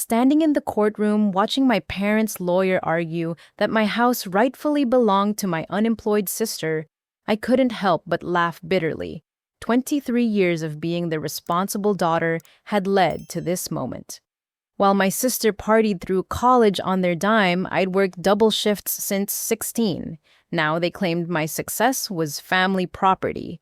Standing in the courtroom, watching my parents' lawyer argue that my house rightfully belonged to my unemployed sister, I couldn't help but laugh bitterly. 23 years of being the responsible daughter had led to this moment. While my sister partied through college on their dime, I'd worked double shifts since 16. Now they claimed my success was family property.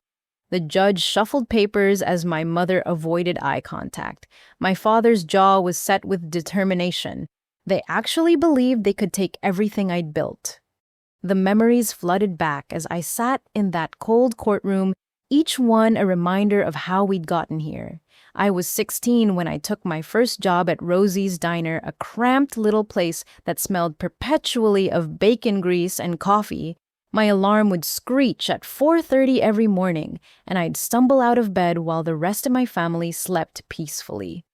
The judge shuffled papers as my mother avoided eye contact. My father's jaw was set with determination. They actually believed they could take everything I'd built. The memories flooded back as I sat in that cold courtroom, each one a reminder of how we'd gotten here. I was 16 when I took my first job at Rosie's Diner, a cramped little place that smelled perpetually of bacon grease and coffee. My alarm would screech at 4:30 every morning, and I'd stumble out of bed while the rest of my family slept peacefully.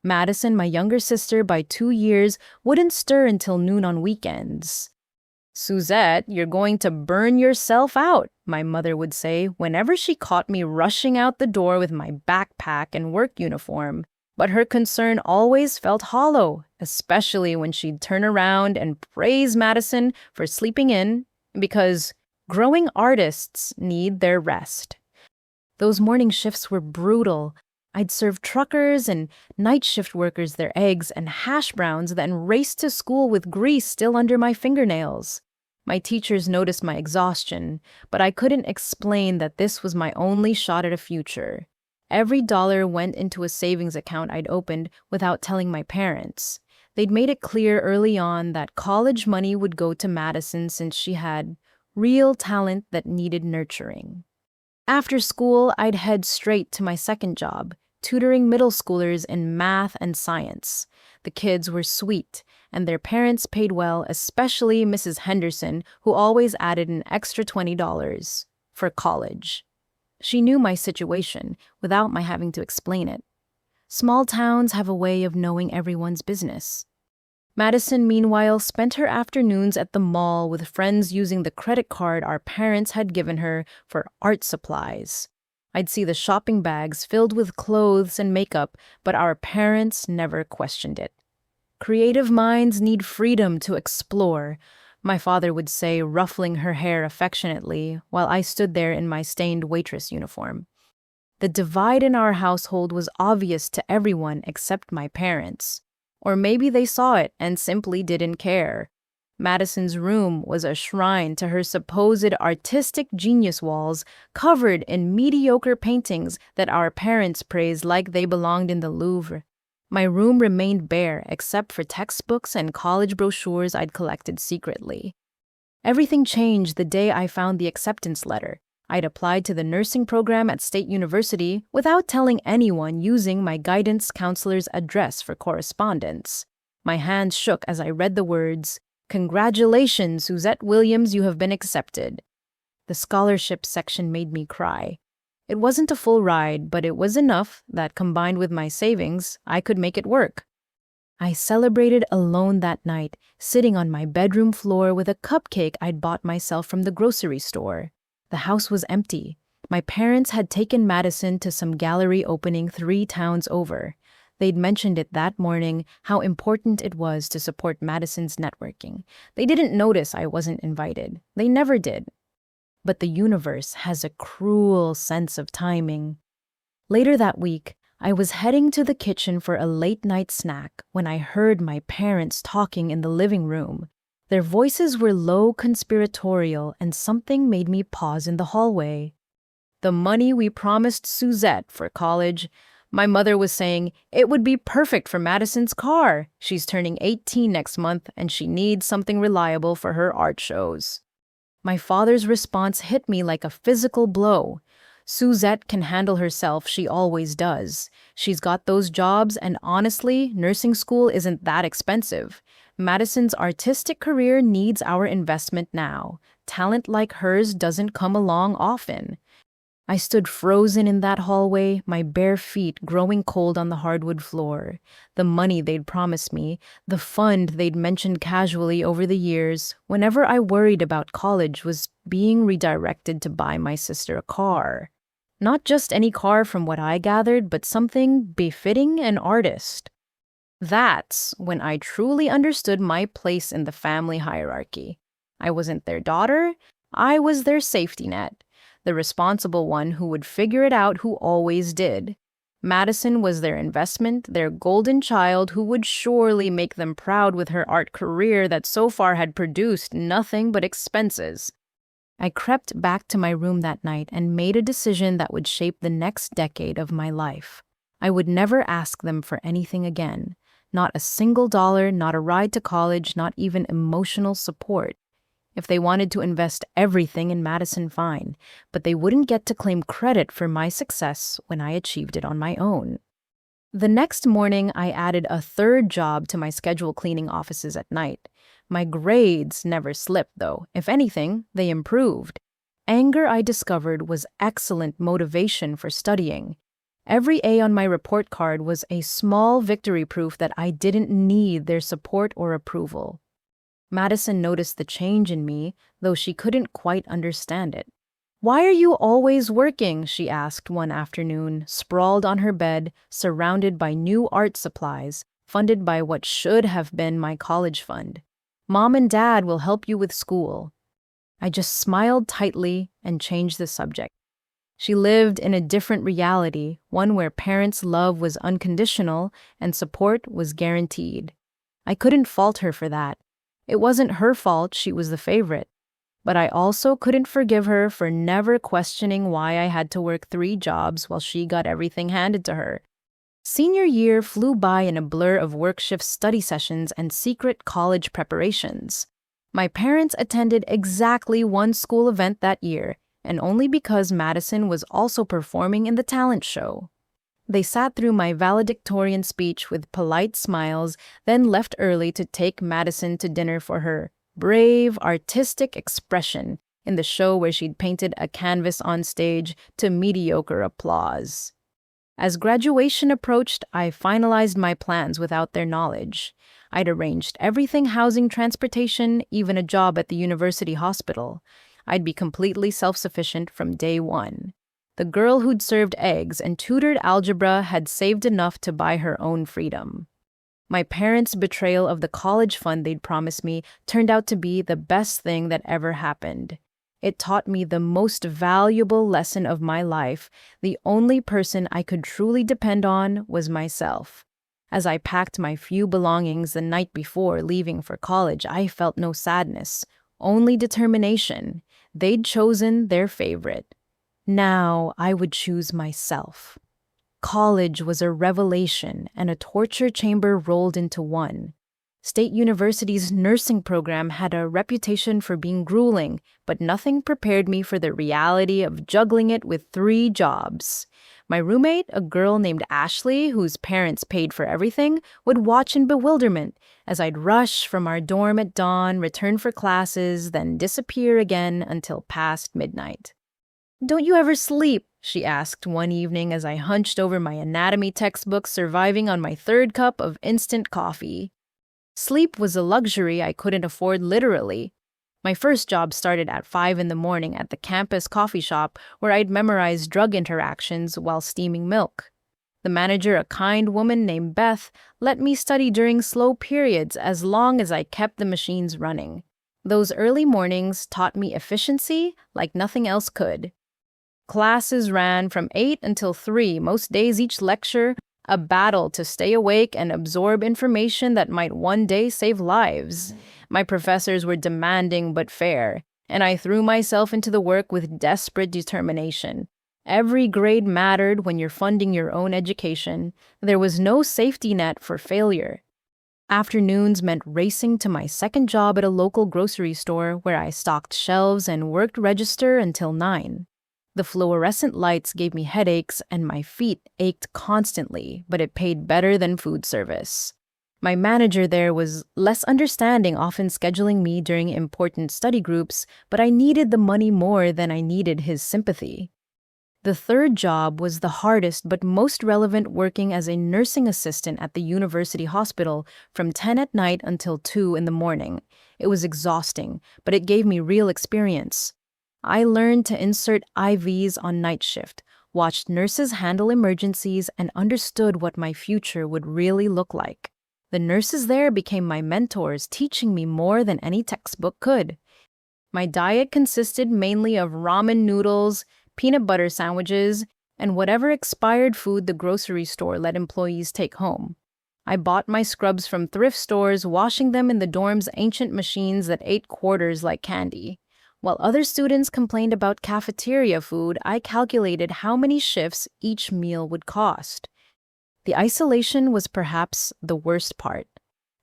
Madison, my younger sister by 2 years, wouldn't stir until noon on weekends. "Suzette, you're going to burn yourself out," my mother would say whenever she caught me rushing out the door with my backpack and work uniform. But her concern always felt hollow, especially when she'd turn around and praise Madison for sleeping in, because growing artists need their rest. Those morning shifts were brutal. I'd serve truckers and night shift workers their eggs and hash browns, then race to school with grease still under my fingernails. My teachers noticed my exhaustion, but I couldn't explain that this was my only shot at a future. Every dollar went into a savings account I'd opened without telling my parents. They'd made it clear early on that college money would go to Madison since she had real talent that needed nurturing. After school, I'd head straight to my second job, tutoring middle schoolers in math and science. The kids were sweet, and their parents paid well, especially Mrs. Henderson, who always added an extra $20 for college. She knew my situation without my having to explain it. Small towns have a way of knowing everyone's business. Madison, meanwhile, spent her afternoons at the mall with friends using the credit card our parents had given her for art supplies. I'd see the shopping bags filled with clothes and makeup, but our parents never questioned it. "Creative minds need freedom to explore," my father would say, ruffling her hair affectionately, while I stood there in my stained waitress uniform. The divide in our household was obvious to everyone except my parents. Or maybe they saw it and simply didn't care. Madison's room was a shrine to her supposed artistic genius, walls covered in mediocre paintings that our parents praised like they belonged in the Louvre. My room remained bare except for textbooks and college brochures I'd collected secretly. Everything changed the day I found the acceptance letter. I'd applied to the nursing program at State University without telling anyone, using my guidance counselor's address for correspondence. My hands shook as I read the words, "Congratulations, Suzette Williams, you have been accepted." The scholarship section made me cry. It wasn't a full ride, but it was enough that, combined with my savings, I could make it work. I celebrated alone that night, sitting on my bedroom floor with a cupcake I'd bought myself from the grocery store. The house was empty. My parents had taken Madison to some gallery opening 3 towns over. They'd mentioned it that morning, how important it was to support Madison's networking. They didn't notice I wasn't invited. They never did. But the universe has a cruel sense of timing. Later that week, I was heading to the kitchen for a late-night snack when I heard my parents talking in the living room. Their voices were low, conspiratorial, and something made me pause in the hallway. "The money we promised Suzette for college," my mother was saying, "it would be perfect for Madison's car. She's turning 18 next month, and she needs something reliable for her art shows." My father's response hit me like a physical blow. "Suzette can handle herself, she always does. She's got those jobs, and honestly, nursing school isn't that expensive. Madison's artistic career needs our investment now. Talent like hers doesn't come along often." I stood frozen in that hallway, my bare feet growing cold on the hardwood floor. The money they'd promised me, the fund they'd mentioned casually over the years, whenever I worried about college, was being redirected to buy my sister a car. Not just any car from what I gathered, but something befitting an artist. That's when I truly understood my place in the family hierarchy. I wasn't their daughter, I was their safety net, the responsible one who would figure it out who always did. Madison was their investment, their golden child who would surely make them proud with her art career that so far had produced nothing but expenses. I crept back to my room that night and made a decision that would shape the next decade of my life. I would never ask them for anything again. Not a single dollar, not a ride to college, not even emotional support. If they wanted to invest everything in Madison, fine, but they wouldn't get to claim credit for my success when I achieved it on my own. The next morning, I added a third job to my schedule, cleaning offices at night. My grades never slipped, though. If anything, they improved. Anger, I discovered, was excellent motivation for studying. Every A on my report card was a small victory, proof that I didn't need their support or approval. Madison noticed the change in me, though she couldn't quite understand it. "Why are you always working?" she asked one afternoon, sprawled on her bed, surrounded by new art supplies, funded by what should have been my college fund. "Mom and Dad will help you with school." I just smiled tightly and changed the subject. She lived in a different reality, one where parents' love was unconditional and support was guaranteed. I couldn't fault her for that. It wasn't her fault she was the favorite. But I also couldn't forgive her for never questioning why I had to work 3 jobs while she got everything handed to her. Senior year flew by in a blur of work shifts, study sessions, and secret college preparations. My parents attended exactly one school event that year, and only because Madison was also performing in the talent show. They sat through my valedictorian speech with polite smiles, then left early to take Madison to dinner for her brave, artistic expression in the show where she'd painted a canvas on stage to mediocre applause. As graduation approached, I finalized my plans without their knowledge. I'd arranged everything: housing, transportation, even a job at the university hospital. I'd be completely self-sufficient from day one. The girl who'd served eggs and tutored algebra had saved enough to buy her own freedom. My parents' betrayal of the college fund they'd promised me turned out to be the best thing that ever happened. It taught me the most valuable lesson of my life. The only person I could truly depend on was myself. As I packed my few belongings the night before leaving for college, I felt no sadness, only determination. They'd chosen their favorite. Now I would choose myself. College was a revelation and a torture chamber rolled into one. State University's nursing program had a reputation for being grueling, but nothing prepared me for the reality of juggling it with 3 jobs. My roommate, a girl named Ashley, whose parents paid for everything, would watch in bewilderment as I'd rush from our dorm at dawn, return for classes, then disappear again until past midnight. "Don't you ever sleep?" she asked one evening as I hunched over my anatomy textbook, surviving on my 3rd cup of instant coffee. Sleep was a luxury I couldn't afford, literally. My first job started at 5 in the morning at the campus coffee shop where I'd memorize drug interactions while steaming milk. The manager, a kind woman named Beth, let me study during slow periods as long as I kept the machines running. Those early mornings taught me efficiency like nothing else could. Classes ran from 8 until 3, most days each lecture, a battle to stay awake and absorb information that might one day save lives. My professors were demanding but fair, and I threw myself into the work with desperate determination. Every grade mattered when you're funding your own education. There was no safety net for failure. Afternoons meant racing to my second job at a local grocery store where I stocked shelves and worked register until 9. The fluorescent lights gave me headaches and my feet ached constantly, but it paid better than food service. My manager there was less understanding, often scheduling me during important study groups, but I needed the money more than I needed his sympathy. The third job was the hardest but most relevant, working as a nursing assistant at the university hospital from 10 at night until 2 in the morning. It was exhausting, but it gave me real experience. I learned to insert IVs on night shift, watched nurses handle emergencies, and understood what my future would really look like. The nurses there became my mentors, teaching me more than any textbook could. My diet consisted mainly of ramen noodles, peanut butter sandwiches, and whatever expired food the grocery store let employees take home. I bought my scrubs from thrift stores, washing them in the dorm's ancient machines that ate quarters like candy. While other students complained about cafeteria food, I calculated how many shifts each meal would cost. The isolation was perhaps the worst part.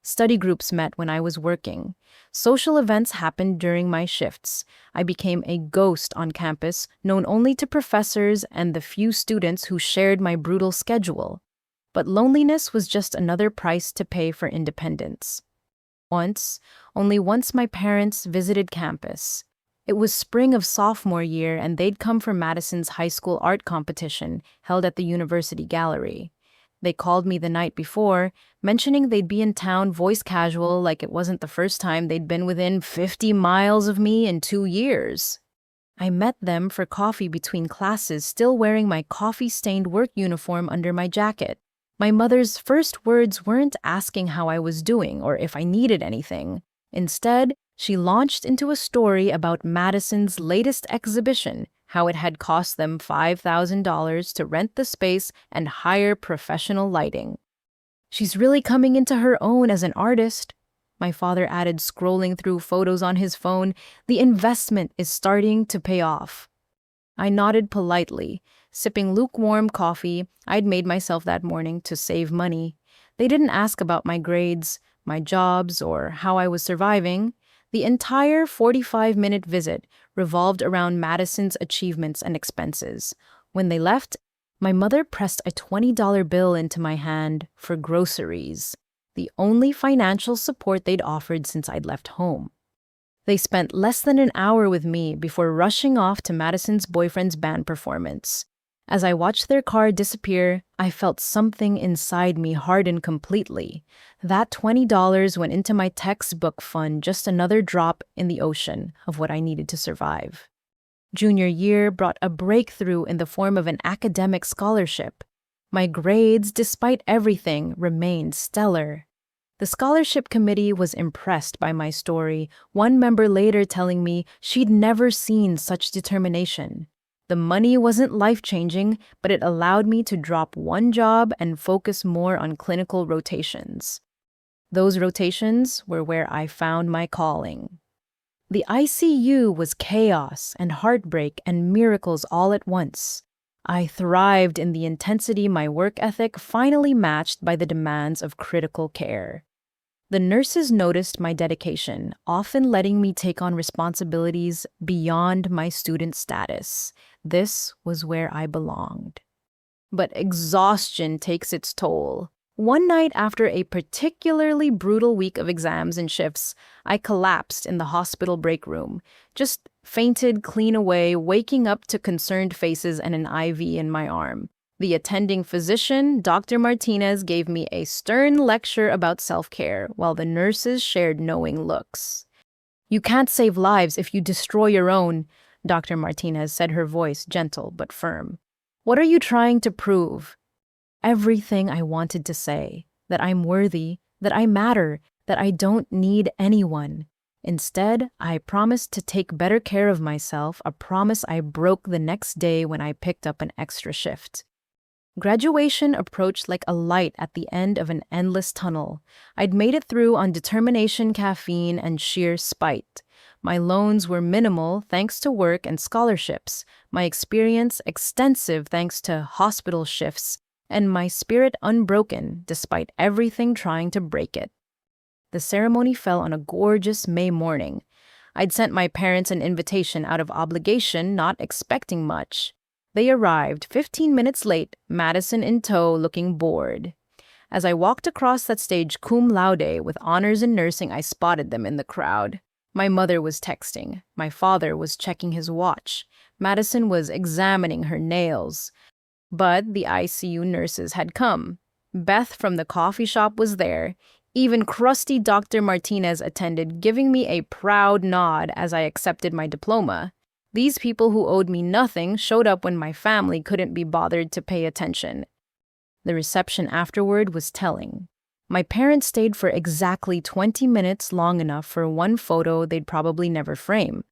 Study groups met when I was working. Social events happened during my shifts. I became a ghost on campus, known only to professors and the few students who shared my brutal schedule. But loneliness was just another price to pay for independence. Only once my parents visited campus. It was spring of sophomore year and they'd come for Madison's high school art competition held at the university gallery. They called me the night before, mentioning they'd be in town voice casual like it wasn't the first time they'd been within 50 miles of me in 2 years. I met them for coffee between classes, still wearing my coffee-stained work uniform under my jacket. My mother's first words weren't asking how I was doing or if I needed anything. Instead, she launched into a story about Madison's latest exhibition, how it had cost them $5,000 to rent the space and hire professional lighting. "She's really coming into her own as an artist," my father added, scrolling through photos on his phone. "The investment is starting to pay off." I nodded politely, sipping lukewarm coffee I'd made myself that morning to save money. They didn't ask about my grades, my jobs, or how I was surviving. The entire 45-minute visit revolved around Madison's achievements and expenses. When they left, my mother pressed a $20 bill into my hand for groceries, the only financial support they'd offered since I'd left home. They spent less than an hour with me before rushing off to Madison's boyfriend's band performance. As I watched their car disappear, I felt something inside me harden completely. That $20 went into my textbook fund, just another drop in the ocean of what I needed to survive. Junior year brought a breakthrough in the form of an academic scholarship. My grades, despite everything, remained stellar. The scholarship committee was impressed by my story, one member later telling me she'd never seen such determination. The money wasn't life-changing, but it allowed me to drop one job and focus more on clinical rotations. Those rotations were where I found my calling. The ICU was chaos and heartbreak and miracles all at once. I thrived in the intensity my work ethic finally matched by the demands of critical care. The nurses noticed my dedication, often letting me take on responsibilities beyond my student status. This was where I belonged. But exhaustion takes its toll. One night after a particularly brutal week of exams and shifts, I collapsed in the hospital break room, just fainted clean away, waking up to concerned faces and an IV in my arm. The attending physician, Dr. Martinez, gave me a stern lecture about self-care, while the nurses shared knowing looks. "You can't save lives if you destroy your own," Dr. Martinez said, her voice gentle but firm. "What are you trying to prove?" Everything I wanted to say, that I'm worthy, that I matter, that I don't need anyone. Instead, I promised to take better care of myself, a promise I broke the next day when I picked up an extra shift. Graduation approached like a light at the end of an endless tunnel. I'd made it through on determination, caffeine, and sheer spite. My loans were minimal thanks to work and scholarships, my experience extensive thanks to hospital shifts, and my spirit unbroken despite everything trying to break it. The ceremony fell on a gorgeous May morning. I'd sent my parents an invitation out of obligation, not expecting much. They arrived 15 minutes late, Madison in tow, looking bored. As I walked across that stage cum laude with honors in nursing, I spotted them in the crowd. My mother was texting. My father was checking his watch. Madison was examining her nails. But the ICU nurses had come. Beth from the coffee shop was there. Even crusty Dr. Martinez attended, giving me a proud nod as I accepted my diploma. These people who owed me nothing showed up when my family couldn't be bothered to pay attention. The reception afterward was telling. My parents stayed for exactly 20 minutes, long enough for one photo they'd probably never frame.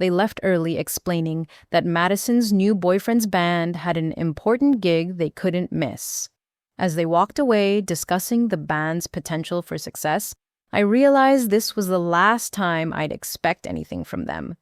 They left early, explaining that Madison's new boyfriend's band had an important gig they couldn't miss. As they walked away, discussing the band's potential for success, I realized this was the last time I'd expect anything from them.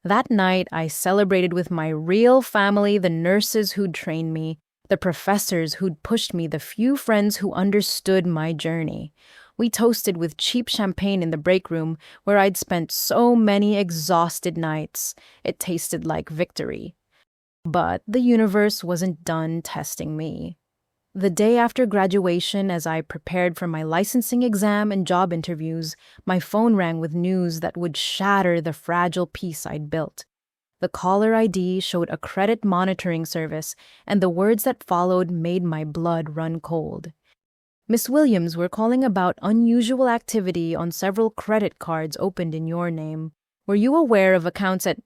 That night, I celebrated with my real family, the nurses who'd trained me, the professors who'd pushed me, the few friends who understood my journey. We toasted with cheap champagne in the break room where I'd spent so many exhausted nights. It tasted like victory. But the universe wasn't done testing me. The day after graduation, as I prepared for my licensing exam and job interviews, my phone rang with news that would shatter the fragile peace I'd built. The caller ID showed a credit monitoring service, and the words that followed made my blood run cold. Miss Williams, we're calling about unusual activity on several credit cards opened in your name. Were you aware of accounts at...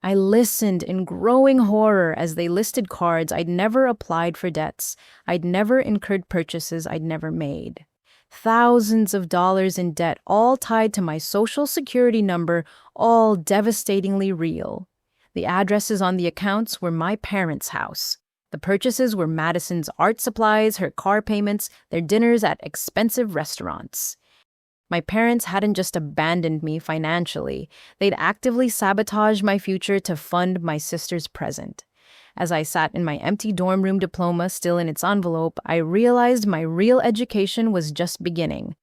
I listened in growing horror as they listed cards I'd never applied for, debts I'd never incurred, purchases I'd never made. Thousands of dollars in debt, all tied to my social security number, all devastatingly real. The addresses on the accounts were my parents' house. The purchases were Madison's art supplies, her car payments, their dinners at expensive restaurants. My parents hadn't just abandoned me financially, they'd actively sabotaged my future to fund my sister's present. As I sat in my empty dorm room diploma still in its envelope, I realized my real education was just beginning.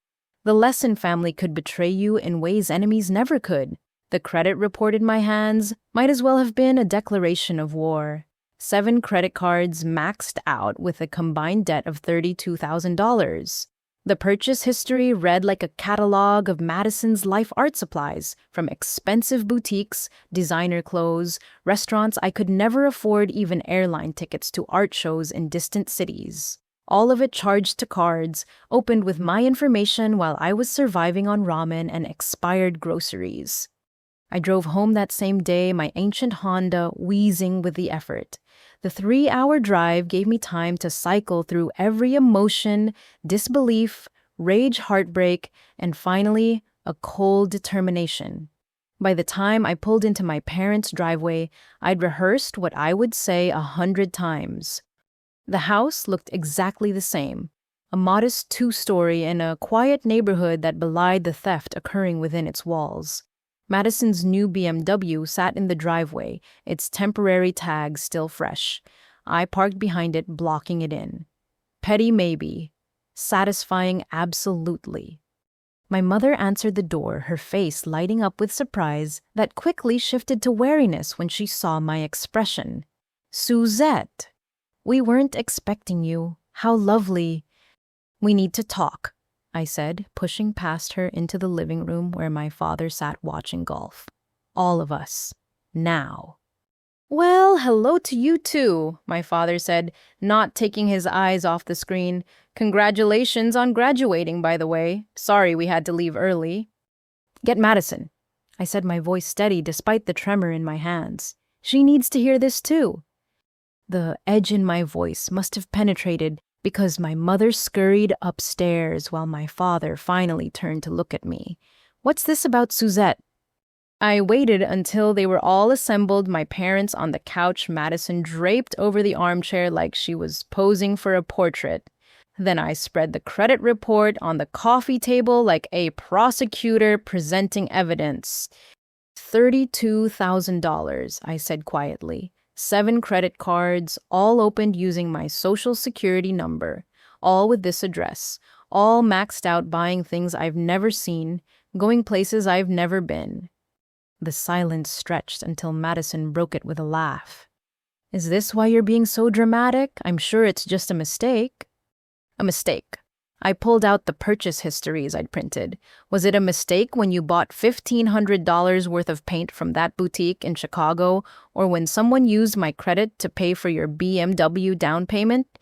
The lesson: family could betray you in ways enemies never could. The credit report in my hands might as well have been a declaration of war. 7 credit cards maxed out with a combined debt of $32,000. The purchase history read like a catalog of Madison's life art supplies, from expensive boutiques, designer clothes, restaurants I could never afford, even airline tickets to art shows in distant cities. All of it charged to cards, opened with my information while I was surviving on ramen and expired groceries. I drove home that same day, my ancient Honda wheezing with the effort. The 3-hour drive gave me time to cycle through every emotion, disbelief, rage, heartbreak, and finally, a cold determination. By the time I pulled into my parents' driveway, I'd rehearsed what I would say 100 times. The house looked exactly the same, a modest 2-story in a quiet neighborhood that belied the theft occurring within its walls. Madison's new BMW sat in the driveway, its temporary tag still fresh. I parked behind it, blocking it in. Petty maybe, satisfying absolutely. My mother answered the door, her face lighting up with surprise that quickly shifted to wariness when she saw my expression. "Suzette, we weren't expecting you. How lovely." "We need to talk," I said, pushing past her into the living room where my father sat watching golf. "All of us. Now." "Well, hello to you too," my father said, not taking his eyes off the screen. "Congratulations on graduating, by the way. Sorry we had to leave early." "Get Madison," I said, my voice steady despite the tremor in my hands. "She needs to hear this too." The edge in my voice must have penetrated because my mother scurried upstairs while my father finally turned to look at me. "What's this about Suzette?" I waited until they were all assembled, my parents on the couch, Madison draped over the armchair like she was posing for a portrait. Then I spread the credit report on the coffee table like a prosecutor presenting evidence. $32,000, I said quietly. 7 credit cards, all opened using my social security number, all with this address, all maxed out, buying things I've never seen, going places I've never been. The silence stretched until Madison broke it with a laugh. "Is this why you're being so dramatic? I'm sure it's just a mistake." "A mistake." I pulled out the purchase histories I'd printed. "Was it a mistake when you bought $1,500 worth of paint from that boutique in Chicago, or when someone used my credit to pay for your BMW down payment?"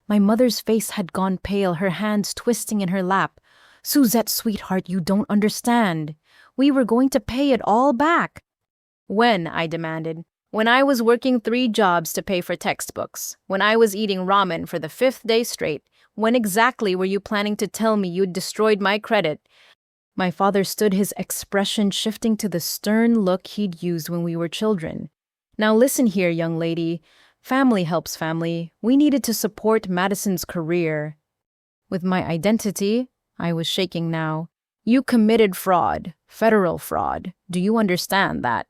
My mother's face had gone pale, her hands twisting in her lap. "Suzette, sweetheart, you don't understand. We were going to pay it all back." "When?" I demanded. "When I was working 3 jobs to pay for textbooks. When I was eating ramen for the 5th day straight. When exactly were you planning to tell me you'd destroyed my credit? My father stood, his expression shifting to the stern look he'd used when we were children. Now listen here, young lady. Family helps family. We needed to support Madison's career. With my identity, I was shaking now. You committed fraud, federal fraud. Do you understand that?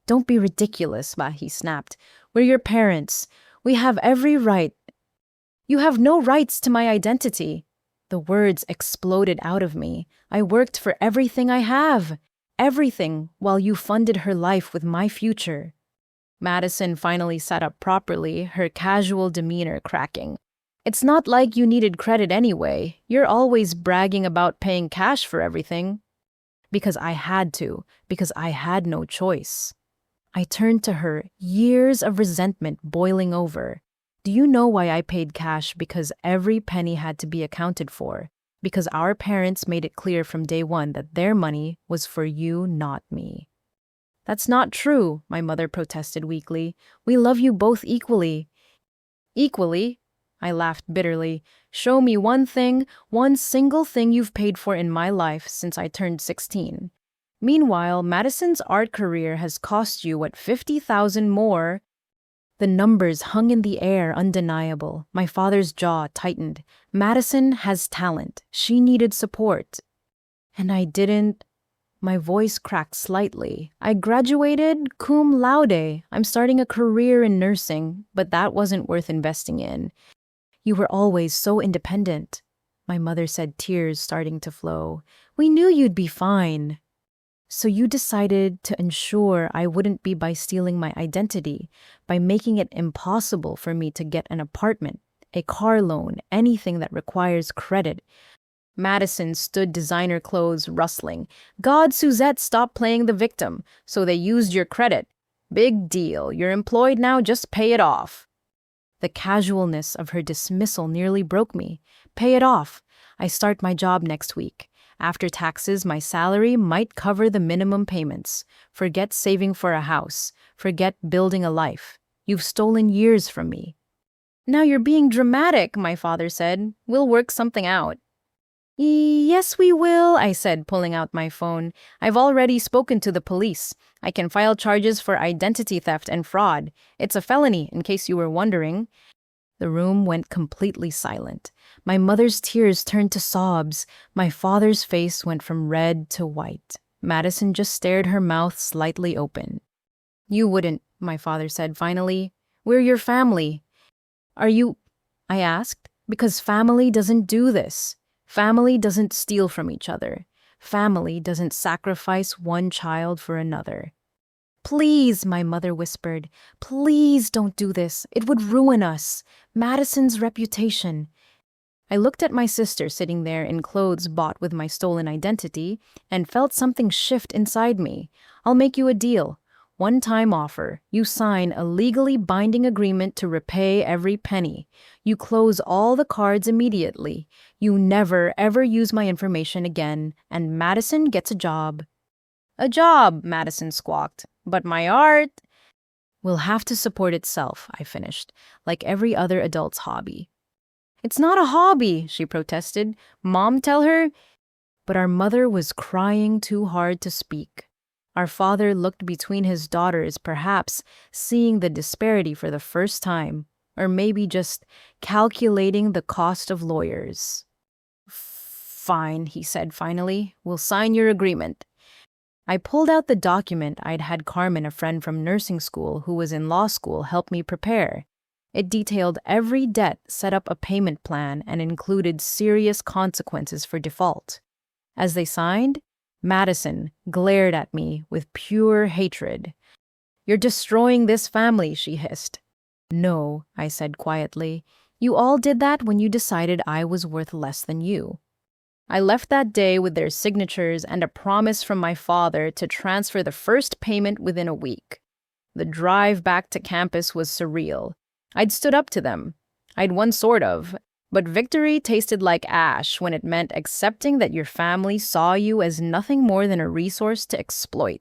Don't be ridiculous, Ma, he snapped. We're your parents. We have every right. You have no rights to my identity. The words exploded out of me. I worked for everything I have. Everything, while you funded her life with my future. Madison finally sat up properly, her casual demeanor cracking. It's not like you needed credit anyway. You're always bragging about paying cash for everything. Because I had to, because I had no choice. I turned to her, years of resentment boiling over. Do you know why I paid cash? Because every penny had to be accounted for. Because our parents made it clear from day one that their money was for you, not me. That's not true, my mother protested weakly. We love you both equally. Equally? I laughed bitterly. Show me one thing, one single thing you've paid for in my life since I turned 16. Meanwhile, Madison's art career has cost you, what, $50,000 more? The numbers hung in the air, undeniable. My father's jaw tightened. Madison has talent. She needed support. And I didn't. My voice cracked slightly. I graduated cum laude. I'm starting a career in nursing, but that wasn't worth investing in. You were always so independent. My mother said, tears starting to flow. We knew you'd be fine. So you decided to ensure I wouldn't be by stealing my identity, by making it impossible for me to get an apartment, a car loan, anything that requires credit. Madison stood, designer clothes rustling. God, Suzette, stop playing the victim. So they used your credit. Big deal. You're employed now, just pay it off. The casualness of her dismissal nearly broke me. Pay it off. I start my job next week. After taxes, my salary might cover the minimum payments. Forget saving for a house. Forget building a life. You've stolen years from me. Now you're being dramatic, my father said. We'll work something out. Yes, we will, I said, pulling out my phone. I've already spoken to the police. I can file charges for identity theft and fraud. It's a felony, in case you were wondering. The room went completely silent. My mother's tears turned to sobs. My father's face went from red to white. Madison just stared, her mouth slightly open. You wouldn't, my father said finally. We're your family. Are you? I asked. Because family doesn't do this. Family doesn't steal from each other. Family doesn't sacrifice one child for another. Please, my mother whispered. Please don't do this. It would ruin us. Madison's reputation. I looked at my sister sitting there in clothes bought with my stolen identity and felt something shift inside me. I'll make you a deal. One-time offer. You sign a legally binding agreement to repay every penny. You close all the cards immediately. You never, ever use my information again, and Madison gets a job. A job, Madison squawked. But my art will have to support itself, I finished, like every other adult's hobby. It's not a hobby, she protested. Mom, tell her. But our mother was crying too hard to speak. Our father looked between his daughters, perhaps seeing the disparity for the first time, or maybe just calculating the cost of lawyers. Fine, he said finally. We'll sign your agreement. I pulled out the document I'd had Carmen, a friend from nursing school who was in law school, help me prepare. It detailed every debt, set up a payment plan, and included serious consequences for default. As they signed, Madison glared at me with pure hatred. You're destroying this family, she hissed. No, I said quietly. You all did that when you decided I was worth less than you. I left that day with their signatures and a promise from my father to transfer the first payment within a week. The drive back to campus was surreal. I'd stood up to them. I'd won sort of, but victory tasted like ash when it meant accepting that your family saw you as nothing more than a resource to exploit.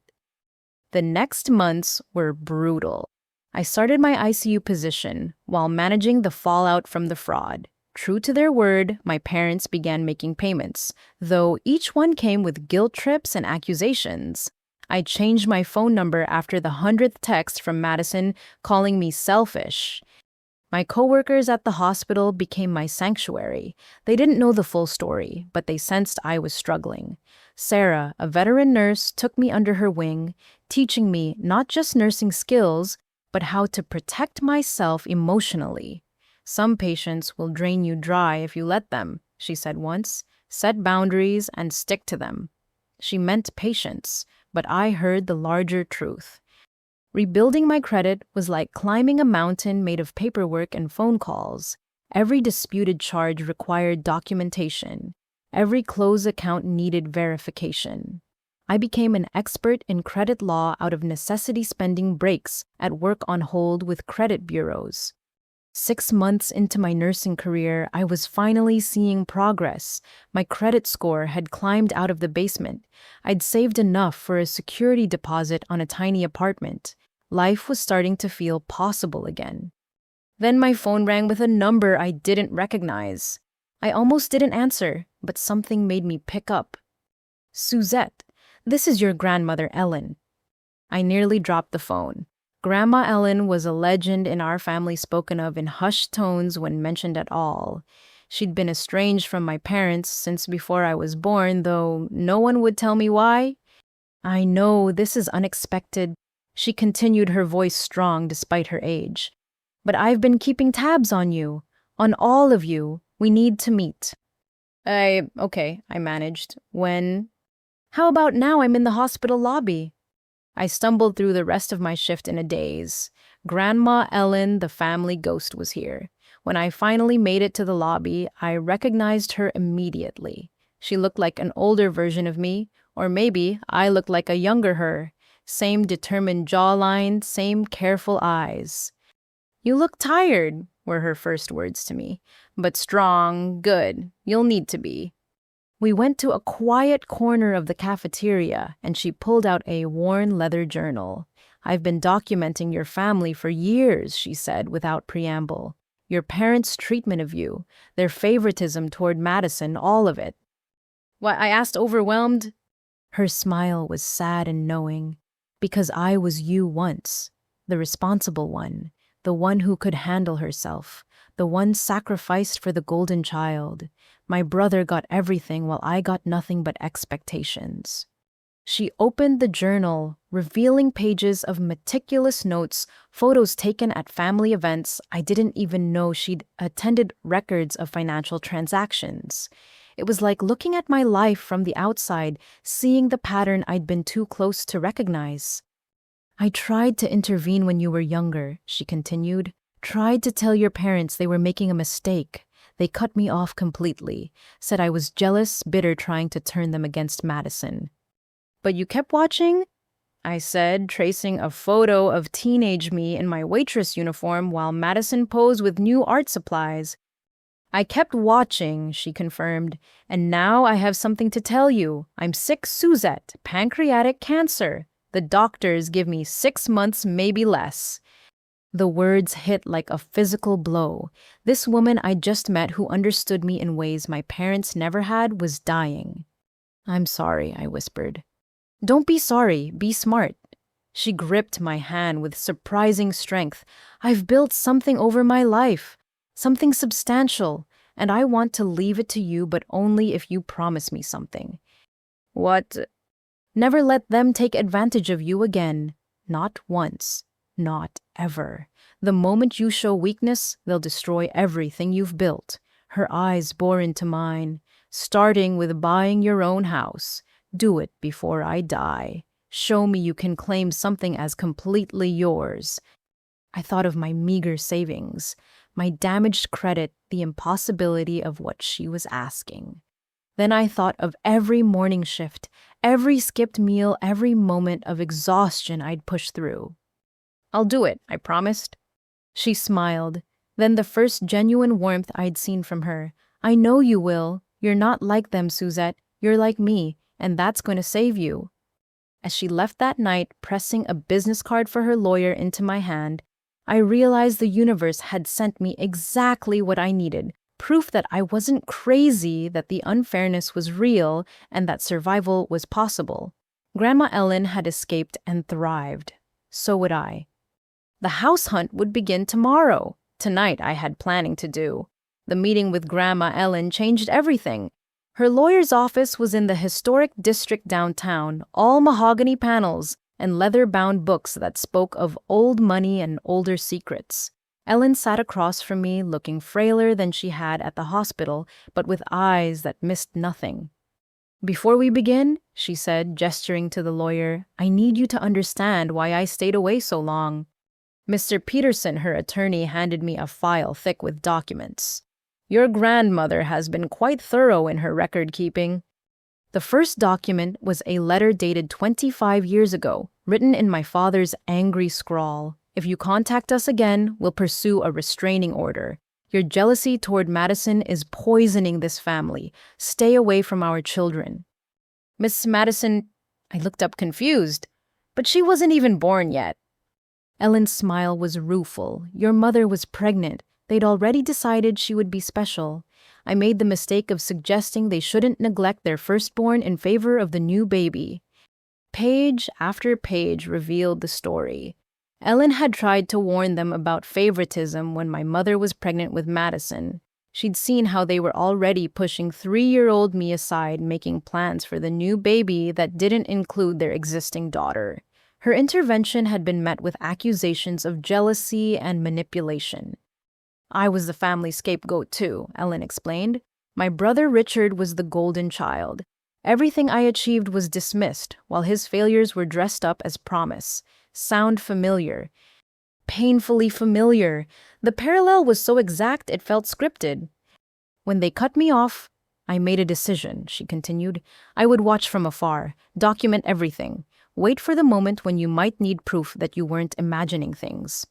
The next months were brutal. I started my ICU position while managing the fallout from the fraud. True to their word, my parents began making payments, though each one came with guilt trips and accusations. I changed my phone number after the 100th text from Madison calling me selfish. My coworkers at the hospital became my sanctuary. They didn't know the full story, but they sensed I was struggling. Sarah, a veteran nurse, took me under her wing, teaching me not just nursing skills, but how to protect myself emotionally. Some patients will drain you dry if you let them, she said once. Set boundaries and stick to them. She meant patience, but I heard the larger truth. Rebuilding my credit was like climbing a mountain made of paperwork and phone calls. Every disputed charge required documentation. Every closed account needed verification. I became an expert in credit law out of necessity, spending breaks at work on hold with credit bureaus. 6 months into my nursing career, I was finally seeing progress. My credit score had climbed out of the basement. I'd saved enough for a security deposit on a tiny apartment. Life was starting to feel possible again. Then my phone rang with a number I didn't recognize. I almost didn't answer, but something made me pick up. Suzette, this is your grandmother, Ellen. I nearly dropped the phone. Grandma Ellen was a legend in our family, spoken of in hushed tones when mentioned at all. She'd been estranged from my parents since before I was born, though no one would tell me why. I know this is unexpected, she continued, her voice strong despite her age. But I've been keeping tabs on you, on all of you. We need to meet. Okay, I managed. When? How about now? I'm in the hospital lobby. I stumbled through the rest of my shift in a daze. Grandma Ellen, the family ghost, was here. When I finally made it to the lobby, I recognized her immediately. She looked like an older version of me, or maybe I looked like a younger her. Same determined jawline, same careful eyes. "You look tired," were her first words to me. "But strong, good. You'll need to be." We went to a quiet corner of the cafeteria, and she pulled out a worn leather journal. "I've been documenting your family for years," she said without preamble. "Your parents' treatment of you, their favoritism toward Madison, all of it." "Why?" I asked, overwhelmed. Her smile was sad and knowing. "Because I was you once, the responsible one, the one who could handle herself, the one sacrificed for the golden child. My brother got everything while I got nothing but expectations." She opened the journal, revealing pages of meticulous notes, photos taken at family events. I didn't even know she'd attended, records of financial transactions. It was like looking at my life from the outside, seeing the pattern I'd been too close to recognize. "I tried to intervene when you were younger," she continued. "Tried to tell your parents they were making a mistake. They cut me off completely, said I was jealous, bitter, trying to turn them against Madison." "But you kept watching?" I said, tracing a photo of teenage me in my waitress uniform while Madison posed with new art supplies. "I kept watching," she confirmed, "and now I have something to tell you. I'm sick, Suzette, pancreatic cancer. The doctors give me 6 months, maybe less." The words hit like a physical blow. This woman I just met, who understood me in ways my parents never had, was dying. "I'm sorry," I whispered. "Don't be sorry, be smart." She gripped my hand with surprising strength. "I've built something over my life, something substantial, and I want to leave it to you, but only if you promise me something." "What?" "Never let them take advantage of you again. Not once. Not ever. The moment you show weakness, they'll destroy everything you've built." Her eyes bore into mine. "Starting with buying your own house. Do it before I die. Show me you can claim something as completely yours." I thought of my meager savings, my damaged credit, the impossibility of what she was asking. Then I thought of every morning shift, every skipped meal, every moment of exhaustion I'd pushed through. "I'll do it," I promised. She smiled, then the first genuine warmth I'd seen from her. "I know you will. You're not like them, Suzette. You're like me, and that's going to save you." As she left that night, pressing a business card for her lawyer into my hand, I realized the universe had sent me exactly what I needed: Proof that I wasn't crazy, that the unfairness was real, and that survival was possible. Grandma Ellen had escaped and thrived. So would I. The house hunt would begin tomorrow. Tonight I had planning to do. The meeting with Grandma Ellen changed everything. Her lawyer's office was in the historic district downtown, all mahogany panels and leather-bound books that spoke of old money and older secrets. Ellen sat across from me, looking frailer than she had at the hospital, but with eyes that missed nothing. "Before we begin," she said, gesturing to the lawyer, "I need you to understand why I stayed away so long." Mr. Peterson, her attorney, handed me a file thick with documents. "Your grandmother has been quite thorough in her record-keeping." The first document was a letter dated 25 years ago, written in my father's angry scrawl. "If you contact us again, we'll pursue a restraining order. Your jealousy toward Madison is poisoning this family. Stay away from our children." "Miss Madison," I looked up confused, "but she wasn't even born yet." Ellen's smile was rueful. "Your mother was pregnant. They'd already decided she would be special. I made the mistake of suggesting they shouldn't neglect their firstborn in favor of the new baby." Page after page revealed the story. Ellen had tried to warn them about favoritism when my mother was pregnant with Madison. She'd seen how they were already pushing 3-year-old me aside, making plans for the new baby that didn't include their existing daughter. Her intervention had been met with accusations of jealousy and manipulation. "I was the family scapegoat too," Ellen explained. "My brother Richard was the golden child. Everything I achieved was dismissed, while his failures were dressed up as promise." Sound familiar? Painfully familiar. The parallel was so exact it felt scripted. "When they cut me off, I made a decision," she continued. "I would watch from afar, document everything, wait for the moment when you might need proof that you weren't imagining things."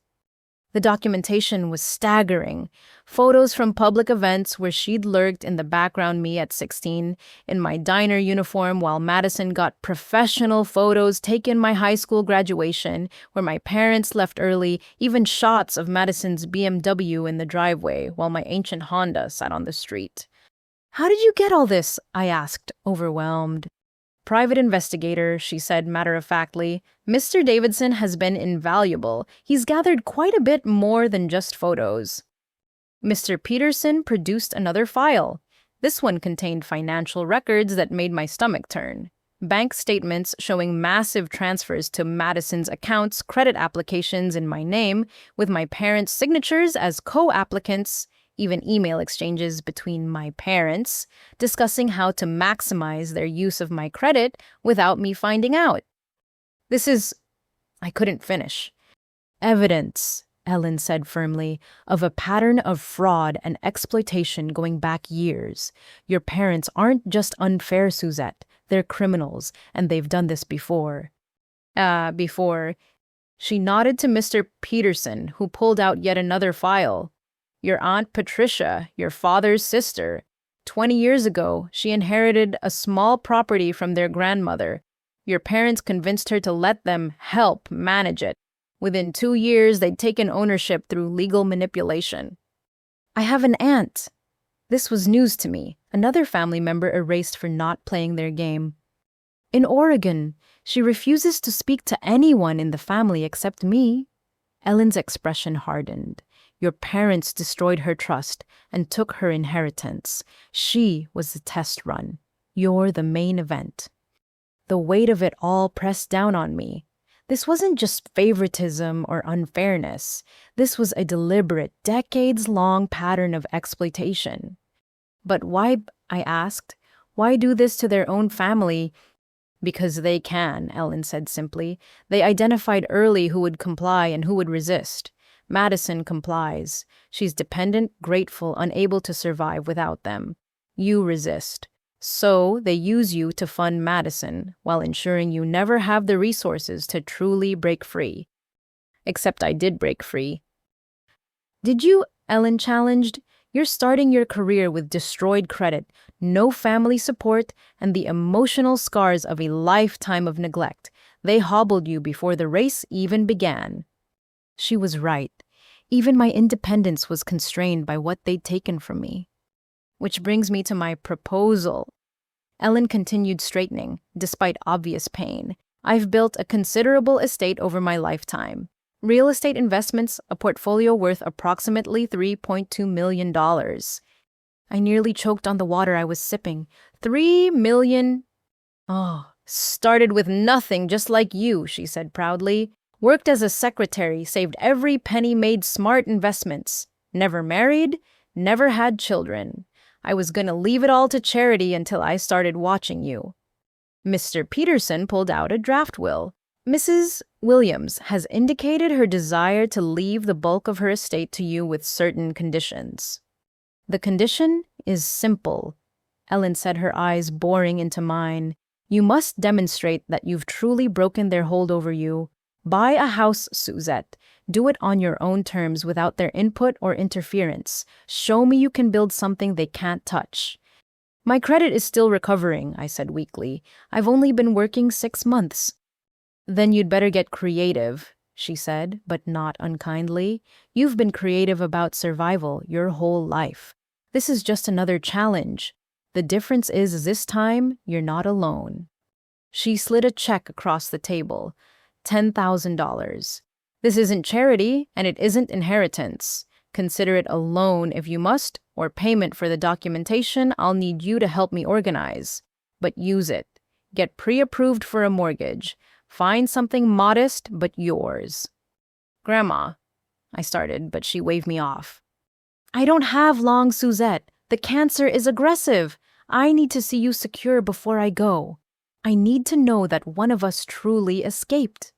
The documentation was staggering. Photos from public events where she'd lurked in the background, me at 16, in my diner uniform, while Madison got professional photos taken my high school graduation, where my parents left early, even shots of Madison's BMW in the driveway, while my ancient Honda sat on the street. "How did you get all this?" I asked, overwhelmed. "Private investigator," she said matter-of-factly. "Mr. Davidson has been invaluable. He's gathered quite a bit more than just photos." Mr. Peterson produced another file. This one contained financial records that made my stomach turn. Bank statements showing massive transfers to Madison's accounts, credit applications in my name, with my parents' signatures as co-applicants, even email exchanges between my parents, discussing how to maximize their use of my credit without me finding out. I couldn't finish. "Evidence," Ellen said firmly, "of a pattern of fraud and exploitation going back years. Your parents aren't just unfair, Suzette. They're criminals, and they've done this before." Before. She nodded to Mr. Peterson, who pulled out yet another file. "Your Aunt Patricia, your father's sister. 20 years ago, she inherited a small property from their grandmother. Your parents convinced her to let them help manage it. Within 2 years, they'd taken ownership through legal manipulation." "I have an aunt." This was news to me. Another family member erased for not playing their game. "In Oregon. She refuses to speak to anyone in the family except me." Ellen's expression hardened. "Your parents destroyed her trust and took her inheritance. She was the test run. You're the main event." The weight of it all pressed down on me. This wasn't just favoritism or unfairness. This was a deliberate, decades-long pattern of exploitation. "But why," I asked, "why do this to their own family?" "Because they can," Ellen said simply. "They identified early who would comply and who would resist. Madison complies. She's dependent, grateful, unable to survive without them. You resist. So they use you to fund Madison, while ensuring you never have the resources to truly break free." Except I did break free. "Did you?" Ellen challenged. "You're starting your career with destroyed credit, no family support, and the emotional scars of a lifetime of neglect. They hobbled you before the race even began." She was right. Even my independence was constrained by what they'd taken from me. Which brings me to my proposal. Ellen continued straightening, despite obvious pain. I've built a considerable estate over my lifetime. Real estate investments, a portfolio worth approximately $3.2 million. I nearly choked on the water I was sipping. 3 million. Oh, started with nothing, just like you, she said proudly. Worked as a secretary, saved every penny, made smart investments. Never married, never had children. I was gonna leave it all to charity until I started watching you. Mr. Peterson pulled out a draft will. Mrs. Williams has indicated her desire to leave the bulk of her estate to you with certain conditions. The condition is simple, Ellen said, her eyes boring into mine. You must demonstrate that you've truly broken their hold over you. Buy a house, Suzette. Do it on your own terms without their input or interference. Show me you can build something they can't touch. My credit is still recovering, I said weakly. I've only been working 6 months. Then you'd better get creative, she said, but not unkindly. You've been creative about survival your whole life. This is just another challenge. The difference is this time, you're not alone. She slid a check across the table. $10,000. This isn't charity, and it isn't inheritance. Consider it a loan if you must, or payment for the documentation I'll need you to help me organize. But use it. Get pre-approved for a mortgage. Find something modest, but yours. Grandma, I started, but she waved me off. I don't have long, Suzette. The cancer is aggressive. I need to see you secure before I go. I need to know that one of us truly escaped.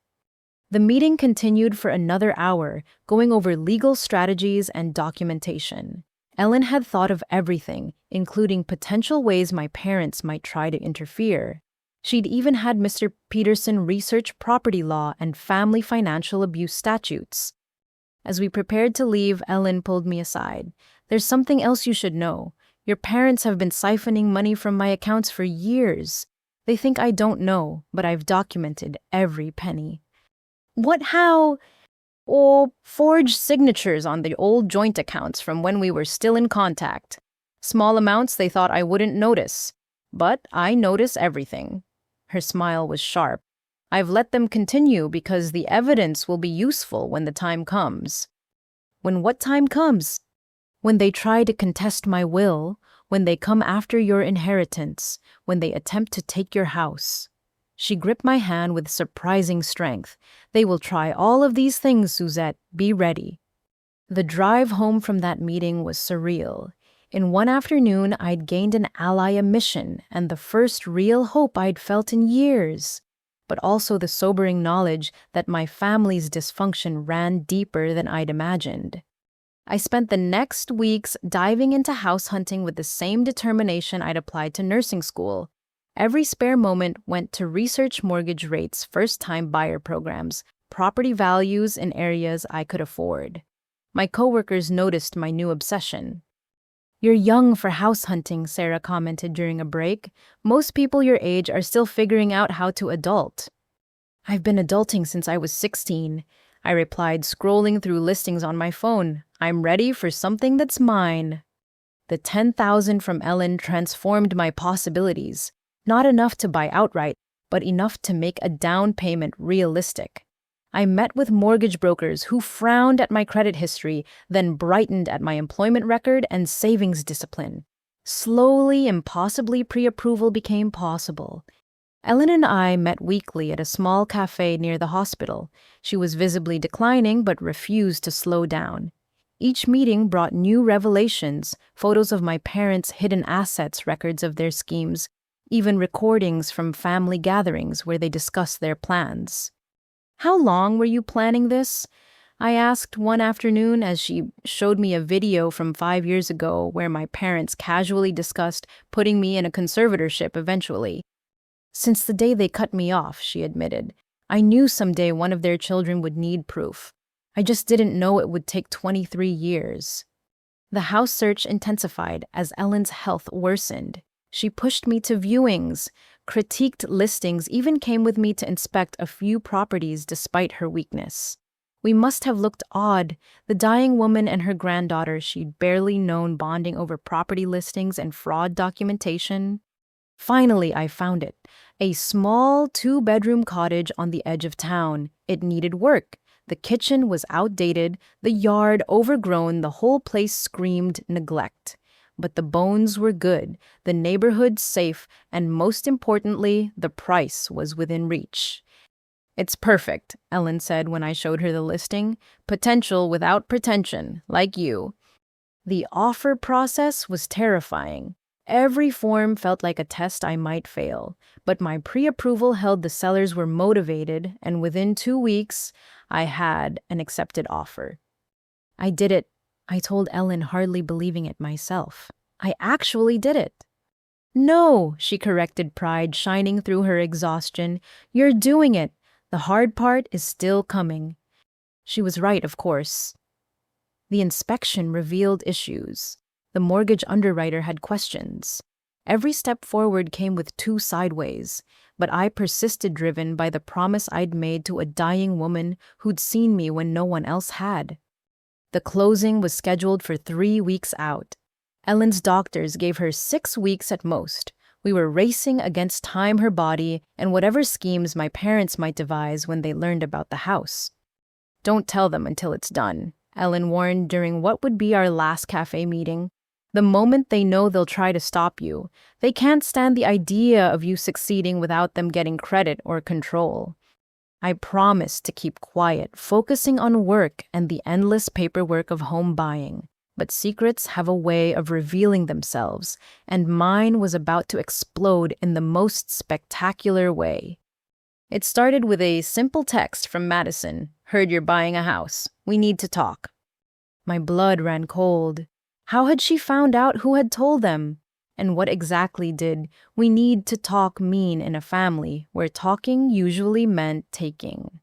The meeting continued for another hour, going over legal strategies and documentation. Ellen had thought of everything, including potential ways my parents might try to interfere. She'd even had Mr. Peterson research property law and family financial abuse statutes. As we prepared to leave, Ellen pulled me aside. There's something else you should know. Your parents have been siphoning money from my accounts for years. They think I don't know, but I've documented every penny. What, how? Oh, forged signatures on the old joint accounts from when we were still in contact. Small amounts they thought I wouldn't notice. But I notice everything. Her smile was sharp. I've let them continue because the evidence will be useful when the time comes. When what time comes? When they try to contest my will, when they come after your inheritance, when they attempt to take your house. She gripped my hand with surprising strength. They will try all of these things, Suzette. Be ready. The drive home from that meeting was surreal. In one afternoon, I'd gained an ally a mission and the first real hope I'd felt in years, but also the sobering knowledge that my family's dysfunction ran deeper than I'd imagined. I spent the next weeks diving into house hunting with the same determination I'd applied to nursing school. Every spare moment went to research mortgage rates, first-time buyer programs, property values in areas I could afford. My coworkers noticed my new obsession. You're young for house hunting, Sarah commented during a break. Most people your age are still figuring out how to adult. I've been adulting since I was 16, I replied, scrolling through listings on my phone. I'm ready for something that's mine. The $10,000 from Ellen transformed my possibilities. Not enough to buy outright, but enough to make a down payment realistic. I met with mortgage brokers who frowned at my credit history, then brightened at my employment record and savings discipline. Slowly, impossibly, pre-approval became possible. Ellen and I met weekly at a small cafe near the hospital. She was visibly declining but refused to slow down. Each meeting brought new revelations, photos of my parents' hidden assets, records of their schemes, even recordings from family gatherings where they discussed their plans. How long were you planning this? I asked one afternoon as she showed me a video from 5 years ago where my parents casually discussed putting me in a conservatorship eventually. Since the day they cut me off, she admitted. I knew someday one of their children would need proof. I just didn't know it would take 23 years. The house search intensified as Ellen's health worsened. She pushed me to viewings, critiqued listings, even came with me to inspect a few properties despite her weakness. We must have looked odd, the dying woman and her granddaughter she'd barely known bonding over property listings and fraud documentation. Finally, I found it. A small two-bedroom cottage on the edge of town. It needed work. The kitchen was outdated, the yard overgrown, the whole place screamed neglect. But the bones were good, the neighborhood safe, and most importantly, the price was within reach. It's perfect, Ellen said when I showed her the listing. Potential without pretension, like you. The offer process was terrifying. Every form felt like a test I might fail, but my pre-approval held the sellers were motivated, and within 2 weeks, I had an accepted offer. I did it, I told Ellen, hardly believing it myself. I actually did it. No, she corrected, pride shining through her exhaustion. You're doing it. The hard part is still coming. She was right, of course. The inspection revealed issues. The mortgage underwriter had questions. Every step forward came with two sideways, but I persisted, driven by the promise I'd made to a dying woman who'd seen me when no one else had. The closing was scheduled for 3 weeks out. Ellen's doctors gave her 6 weeks at most. We were racing against time, her body, and whatever schemes my parents might devise when they learned about the house. Don't tell them until it's done, Ellen warned during what would be our last cafe meeting. The moment they know, they'll try to stop you. They can't stand the idea of you succeeding without them getting credit or control. I promised to keep quiet, focusing on work and the endless paperwork of home buying. But secrets have a way of revealing themselves, and mine was about to explode in the most spectacular way. It started with a simple text from Madison. Heard you're buying a house. We need to talk. My blood ran cold. How had she found out who had told them? And what exactly did "we need to talk" mean in a family where talking usually meant taking?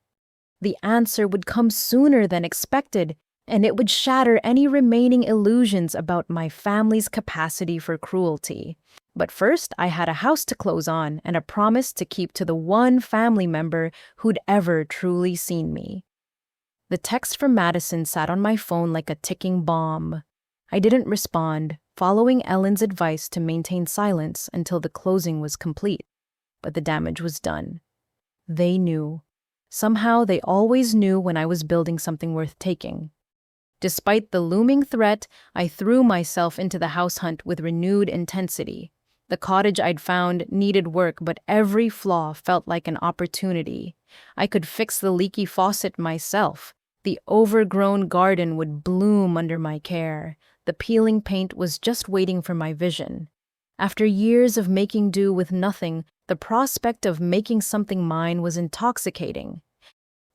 The answer would come sooner than expected, and it would shatter any remaining illusions about my family's capacity for cruelty. But first, I had a house to close on and a promise to keep to the one family member who'd ever truly seen me. The text from Madison sat on my phone like a ticking bomb. I didn't respond, following Ellen's advice to maintain silence until the closing was complete. But the damage was done. They knew. Somehow they always knew when I was building something worth taking. Despite the looming threat, I threw myself into the house hunt with renewed intensity. The cottage I'd found needed work, but every flaw felt like an opportunity. I could fix the leaky faucet myself. The overgrown garden would bloom under my care. The peeling paint was just waiting for my vision. After years of making do with nothing, the prospect of making something mine was intoxicating.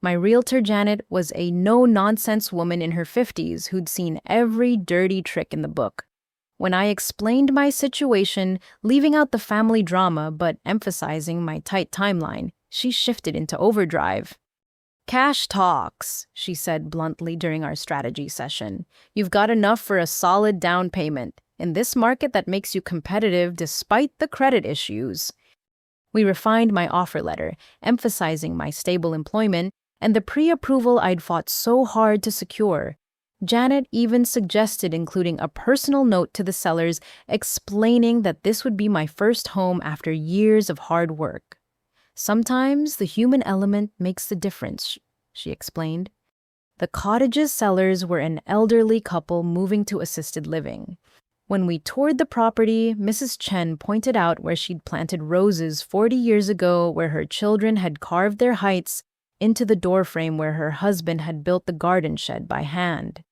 My realtor, Janet, was a no-nonsense woman in her 50s who'd seen every dirty trick in the book. When I explained my situation, leaving out the family drama but emphasizing my tight timeline, she shifted into overdrive. "Cash talks," she said bluntly during our strategy session. "You've got enough for a solid down payment. In this market that makes you competitive despite the credit issues." We refined my offer letter, emphasizing my stable employment and the pre-approval I'd fought so hard to secure. Janet even suggested including a personal note to the sellers explaining that this would be my first home after years of hard work. "Sometimes the human element makes the difference," she explained. The cottage's sellers were an elderly couple moving to assisted living. When we toured the property, Mrs. Chen pointed out where she'd planted roses 40 years ago, where her children had carved their heights into the doorframe, where her husband had built the garden shed by hand.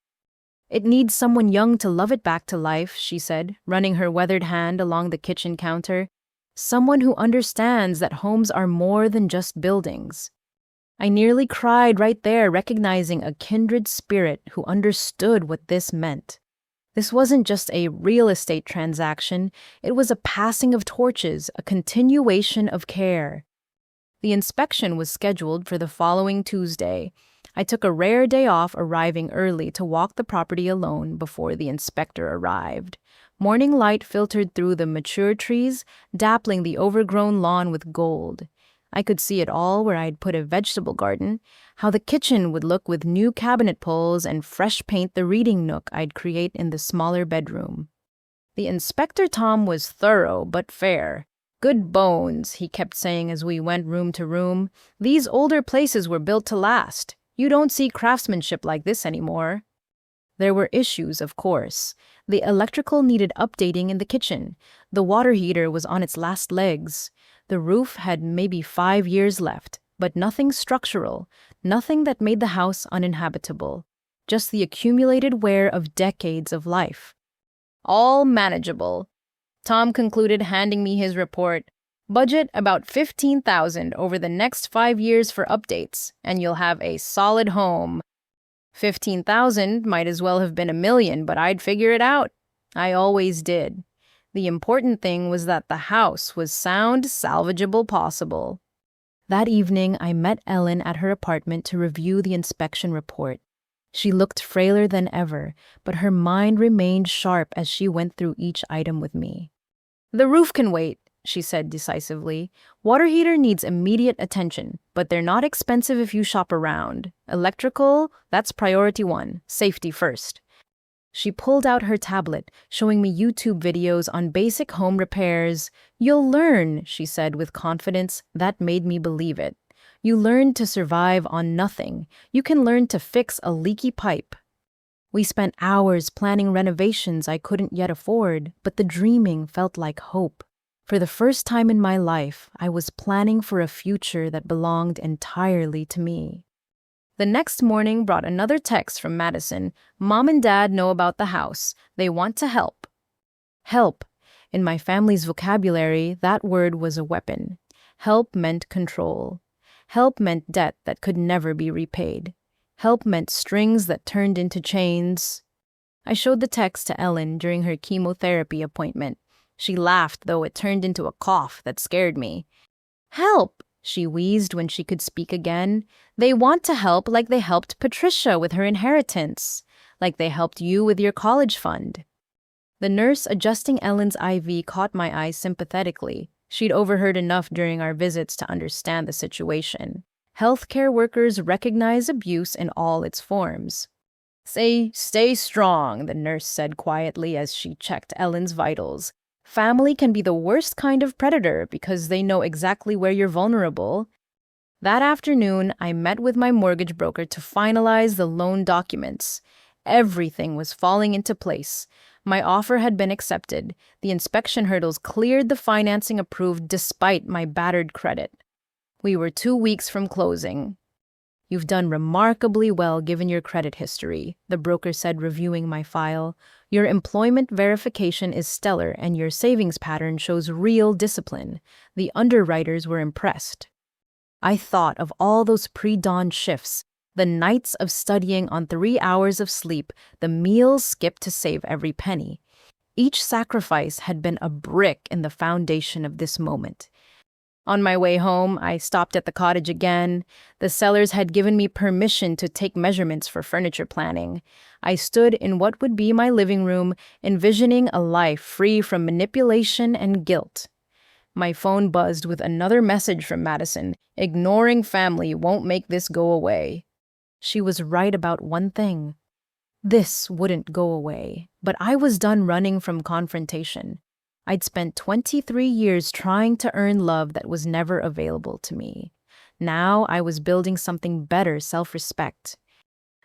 "It needs someone young to love it back to life," she said, running her weathered hand along the kitchen counter. "Someone who understands that homes are more than just buildings." I nearly cried right there, recognizing a kindred spirit who understood what this meant. This wasn't just a real estate transaction, it was a passing of torches, a continuation of care. The inspection was scheduled for the following Tuesday. I took a rare day off, arriving early to walk the property alone before the inspector arrived. Morning light filtered through the mature trees, dappling the overgrown lawn with gold. I could see it all where I'd put a vegetable garden, how the kitchen would look with new cabinet pulls and fresh paint the reading nook I'd create in the smaller bedroom. The Inspector Tom was thorough but fair. Good bones, he kept saying as we went room to room. These older places were built to last. You don't see craftsmanship like this anymore. There were issues, of course. The electrical needed updating in the kitchen. The water heater was on its last legs. The roof had maybe 5 years left, but nothing structural, nothing that made the house uninhabitable. Just the accumulated wear of decades of life. All manageable, Tom concluded, handing me his report. Budget about $15,000 over the next 5 years for updates, and you'll have a solid home. 15,000 might as well have been $1 million, but I'd figure it out. I always did. The important thing was that the house was sound, salvageable possible. That evening, I met Ellen at her apartment to review the inspection report. She looked frailer than ever, but her mind remained sharp as she went through each item with me. The roof can wait, she said decisively. Water heater needs immediate attention, but they're not expensive if you shop around. Electrical, that's priority 1, safety first. She pulled out her tablet, showing me YouTube videos on basic home repairs. You'll learn, she said with confidence. That made me believe it. You learn to survive on nothing. You can learn to fix a leaky pipe. We spent hours planning renovations I couldn't yet afford, but the dreaming felt like hope. For the first time in my life, I was planning for a future that belonged entirely to me. The next morning brought another text from Madison. Mom and Dad know about the house. They want to help. Help. In my family's vocabulary, that word was a weapon. Help meant control. Help meant debt that could never be repaid. Help meant strings that turned into chains. I showed the text to Ellen during her chemotherapy appointment. She laughed, though it turned into a cough that scared me. Help, she wheezed when she could speak again. They want to help like they helped Patricia with her inheritance, like they helped you with your college fund. The nurse adjusting Ellen's IV caught my eye sympathetically. She'd overheard enough during our visits to understand the situation. Healthcare workers recognize abuse in all its forms. Stay strong, the nurse said quietly as she checked Ellen's vitals. Family can be the worst kind of predator because they know exactly where you're vulnerable. That afternoon, I met with my mortgage broker to finalize the loan documents. Everything was falling into place. My offer had been accepted. The inspection hurdles cleared, the financing approved despite my battered credit. We were 2 weeks from closing. You've done remarkably well given your credit history, the broker said, reviewing my file. Your employment verification is stellar and your savings pattern shows real discipline. The underwriters were impressed. I thought of all those pre-dawn shifts, the nights of studying on 3 hours of sleep, the meals skipped to save every penny. Each sacrifice had been a brick in the foundation of this moment. On my way home, I stopped at the cottage again. The sellers had given me permission to take measurements for furniture planning. I stood in what would be my living room, envisioning a life free from manipulation and guilt. My phone buzzed with another message from Madison. Ignoring family won't make this go away. She was right about one thing. This wouldn't go away, but I was done running from confrontation. I'd spent 23 years trying to earn love that was never available to me. Now I was building something better, self-respect.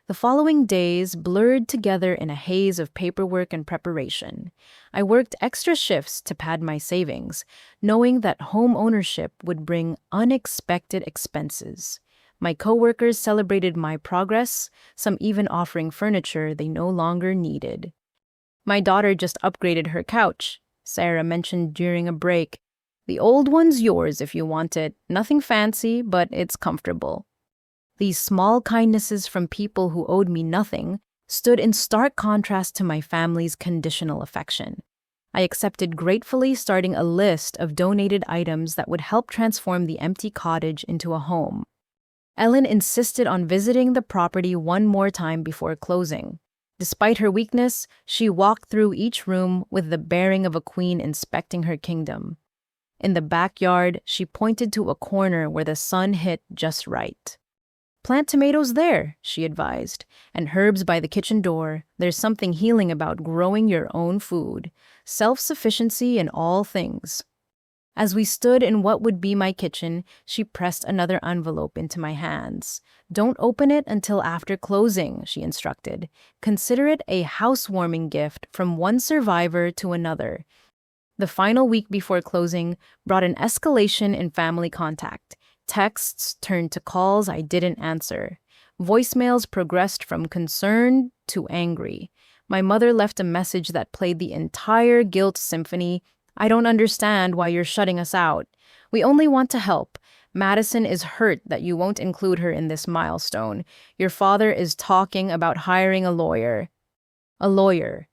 The following days blurred together in a haze of paperwork and preparation. I worked extra shifts to pad my savings, knowing that home ownership would bring unexpected expenses. My coworkers celebrated my progress, some even offering furniture they no longer needed. My daughter just upgraded her couch, Sarah mentioned during a break. The old one's yours if you want it. Nothing fancy, but it's comfortable. These small kindnesses from people who owed me nothing stood in stark contrast to my family's conditional affection. I accepted gratefully, starting a list of donated items that would help transform the empty cottage into a home. Ellen insisted on visiting the property one more time before closing. Despite her weakness, she walked through each room with the bearing of a queen inspecting her kingdom. In the backyard, she pointed to a corner where the sun hit just right. Plant tomatoes there, she advised, and herbs by the kitchen door. There's something healing about growing your own food. Self-sufficiency in all things. As we stood in what would be my kitchen, she pressed another envelope into my hands. Don't open it until after closing, she instructed. Consider it a housewarming gift from one survivor to another. The final week before closing brought an escalation in family contact. Texts turned to calls I didn't answer. Voicemails progressed from concerned to angry. My mother left a message that played the entire guilt symphony. I don't understand why you're shutting us out. We only want to help. Madison is hurt that you won't include her in this milestone. Your father is talking about hiring a lawyer. A lawyer.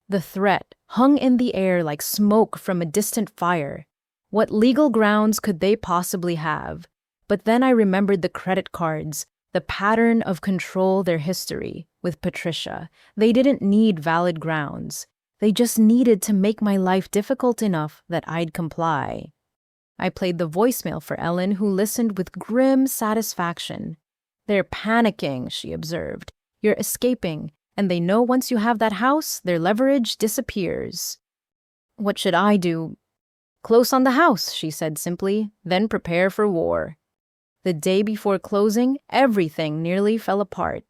The threat hung in the air like smoke from a distant fire. What legal grounds could they possibly have? But then I remembered the credit cards, the pattern of control, their history. With Patricia, they didn't need valid grounds. They just needed to make my life difficult enough that I'd comply. I played the voicemail for Ellen, who listened with grim satisfaction. They're panicking, she observed. You're escaping, and they know once you have that house, their leverage disappears. What should I do? Close on the house, she said simply, then prepare for war. The day before closing, everything nearly fell apart.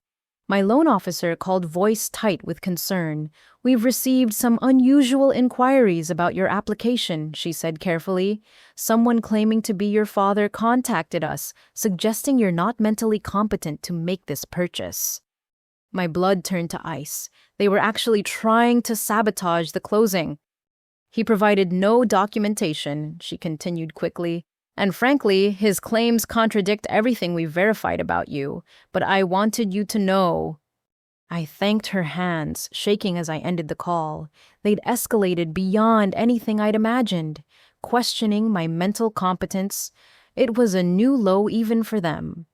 My loan officer called, voice tight with concern. We've received some unusual inquiries about your application, she said carefully. Someone claiming to be your father contacted us, suggesting you're not mentally competent to make this purchase. My blood turned to ice. They were actually trying to sabotage the closing. He provided no documentation, she continued quickly. And frankly, his claims contradict everything we've verified about you. But I wanted you to know. I thanked her hands, shaking as I ended the call. They'd escalated beyond anything I'd imagined, questioning my mental competence. It was a new low even for them.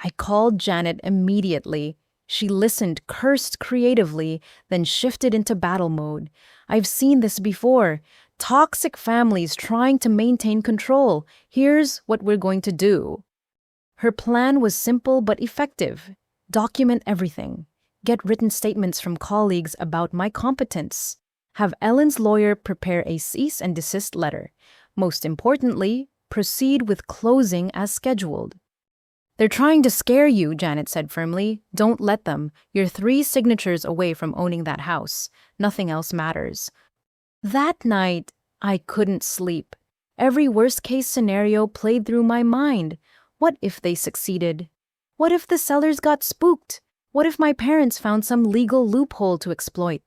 I called Janet immediately. She listened, cursed creatively, then shifted into battle mode. I've seen this before. Toxic families trying to maintain control. Here's what we're going to do. Her plan was simple but effective. Document everything. Get written statements from colleagues about my competence. Have Ellen's lawyer prepare a cease and desist letter. Most importantly, proceed with closing as scheduled. They're trying to scare you, Janet said firmly. Don't let them. You're 3 signatures away from owning that house. Nothing else matters. That night, I couldn't sleep. Every worst-case scenario played through my mind. What if they succeeded? What if the sellers got spooked? What if my parents found some legal loophole to exploit?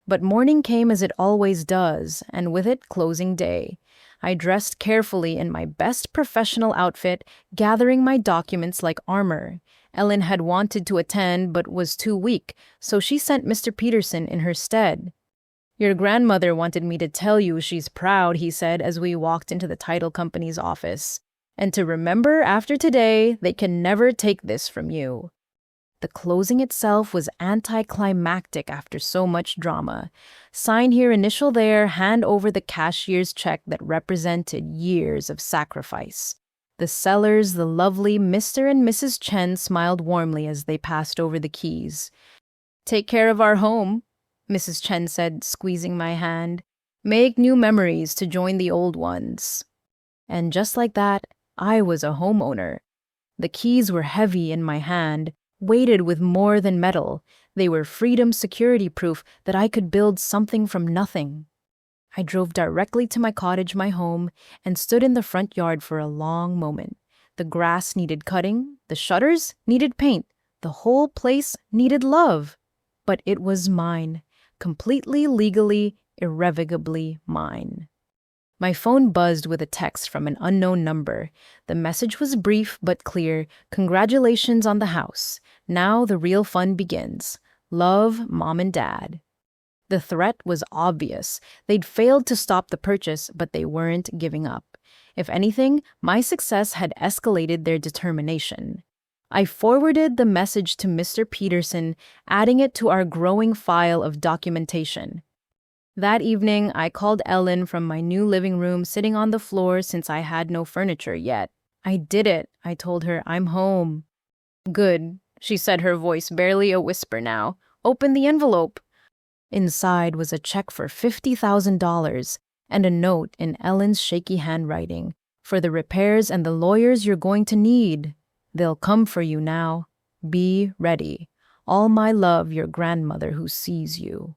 But morning came as it always does, and with it, closing day. I dressed carefully in my best professional outfit, gathering my documents like armor. Ellen had wanted to attend but was too weak, so she sent Mr. Peterson in her stead. Your grandmother wanted me to tell you she's proud, he said as we walked into the title company's office. And to remember after today, they can never take this from you. The closing itself was anticlimactic after so much drama. Sign here, initial there, hand over the cashier's check that represented years of sacrifice. The sellers, the lovely Mr. and Mrs. Chen, smiled warmly as they passed over the keys. Take care of our home, Mrs. Chen said, squeezing my hand. Make new memories to join the old ones. And just like that, I was a homeowner. The keys were heavy in my hand, weighted with more than metal. They were freedom security proof that I could build something from nothing. I drove directly to my cottage, my home, and stood in the front yard for a long moment. The grass needed cutting, the shutters needed paint, the whole place needed love. But it was mine, completely, legally, irrevocably mine. My phone buzzed with a text from an unknown number. The message was brief but clear. Congratulations on the house. Now the real fun begins. Love, Mom and Dad. The threat was obvious. They'd failed to stop the purchase, but they weren't giving up. If anything, my success had escalated their determination. I forwarded the message to Mr. Peterson, adding it to our growing file of documentation. That evening, I called Ellen from my new living room sitting on the floor since I had no furniture yet. I did it, I told her. I'm home. Good, she said, her voice barely a whisper now. Open the envelope. Inside was a check for $50,000 and a note in Ellen's shaky handwriting. For the repairs and the lawyers you're going to need. They'll come for you now. Be ready. All my love, your grandmother who sees you.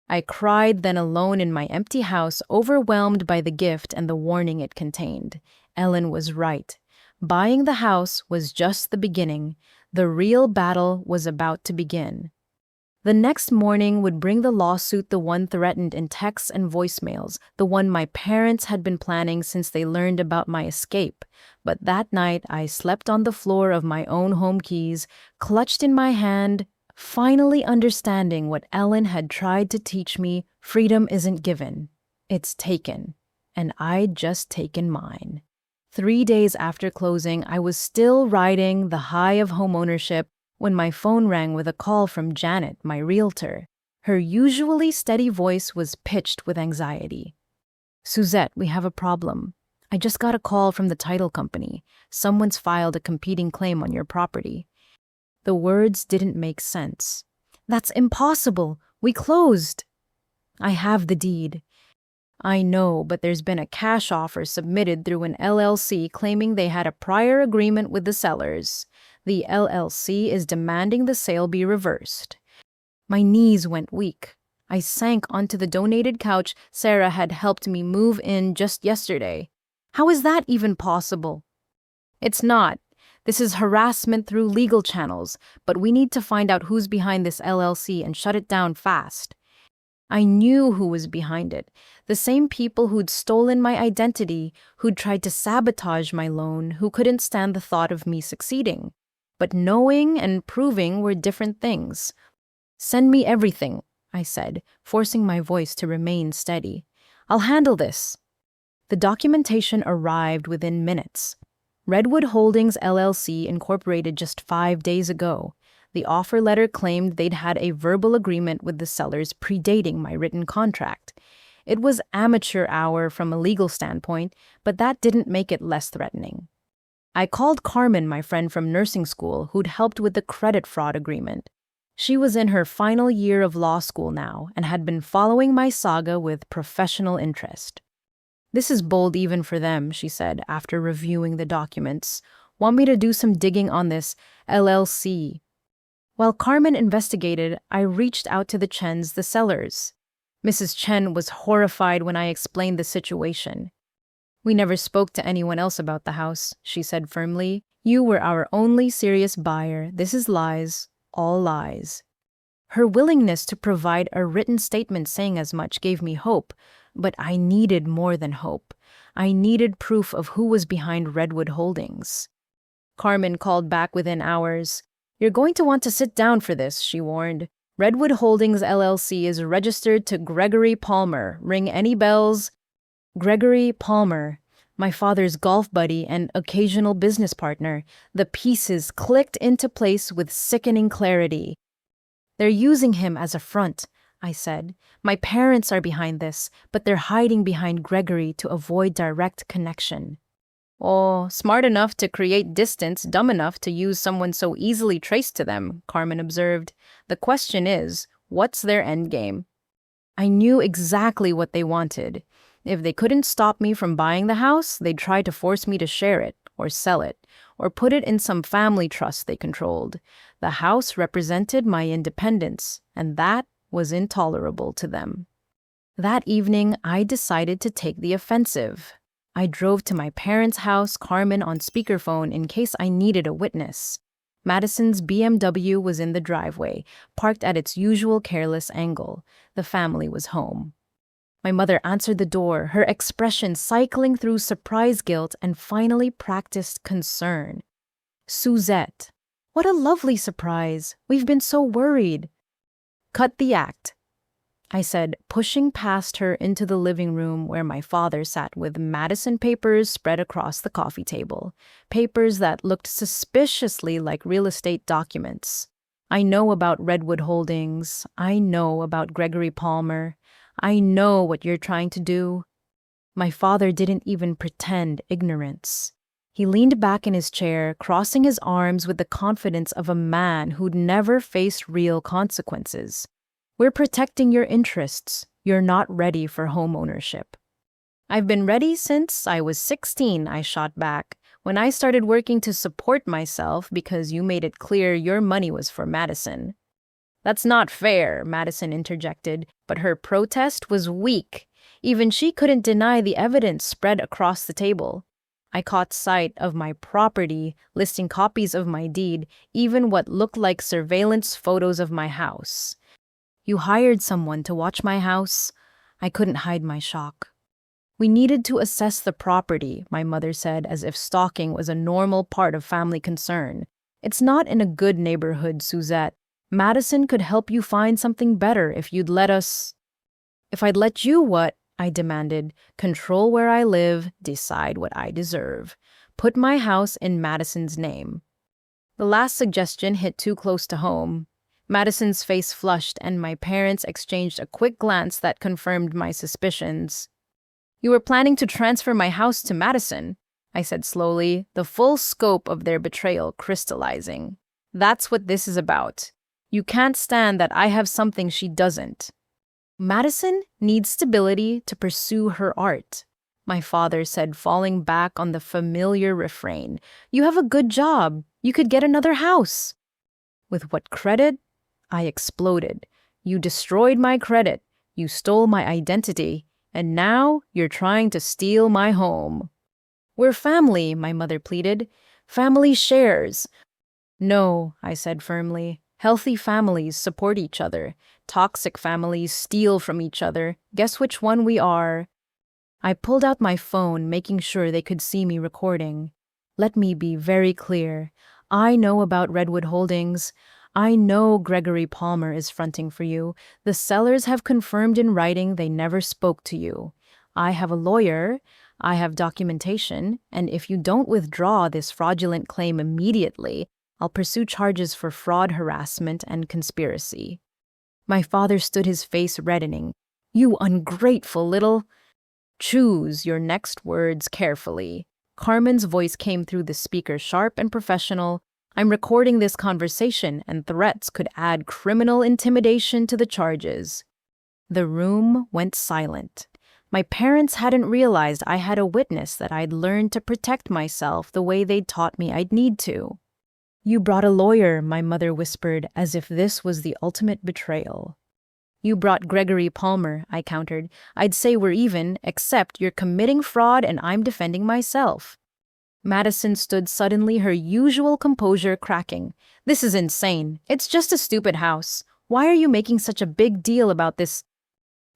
I cried then alone in my empty house, overwhelmed by the gift and the warning it contained. Ellen was right. Buying the house was just the beginning. The real battle was about to begin. The next morning would bring the lawsuit, the one threatened in texts and voicemails, the one my parents had been planning since they learned about my escape. But that night I slept on the floor of my own home keys, clutched in my hand, finally understanding what Ellen had tried to teach me: freedom isn't given, it's taken. And I'd just taken mine. 3 days after closing, I was still riding the high of homeownership when my phone rang with a call from Janet, my realtor. Her usually steady voice was pitched with anxiety. Suzette, we have a problem. I just got a call from the title company. Someone's filed a competing claim on your property. The words didn't make sense. That's impossible. We closed. I have the deed. I know, but there's been a cash offer submitted through an LLC claiming they had a prior agreement with the sellers. The LLC is demanding the sale be reversed. My knees went weak. I sank onto the donated couch Sarah had helped me move in just yesterday. How is that even possible? It's not. This is harassment through legal channels, but we need to find out who's behind this LLC and shut it down fast. I knew who was behind it. The same people who'd stolen my identity, who'd tried to sabotage my loan, who couldn't stand the thought of me succeeding. But knowing and proving were different things. Send me everything, I said, forcing my voice to remain steady. I'll handle this. The documentation arrived within minutes. Redwood Holdings LLC incorporated just 5 days ago. The offer letter claimed they'd had a verbal agreement with the sellers predating my written contract. It was amateur hour from a legal standpoint, but that didn't make it less threatening. I called Carmen, my friend from nursing school, who'd helped with the credit fraud agreement. She was in her final year of law school now and had been following my saga with professional interest. This is bold even for them, she said after reviewing the documents. Want me to do some digging on this LLC? While Carmen investigated, I reached out to the Chens, the sellers. Mrs. Chen was horrified when I explained the situation. We never spoke to anyone else about the house, she said firmly. You were our only serious buyer. This is lies, all lies. Her willingness to provide a written statement saying as much gave me hope, but I needed more than hope. I needed proof of who was behind Redwood Holdings. Carmen called back within hours. You're going to want to sit down for this, she warned. Redwood Holdings LLC is registered to Gregory Palmer. Ring any bells? Gregory Palmer, my father's golf buddy and occasional business partner. The pieces clicked into place with sickening clarity. They're using him as a front, I said. My parents are behind this, but they're hiding behind Gregory to avoid direct connection. Oh, smart enough to create distance, dumb enough to use someone so easily traced to them, Carmen observed. The question is, what's their endgame? I knew exactly what they wanted. If they couldn't stop me from buying the house, they'd try to force me to share it, or sell it, or put it in some family trust they controlled. The house represented my independence, and that was intolerable to them. That evening, I decided to take the offensive. I drove to my parents' house, Carmen on speakerphone in case I needed a witness. Madison's BMW was in the driveway, parked at its usual careless angle. The family was home. My mother answered the door, her expression cycling through surprise guilt and finally practiced concern. Suzette, what a lovely surprise. We've been so worried. Cut the act, I said, pushing past her into the living room where my father sat with Madison papers spread across the coffee table, papers that looked suspiciously like real estate documents. I know about Redwood Holdings. I know about Gregory Palmer. I know what you're trying to do. My father didn't even pretend ignorance. He leaned back in his chair, crossing his arms with the confidence of a man who'd never faced real consequences. We're protecting your interests. You're not ready for homeownership. I've been ready since I was 16, I shot back, when I started working to support myself because you made it clear your money was for Madison. That's not fair, Madison interjected, but her protest was weak. Even she couldn't deny the evidence spread across the table. I caught sight of my property, listing copies of my deed, even what looked like surveillance photos of my house. You hired someone to watch my house? I couldn't hide my shock. We needed to assess the property, my mother said, as if stalking was a normal part of family concern. It's not in a good neighborhood, Suzette. Madison could help you find something better if you'd let us. If I'd let you what? I demanded. Control where I live, decide what I deserve. Put my house in Madison's name. The last suggestion hit too close to home. Madison's face flushed, and my parents exchanged a quick glance that confirmed my suspicions. You were planning to transfer my house to Madison, I said slowly, the full scope of their betrayal crystallizing. That's what this is about. You can't stand that I have something she doesn't. Madison needs stability to pursue her art, my father said, falling back on the familiar refrain. You have a good job. You could get another house. With what credit? I exploded. You destroyed my credit. You stole my identity. And now you're trying to steal my home. We're family, my mother pleaded. Family shares. No, I said firmly. Healthy families support each other. Toxic families steal from each other. Guess which one we are? I pulled out my phone, making sure they could see me recording. Let me be very clear. I know about Redwood Holdings. I know Gregory Palmer is fronting for you. The sellers have confirmed in writing they never spoke to you. I have a lawyer. I have documentation. And if you don't withdraw this fraudulent claim immediately, I'll pursue charges for fraud, harassment, and conspiracy. My father stood, his face reddening. You ungrateful little... Choose your next words carefully. Carmen's voice came through the speaker, sharp and professional. I'm recording this conversation, and threats could add criminal intimidation to the charges. The room went silent. My parents hadn't realized I had a witness, that I'd learned to protect myself the way they'd taught me I'd need to. You brought a lawyer, my mother whispered, as if this was the ultimate betrayal. You brought Gregory Palmer, I countered. I'd say we're even, except you're committing fraud and I'm defending myself. Madison stood suddenly, her usual composure cracking. This is insane. It's just a stupid house. Why are you making such a big deal about this?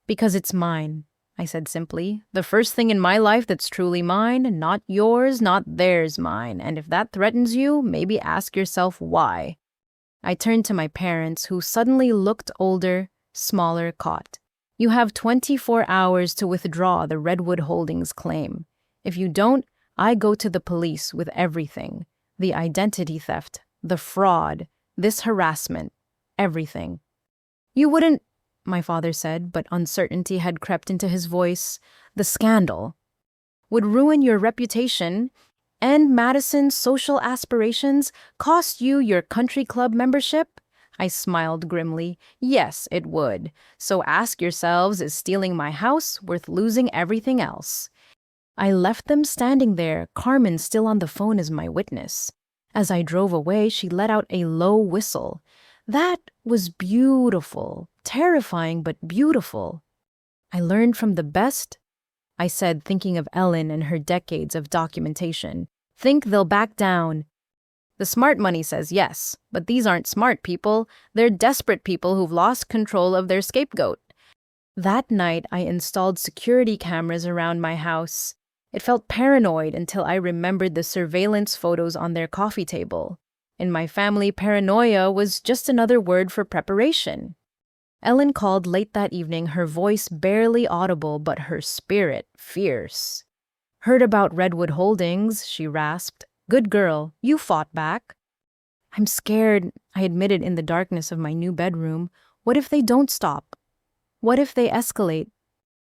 Because it's mine, I said simply. The first thing in my life that's truly mine, not yours, not theirs, mine. And if that threatens you, maybe ask yourself why. I turned to my parents, who suddenly looked older, smaller, caught. You have 24 hours to withdraw the Redwood Holdings claim. If you don't, I go to the police with everything. The identity theft, the fraud, this harassment, everything. You wouldn't, my father said, but uncertainty had crept into his voice. The scandal would ruin your reputation, end Madison's social aspirations, cost you your country club membership? I smiled grimly. Yes, it would. So ask yourselves, is stealing my house worth losing everything else? I left them standing there, Carmen still on the phone as my witness. As I drove away, she let out a low whistle. That was beautiful, terrifying but beautiful. I learned from the best, I said, thinking of Ellen and her decades of documentation. Think they'll back down. The smart money says yes, but these aren't smart people. They're desperate people who've lost control of their scapegoat. That night, I installed security cameras around my house. It felt paranoid until I remembered the surveillance photos on their coffee table. In my family, paranoia was just another word for preparation. Ellen called late that evening, her voice barely audible, but her spirit fierce. Heard about Redwood Holdings, she rasped. Good girl, you fought back. I'm scared, I admitted in the darkness of my new bedroom. What if they don't stop? What if they escalate?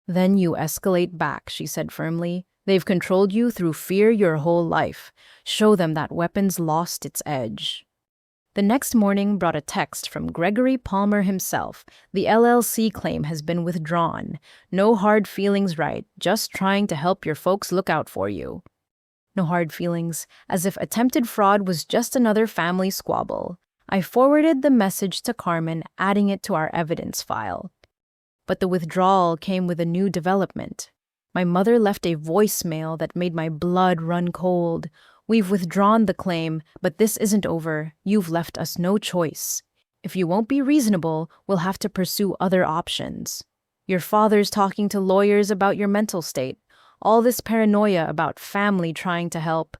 Then you escalate back, she said firmly. They've controlled you through fear your whole life. Show them that weapon's lost its edge. The next morning brought a text from Gregory Palmer himself. The LLC claim has been withdrawn. No hard feelings, right? Just trying to help your folks look out for you. No hard feelings, as if attempted fraud was just another family squabble. I forwarded the message to Carmen, adding it to our evidence file. But the withdrawal came with a new development. My mother left a voicemail that made my blood run cold. We've withdrawn the claim, but this isn't over. You've left us no choice. If you won't be reasonable, we'll have to pursue other options. Your father's talking to lawyers about your mental state. All this paranoia about family trying to help.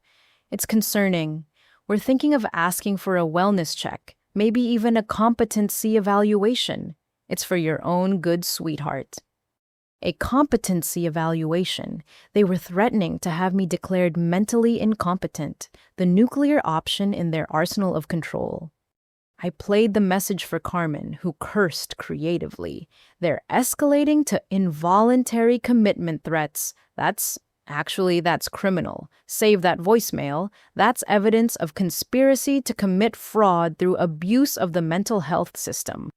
It's concerning. We're thinking of asking for a wellness check, maybe even a competency evaluation. It's for your own good, sweetheart. A competency evaluation. They were threatening to have me declared mentally incompetent, the nuclear option in their arsenal of control. I played the message for Carmen, who cursed creatively. They're escalating to involuntary commitment threats. That's criminal. Save that voicemail. That's evidence of conspiracy to commit fraud through abuse of the mental health system.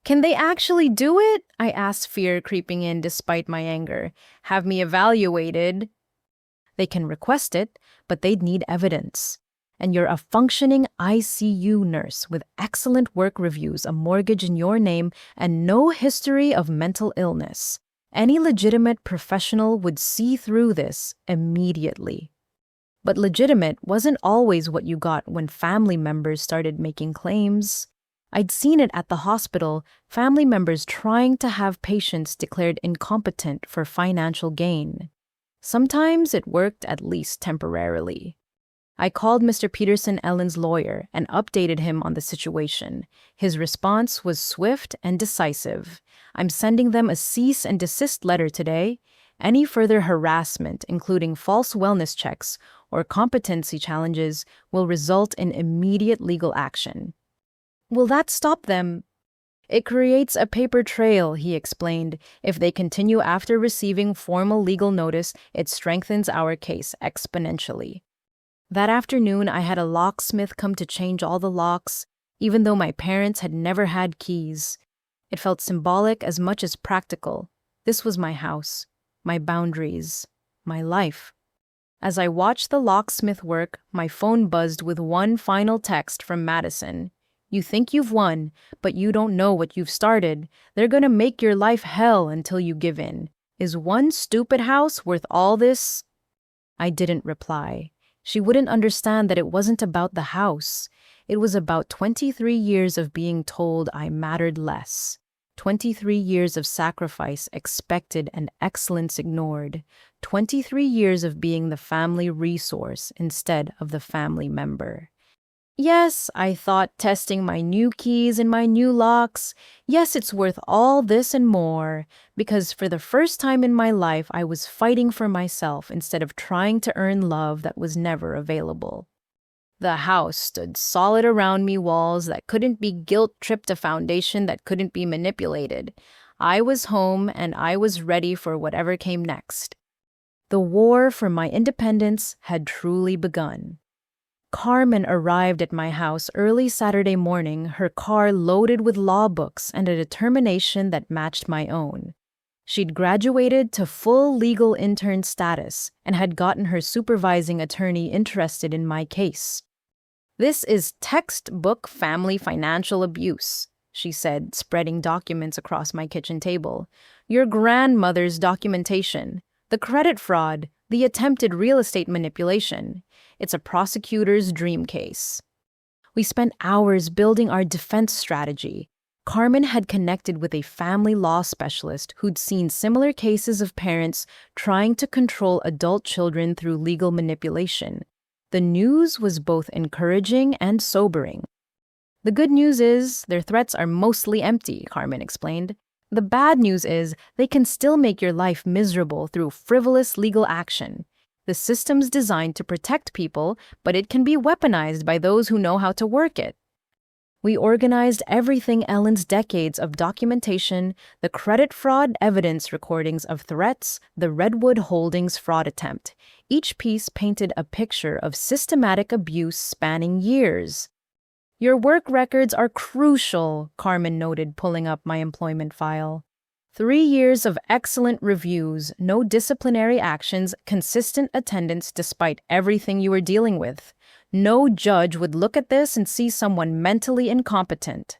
Can they actually do it? I asked, fear creeping in despite my anger. Have me evaluated. They can request it, but they'd need evidence. And you're a functioning ICU nurse with excellent work reviews, a mortgage in your name, and no history of mental illness. Any legitimate professional would see through this immediately. But legitimate wasn't always what you got when family members started making claims. I'd seen it at the hospital, family members trying to have patients declared incompetent for financial gain. Sometimes it worked, at least temporarily. I called Mr. Peterson Ellen's lawyer and updated him on the situation. His response was swift and decisive. I'm sending them a cease and desist letter today. Any further harassment, including false wellness checks or competency challenges, will result in immediate legal action. Will that stop them? It creates a paper trail, he explained. If they continue after receiving formal legal notice, it strengthens our case exponentially. That afternoon, I had a locksmith come to change all the locks, even though my parents had never had keys. It felt symbolic as much as practical. This was my house, my boundaries, my life. As I watched the locksmith work, my phone buzzed with one final text from Madison. You think you've won, but you don't know what you've started. They're gonna make your life hell until you give in. Is one stupid house worth all this? I didn't reply. She wouldn't understand that it wasn't about the house. It was about 23 years of being told I mattered less. 23 years of sacrifice expected and excellence ignored. 23 years of being the family resource instead of the family member. Yes, I thought, testing my new keys and my new locks. Yes, it's worth all this and more, because for the first time in my life, I was fighting for myself instead of trying to earn love that was never available. The house stood solid around me, walls that couldn't be guilt-tripped, a foundation that couldn't be manipulated. I was home, and I was ready for whatever came next. The war for my independence had truly begun. Carmen arrived at my house early Saturday morning, her car loaded with law books and a determination that matched my own. She'd graduated to full legal intern status and had gotten her supervising attorney interested in my case. This is textbook family financial abuse, she said, spreading documents across my kitchen table. Your grandmother's documentation, the credit fraud, the attempted real estate manipulation. It's a prosecutor's dream case. We spent hours building our defense strategy. Carmen had connected with a family law specialist who'd seen similar cases of parents trying to control adult children through legal manipulation. The news was both encouraging and sobering. The good news is their threats are mostly empty, Carmen explained. The bad news is they can still make your life miserable through frivolous legal action. The system's designed to protect people, but it can be weaponized by those who know how to work it. We organized everything Ellen's decades of documentation, the credit fraud evidence recordings of threats, the Redwood Holdings fraud attempt. Each piece painted a picture of systematic abuse spanning years. Your work records are crucial, Carmen noted, pulling up my employment file. 3 years of excellent reviews, no disciplinary actions, consistent attendance despite everything you were dealing with. No judge would look at this and see someone mentally incompetent.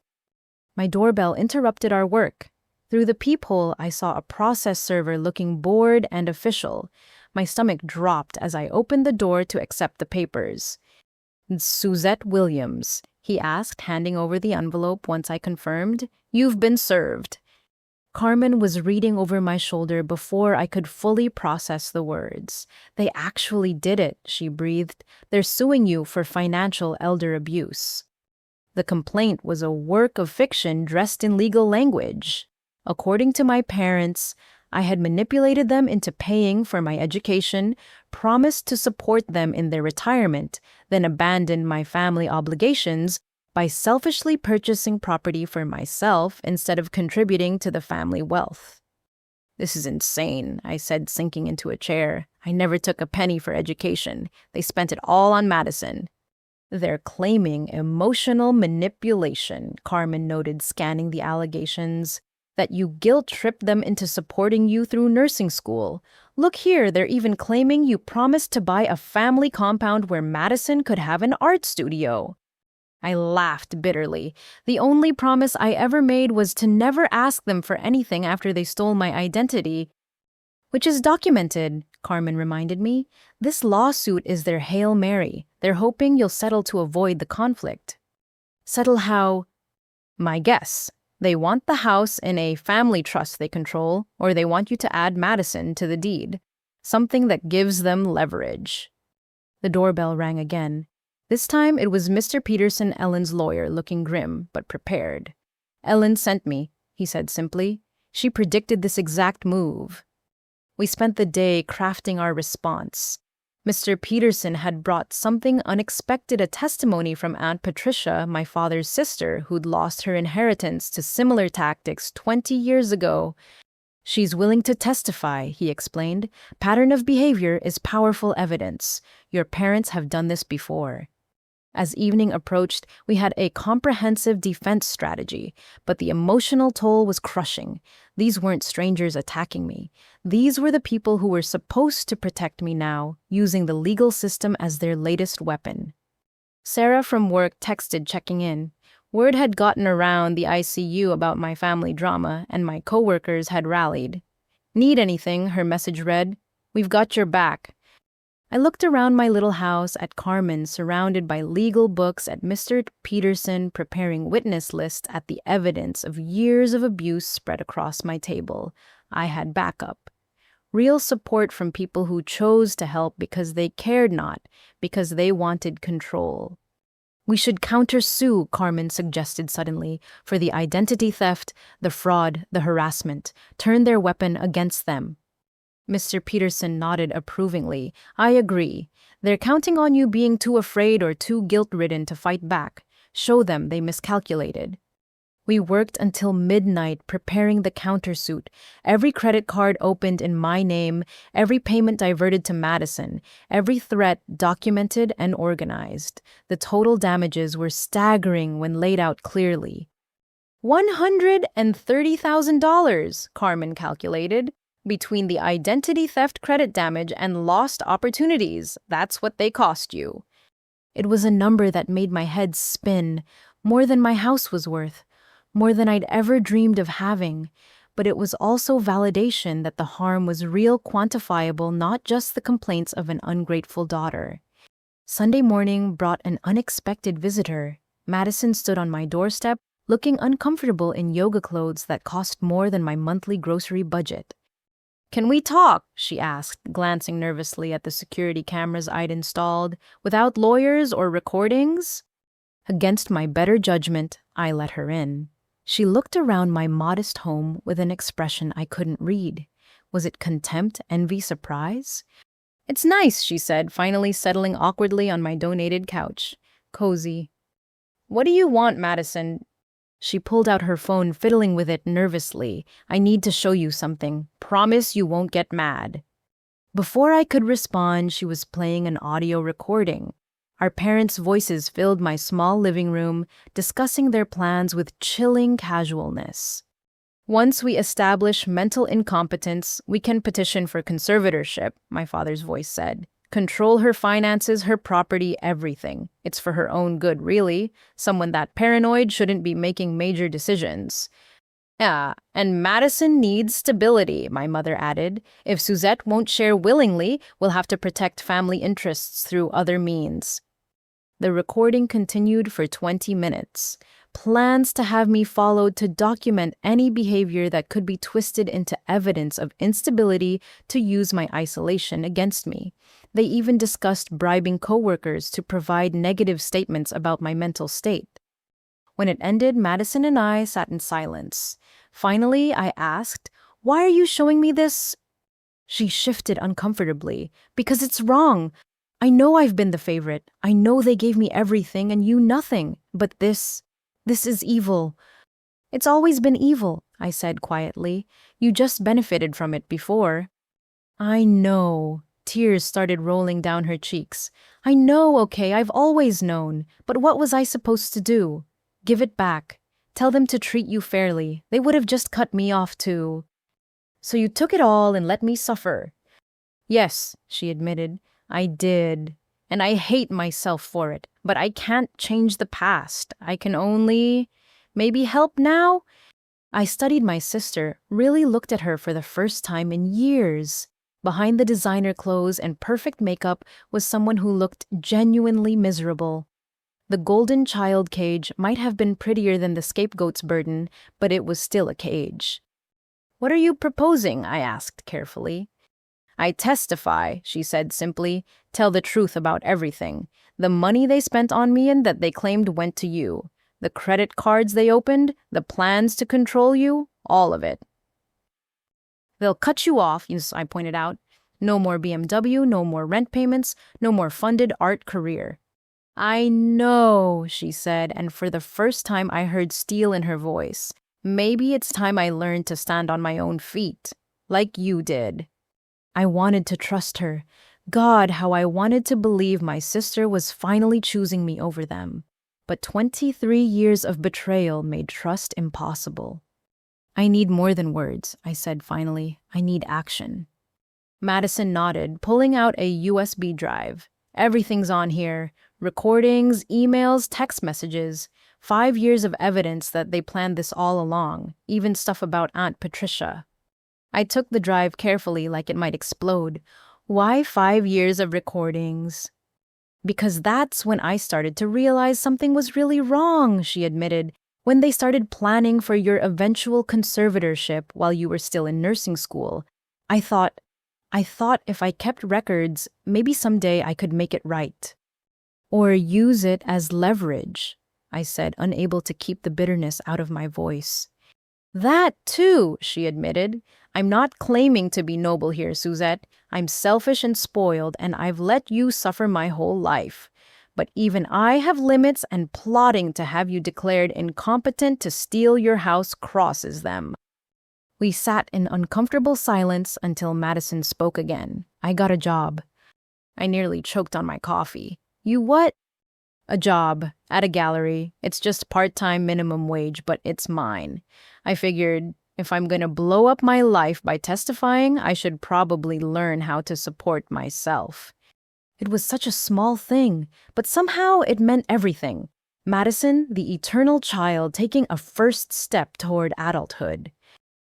My doorbell interrupted our work. Through the peephole, I saw a process server looking bored and official. My stomach dropped as I opened the door to accept the papers. Suzette Williams, he asked, handing over the envelope once I confirmed. You've been served. Carmen was reading over my shoulder before I could fully process the words. They actually did it, she breathed. They're suing you for financial elder abuse. The complaint was a work of fiction dressed in legal language. According to my parents, I had manipulated them into paying for my education, promised to support them in their retirement, then abandoned my family obligations by selfishly purchasing property for myself instead of contributing to the family wealth. This is insane, I said, sinking into a chair. I never took a penny for education. They spent it all on Madison. They're claiming emotional manipulation, Carmen noted, scanning the allegations. That you guilt-tripped them into supporting you through nursing school. Look here, they're even claiming you promised to buy a family compound where Madison could have an art studio. I laughed bitterly. The only promise I ever made was to never ask them for anything after they stole my identity. Which is documented, Carmen reminded me. This lawsuit is their Hail Mary. They're hoping you'll settle to avoid the conflict. Settle how? My guess. They want the house in a family trust they control, or they want you to add Madison to the deed. Something that gives them leverage. The doorbell rang again. This time it was Mr. Peterson, Ellen's lawyer, looking grim, but prepared. Ellen sent me, he said simply. She predicted this exact move. We spent the day crafting our response. Mr. Peterson had brought something unexpected, a testimony from Aunt Patricia, my father's sister, who'd lost her inheritance to similar tactics 20 years ago. She's willing to testify, he explained. Pattern of behavior is powerful evidence. Your parents have done this before. As evening approached, we had a comprehensive defense strategy, but the emotional toll was crushing. These weren't strangers attacking me. These were the people who were supposed to protect me now, using the legal system as their latest weapon. Sarah from work texted checking in. Word had gotten around the ICU about my family drama, and my coworkers had rallied. Need anything, her message read. We've got your back. I looked around my little house at Carmen, surrounded by legal books, at Mr. Peterson preparing witness lists, at the evidence of years of abuse spread across my table. I had backup. Real support from people who chose to help because they cared, not because they wanted control. We should countersue, Carmen suggested suddenly, for the identity theft, the fraud, the harassment. Turn their weapon against them. Mr. Peterson nodded approvingly. I agree. They're counting on you being too afraid or too guilt-ridden to fight back. Show them they miscalculated. We worked until midnight preparing the countersuit. Every credit card opened in my name, every payment diverted to Madison, every threat documented and organized. The total damages were staggering when laid out clearly. $130,000, Carmen calculated. Between the identity theft credit damage and lost opportunities, that's what they cost you. It was a number that made my head spin, more than my house was worth, more than I'd ever dreamed of having. But it was also validation that the harm was real, quantifiable, not just the complaints of an ungrateful daughter. Sunday morning brought an unexpected visitor. Madison stood on my doorstep, looking uncomfortable in yoga clothes that cost more than my monthly grocery budget. Can we talk? She asked, glancing nervously at the security cameras I'd installed. Without lawyers or recordings? Against my better judgment, I let her in. She looked around my modest home with an expression I couldn't read. Was it contempt, envy, surprise? It's nice, she said, finally settling awkwardly on my donated couch. Cozy. What do you want, Madison? She pulled out her phone, fiddling with it nervously. I need to show you something. Promise you won't get mad. Before I could respond, she was playing an audio recording. Our parents' voices filled my small living room, discussing their plans with chilling casualness. Once we establish mental incompetence, we can petition for conservatorship, my father's voice said. Control her finances, her property, everything. It's for her own good, really. Someone that paranoid shouldn't be making major decisions. Yeah, and Madison needs stability, my mother added. If Suzette won't share willingly, we'll have to protect family interests through other means. The recording continued for 20 minutes. Plans to have me followed to document any behavior that could be twisted into evidence of instability to use my isolation against me. They even discussed bribing coworkers to provide negative statements about my mental state. When it ended, Madison and I sat in silence. Finally, I asked, "Why are you showing me this?" She shifted uncomfortably. "Because it's wrong. I know I've been the favorite. I know they gave me everything and you nothing. But this is evil." "It's always been evil," I said quietly. "You just benefited from it before." "I know." Tears started rolling down her cheeks. "I know, okay, I've always known. But what was I supposed to do? Give it back. Tell them to treat you fairly. They would have just cut me off too." "So you took it all and let me suffer." "Yes," she admitted. "I did. And I hate myself for it. But I can't change the past. I can only maybe help now." I studied my sister, really looked at her for the first time in years. Behind the designer clothes and perfect makeup was someone who looked genuinely miserable. The golden child cage might have been prettier than the scapegoat's burden, but it was still a cage. "What are you proposing?" I asked carefully. "I testify," she said simply. "Tell the truth about everything. The money they spent on me and that they claimed went to you. The credit cards they opened, the plans to control you, all of it." "They'll cut you off," I pointed out. "No more BMW, no more rent payments, no more funded art career." "I know," she said, and for the first time I heard steel in her voice. "Maybe it's time I learned to stand on my own feet, like you did." I wanted to trust her. God, how I wanted to believe my sister was finally choosing me over them. But 23 years of betrayal made trust impossible. "I need more than words," I said finally. "I need action." Madison nodded, pulling out a USB drive. "Everything's on here. Recordings, emails, text messages. 5 years of evidence that they planned this all along, even stuff about Aunt Patricia." I took the drive carefully like it might explode. "Why 5 years of recordings?" "Because that's when I started to realize something was really wrong," she admitted. "When they started planning for your eventual conservatorship while you were still in nursing school. I thought if I kept records, maybe someday I could make it right. Or use it as leverage," I said, unable to keep the bitterness out of my voice. "That too," she admitted. "I'm not claiming to be noble here, Suzette. I'm selfish and spoiled, and I've let you suffer my whole life. But even I have limits, and plotting to have you declared incompetent to steal your house crosses them." We sat in uncomfortable silence until Madison spoke again. "I got a job." I nearly choked on my coffee. "You what?" "A job at a gallery. It's just part-time minimum wage, but it's mine. I figured if I'm going to blow up my life by testifying, I should probably learn how to support myself." It was such a small thing, but somehow it meant everything. Madison, the eternal child, taking a first step toward adulthood.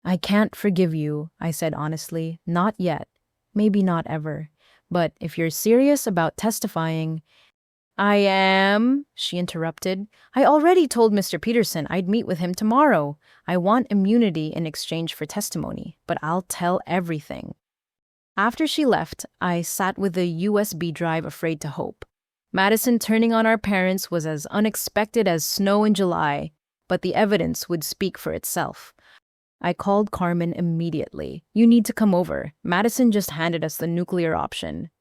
"I can't forgive you," I said honestly. "Not yet. Maybe not ever. But if you're serious about testifying—" "I am," she interrupted. "I already told Mr. Peterson I'd meet with him tomorrow. I want immunity in exchange for testimony, but I'll tell everything." After she left, I sat with the USB drive, afraid to hope. Madison turning on our parents was as unexpected as snow in July, but the evidence would speak for itself. I called Carmen immediately. "You need to come over. Madison just handed us the nuclear option."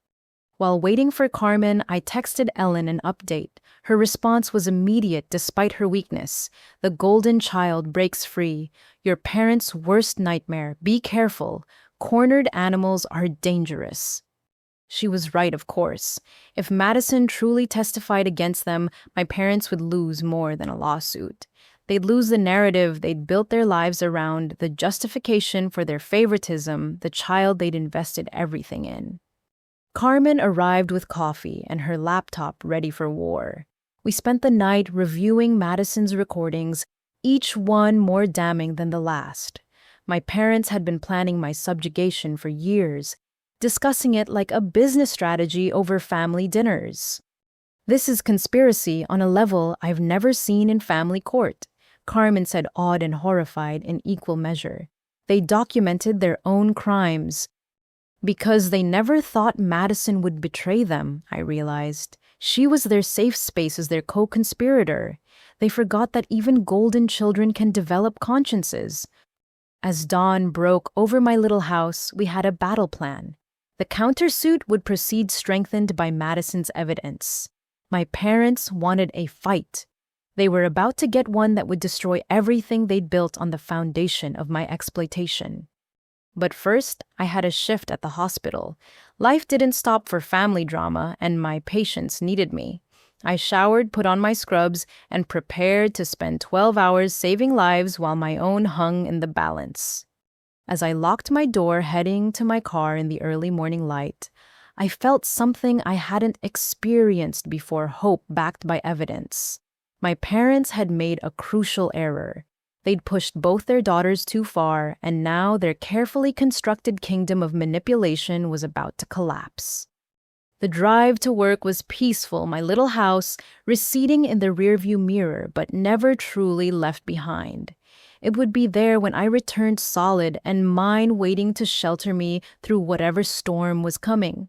While waiting for Carmen, I texted Ellen an update. Her response was immediate despite her weakness. The golden child breaks free. Your parents' worst nightmare. Be careful. Cornered animals are dangerous. She was right, of course. If Madison truly testified against them, my parents would lose more than a lawsuit. They'd lose the narrative they'd built their lives around, the justification for their favoritism, the child they'd invested everything in. Carmen arrived with coffee and her laptop ready for war. We spent the night reviewing Madison's recordings, each one more damning than the last. My parents had been planning my subjugation for years, discussing it like a business strategy over family dinners. This is conspiracy on a level I've never seen in family court, Carmen said, awed and horrified in equal measure. They documented their own crimes. Because they never thought Madison would betray them, I realized. She was their safe space as their co-conspirator. They forgot that even golden children can develop consciences. As dawn broke over my little house, we had a battle plan. The countersuit would proceed strengthened by Madison's evidence. My parents wanted a fight. They were about to get one that would destroy everything they'd built on the foundation of my exploitation. But first, I had a shift at the hospital. Life didn't stop for family drama, and my patients needed me. I showered, put on my scrubs, and prepared to spend 12 hours saving lives while my own hung in the balance. As I locked my door heading to my car in the early morning light, I felt something I hadn't experienced before, hope backed by evidence. My parents had made a crucial error. They'd pushed both their daughters too far, and now their carefully constructed kingdom of manipulation was about to collapse. The drive to work was peaceful, my little house receding in the rearview mirror, but never truly left behind. It would be there when I returned, solid and mine waiting to shelter me through whatever storm was coming.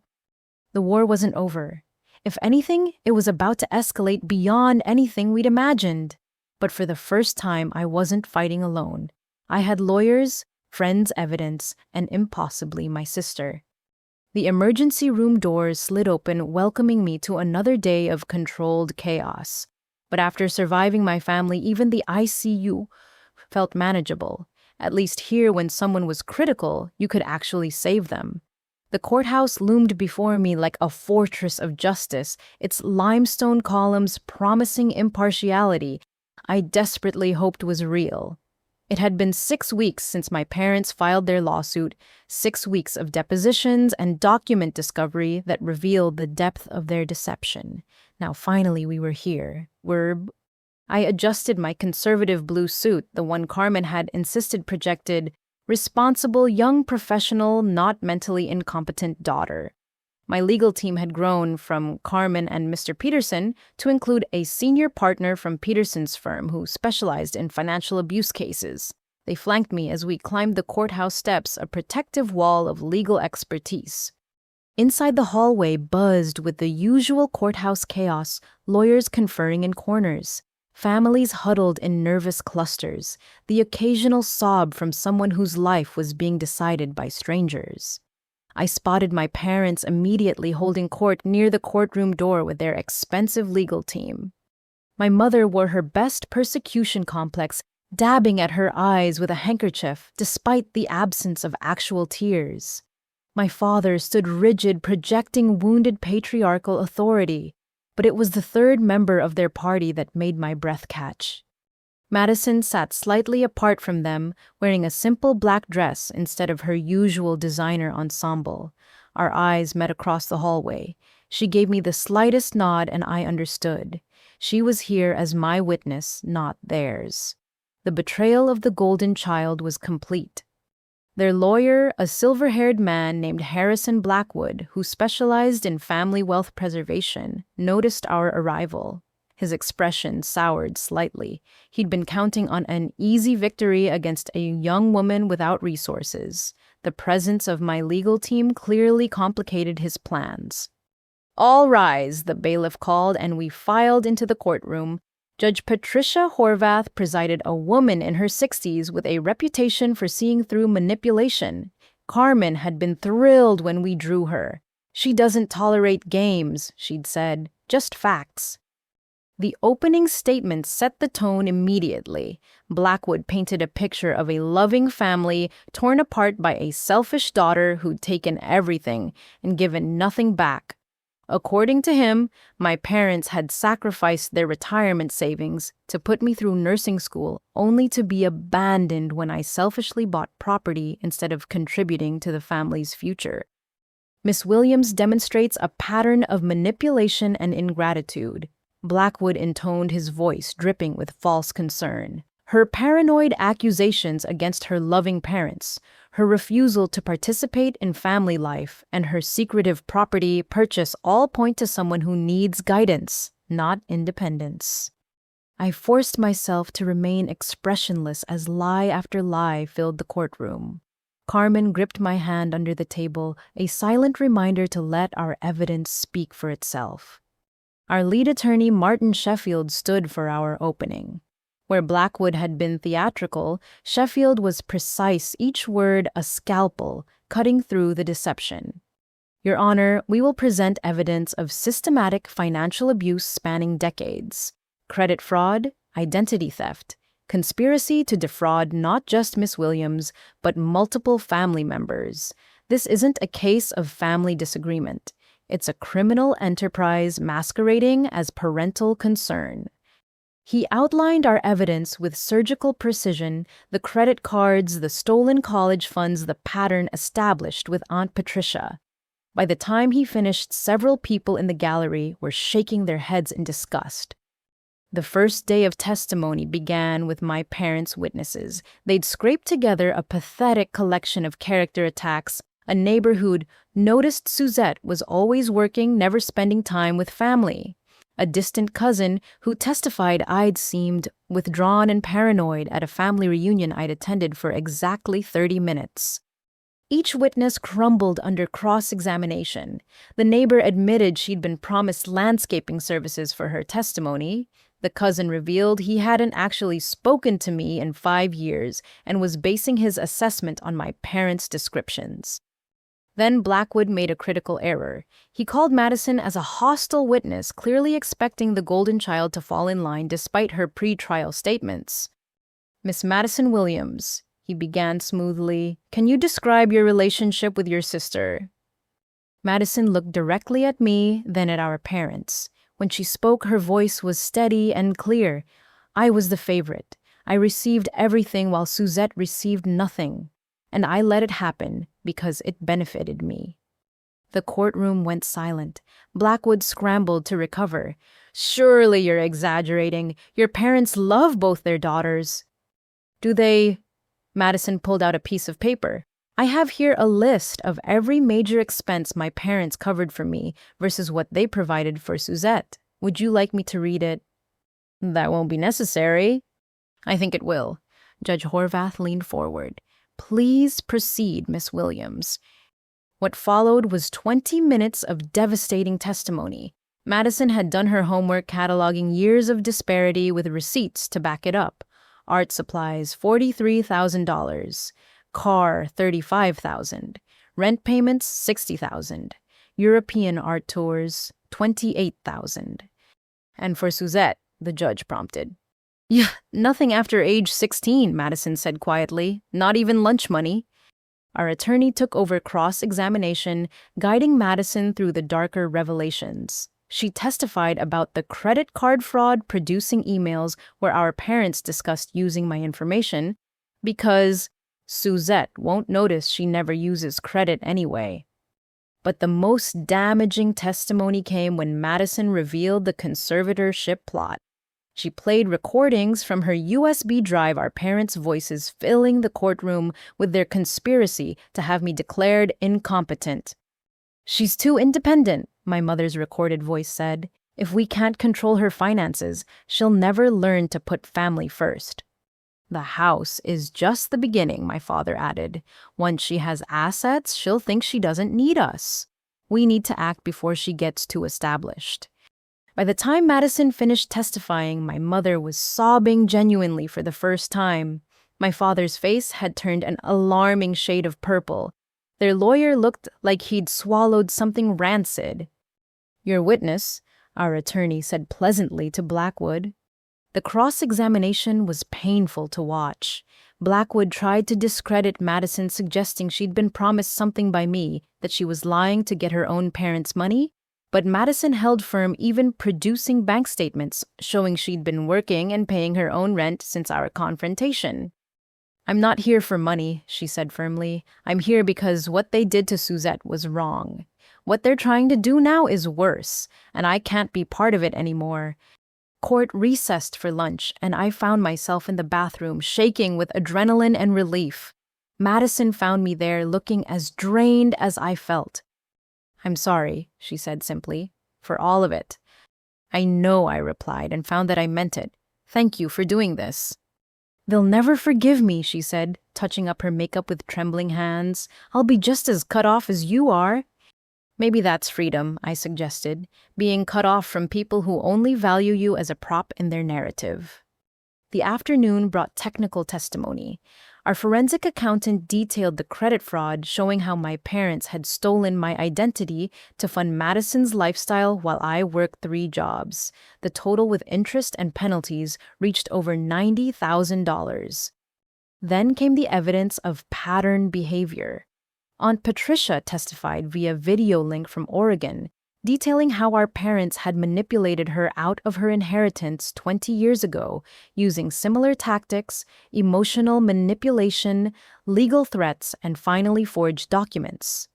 The war wasn't over. If anything, it was about to escalate beyond anything we'd imagined. But for the first time, I wasn't fighting alone. I had lawyers, friends, evidence, and impossibly my sister. The emergency room doors slid open, welcoming me to another day of controlled chaos. But after surviving my family, even the ICU felt manageable. At least here, when someone was critical, you could actually save them. The courthouse loomed before me like a fortress of justice, its limestone columns promising impartiality I desperately hoped was real. It had been 6 weeks since my parents filed their lawsuit, 6 weeks of depositions and document discovery that revealed the depth of their deception. Now finally we were here. I adjusted my conservative blue suit, the one Carmen had insisted projected responsible, young professional, not mentally incompetent daughter. My legal team had grown from Carmen and Mr. Peterson to include a senior partner from Peterson's firm who specialized in financial abuse cases. They flanked me as we climbed the courthouse steps, a protective wall of legal expertise. Inside the hallway buzzed with the usual courthouse chaos, lawyers conferring in corners, families huddled in nervous clusters, the occasional sob from someone whose life was being decided by strangers. I spotted my parents immediately holding court near the courtroom door with their expensive legal team. My mother wore her best persecution complex, dabbing at her eyes with a handkerchief despite the absence of actual tears. My father stood rigid, projecting wounded patriarchal authority, but it was the third member of their party that made my breath catch. Madison sat slightly apart from them, wearing a simple black dress instead of her usual designer ensemble. Our eyes met across the hallway. She gave me the slightest nod and I understood. She was here as my witness, not theirs. The betrayal of the golden child was complete. Their lawyer, a silver-haired man named Harrison Blackwood, who specialized in family wealth preservation, noticed our arrival. His expression soured slightly. He'd been counting on an easy victory against a young woman without resources. The presence of my legal team clearly complicated his plans. "All rise," the bailiff called, and we filed into the courtroom. Judge Patricia Horvath presided, a woman in her 60s with a reputation for seeing through manipulation. Carmen had been thrilled when we drew her. She doesn't tolerate games, she'd said, just facts. The opening statement set the tone immediately. Blackwood painted a picture of a loving family torn apart by a selfish daughter who'd taken everything and given nothing back. According to him, my parents had sacrificed their retirement savings to put me through nursing school only to be abandoned when I selfishly bought property instead of contributing to the family's future. Miss Williams demonstrates a pattern of manipulation and ingratitude. Blackwood intoned his voice, dripping with false concern. Her paranoid accusations against her loving parents, her refusal to participate in family life, and her secretive property purchase all point to someone who needs guidance, not independence. I forced myself to remain expressionless as lie after lie filled the courtroom. Carmen gripped my hand under the table, a silent reminder to let our evidence speak for itself. Our lead attorney, Martin Sheffield, stood for our opening. Where Blackwood had been theatrical, Sheffield was precise, each word a scalpel, cutting through the deception. Your Honor, we will present evidence of systematic financial abuse spanning decades, credit fraud, identity theft, conspiracy to defraud not just Miss Williams, but multiple family members. This isn't a case of family disagreement. It's a criminal enterprise masquerading as parental concern. He outlined our evidence with surgical precision, the credit cards, the stolen college funds, the pattern established with Aunt Patricia. By the time he finished, several people in the gallery were shaking their heads in disgust. The first day of testimony began with my parents' witnesses. They'd scraped together a pathetic collection of character attacks. A neighbor who'd noticed Suzette was always working, never spending time with family. A distant cousin who testified I'd seemed withdrawn and paranoid at a family reunion I'd attended for exactly 30 minutes. Each witness crumbled under cross-examination. The neighbor admitted she'd been promised landscaping services for her testimony. The cousin revealed he hadn't actually spoken to me in 5 years and was basing his assessment on my parents' descriptions. Then Blackwood made a critical error. He called Madison as a hostile witness, clearly expecting the golden child to fall in line despite her pre-trial statements. Miss Madison Williams, he began smoothly, can you describe your relationship with your sister? Madison looked directly at me, then at our parents. When she spoke, her voice was steady and clear. I was the favorite. I received everything while Suzette received nothing. And I let it happen because it benefited me. The courtroom went silent. Blackwood scrambled to recover. Surely you're exaggerating. Your parents love both their daughters. Do they? Madison pulled out a piece of paper. I have here a list of every major expense my parents covered for me versus what they provided for Suzette. Would you like me to read it? That won't be necessary. I think it will. Judge Horvath leaned forward. Please proceed, Miss Williams. What followed was 20 minutes of devastating testimony. Madison had done her homework cataloging years of disparity with receipts to back it up. Art supplies, $43,000. Car, $35,000. Rent payments, $60,000. European art tours, $28,000. And for Suzette, the judge prompted. Yeah, nothing after age 16, Madison said quietly. Not even lunch money. Our attorney took over cross-examination, guiding Madison through the darker revelations. She testified about the credit card fraud producing emails where our parents discussed using my information because Suzette won't notice she never uses credit anyway. But the most damaging testimony came when Madison revealed the conservatorship plot. She played recordings from her USB drive, our parents' voices filling the courtroom with their conspiracy to have me declared incompetent. She's too independent, my mother's recorded voice said. If we can't control her finances, she'll never learn to put family first. The house is just the beginning, my father added. Once she has assets, she'll think she doesn't need us. We need to act before she gets too established. By the time Madison finished testifying, my mother was sobbing genuinely for the first time. My father's face had turned an alarming shade of purple. Their lawyer looked like he'd swallowed something rancid. "Your witness," our attorney said pleasantly to Blackwood. The cross-examination was painful to watch. Blackwood tried to discredit Madison, suggesting she'd been promised something by me, that she was lying to get her own parents' money. But Madison held firm, even producing bank statements showing she'd been working and paying her own rent since our confrontation. "I'm not here for money," she said firmly. "I'm here because what they did to Suzette was wrong. What they're trying to do now is worse, and I can't be part of it anymore." Court recessed for lunch, and I found myself in the bathroom, shaking with adrenaline and relief. Madison found me there, looking as drained as I felt. "I'm sorry," she said simply, "for all of it." "I know," I replied, and found that I meant it. "Thank you for doing this." "They'll never forgive me," she said, touching up her makeup with trembling hands. "I'll be just as cut off as you are." "Maybe that's freedom," I suggested, "being cut off from people who only value you as a prop in their narrative." The afternoon brought technical testimony. Our forensic accountant detailed the credit fraud, showing how my parents had stolen my identity to fund Madison's lifestyle while I worked 3 jobs. The total with interest and penalties reached over $90,000. Then came the evidence of pattern behavior. Aunt Patricia testified via video link from Oregon, detailing how our parents had manipulated her out of her inheritance 20 years ago, using similar tactics, emotional manipulation, legal threats, and finally forged documents.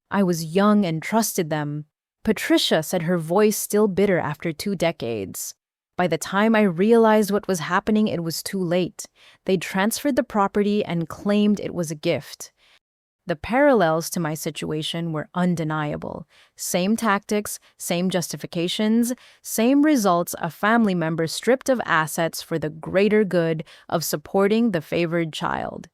I was young and trusted them. Patricia said her voice still bitter after 2 decades. By the time I realized what was happening, it was too late. They transferred the property and claimed it was a gift. The parallels to my situation were undeniable. Same tactics, same justifications, same results: a family member stripped of assets for the greater good of supporting the favored child.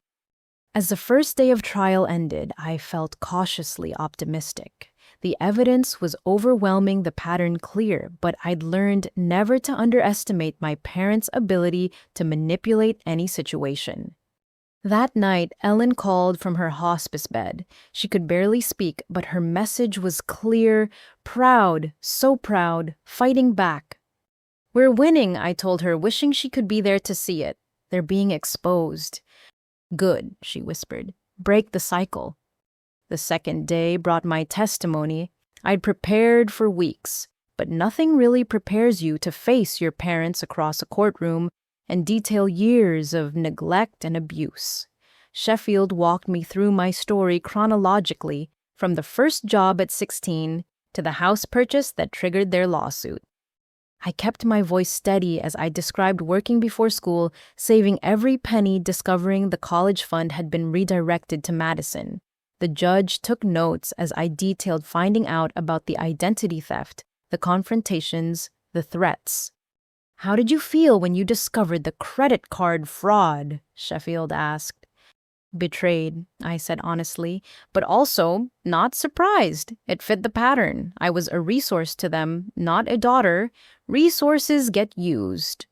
As the first day of trial ended, I felt cautiously optimistic. The evidence was overwhelming, the pattern clear, but I'd learned never to underestimate my parents' ability to manipulate any situation. That night, Ellen called from her hospice bed. She could barely speak, but her message was clear, proud, so proud, fighting back. "We're winning," I told her, wishing she could be there to see it. "They're being exposed." "Good," she whispered. "Break the cycle." The second day brought my testimony. I'd prepared for weeks, but nothing really prepares you to face your parents across a courtroom and detail years of neglect and abuse. Sheffield walked me through my story chronologically, from the first job at 16 to the house purchase that triggered their lawsuit. I kept my voice steady as I described working before school, saving every penny, discovering the college fund had been redirected to Madison. The judge took notes as I detailed finding out about the identity theft, the confrontations, the threats. "How did you feel when you discovered the credit card fraud?" Sheffield asked. "Betrayed," I said honestly, "but also not surprised. It fit the pattern. I was a resource to them, not a daughter. Resources get used."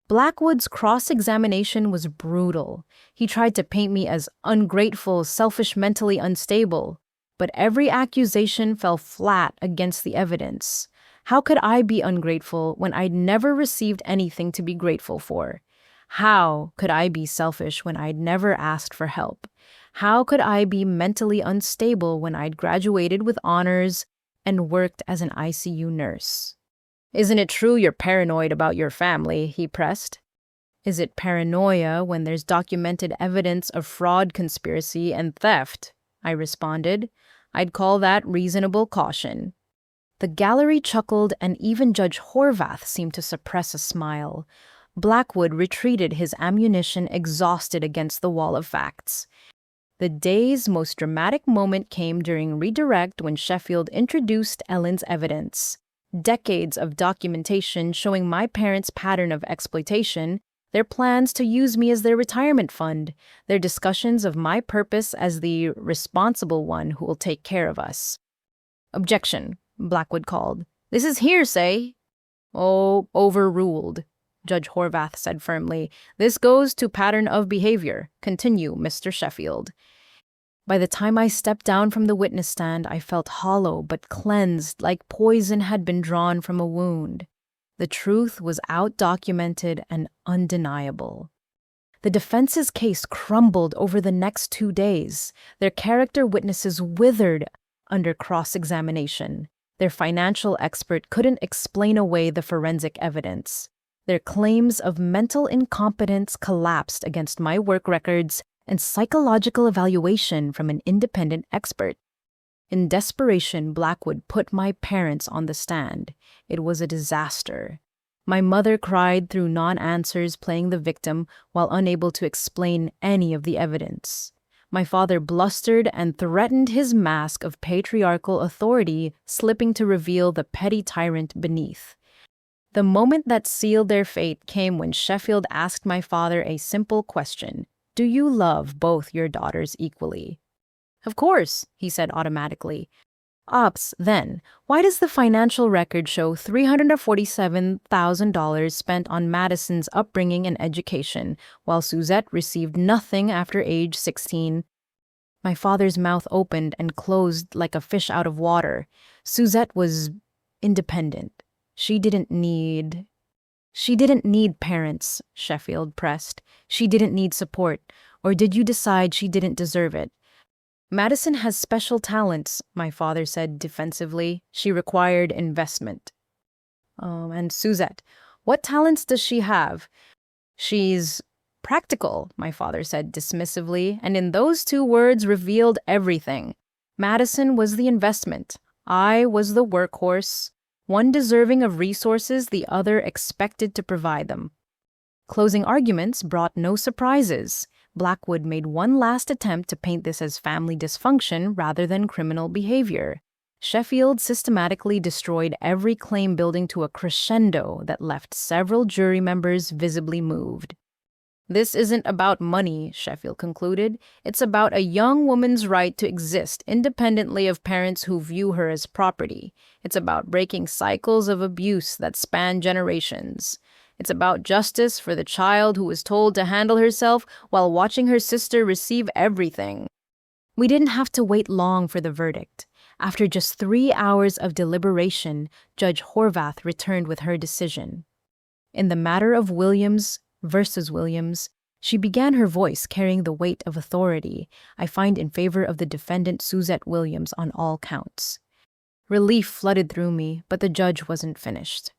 Blackwood's cross-examination was brutal. He tried to paint me as ungrateful, selfish, mentally unstable, but every accusation fell flat against the evidence. How could I be ungrateful when I'd never received anything to be grateful for? How could I be selfish when I'd never asked for help? How could I be mentally unstable when I'd graduated with honors and worked as an ICU nurse? "Isn't it true you're paranoid about your family?" he pressed. "Is it paranoia when there's documented evidence of fraud, conspiracy, and theft?" I responded. "I'd call that reasonable caution." The gallery chuckled, and even Judge Horvath seemed to suppress a smile. Blackwood retreated, his ammunition exhausted against the wall of facts. The day's most dramatic moment came during redirect, when Sheffield introduced Ellen's evidence. Decades of documentation showing my parents' pattern of exploitation, their plans to use me as their retirement fund, their discussions of my purpose as the responsible one who will take care of us. "Objection," Blackwood called. "This is hearsay." "Oh, overruled," Judge Horvath said firmly. "This goes to pattern of behavior. Continue, Mr. Sheffield." By the time I stepped down from the witness stand, I felt hollow but cleansed, like poison had been drawn from a wound. The truth was out-documented and undeniable. The defense's case crumbled over the next 2 days. Their character witnesses withered under cross-examination. Their financial expert couldn't explain away the forensic evidence. Their claims of mental incompetence collapsed against my work records and psychological evaluation from an independent expert. In desperation, Blackwood put my parents on the stand. It was a disaster. My mother cried through non-answers, playing the victim while unable to explain any of the evidence. My father blustered and threatened his mask of patriarchal authority, slipping to reveal the petty tyrant beneath. The moment that sealed their fate came when Sheffield asked my father a simple question: "Do you love both your daughters equally?" "Of course," he said automatically. "Ops, then, why does the financial record show $347,000 spent on Madison's upbringing and education, while Suzette received nothing after age 16? My father's mouth opened and closed like a fish out of water. Suzette was independent. She didn't need parents, Sheffield pressed. She didn't need support. Or did you decide she didn't deserve it? Madison has special talents, my father said defensively. She required investment. And Suzette, what talents does she have? She's practical, my father said dismissively, and in those 2 words revealed everything. Madison was the investment. I was the workhorse. One deserving of resources, the other expected to provide them. Closing arguments brought no surprises. Blackwood made one last attempt to paint this as family dysfunction rather than criminal behavior. Sheffield systematically destroyed every claim, building to a crescendo that left several jury members visibly moved. "This isn't about money," Sheffield concluded. "It's about a young woman's right to exist independently of parents who view her as property. It's about breaking cycles of abuse that span generations. It's about justice for the child who was told to handle herself while watching her sister receive everything." We didn't have to wait long for the verdict. After just 3 hours of deliberation, Judge Horvath returned with her decision. In the matter of Williams versus Williams, she began, her voice carrying the weight of authority. "I find in favor of the defendant Suzette Williams on all counts." Relief flooded through me, but the judge wasn't finished.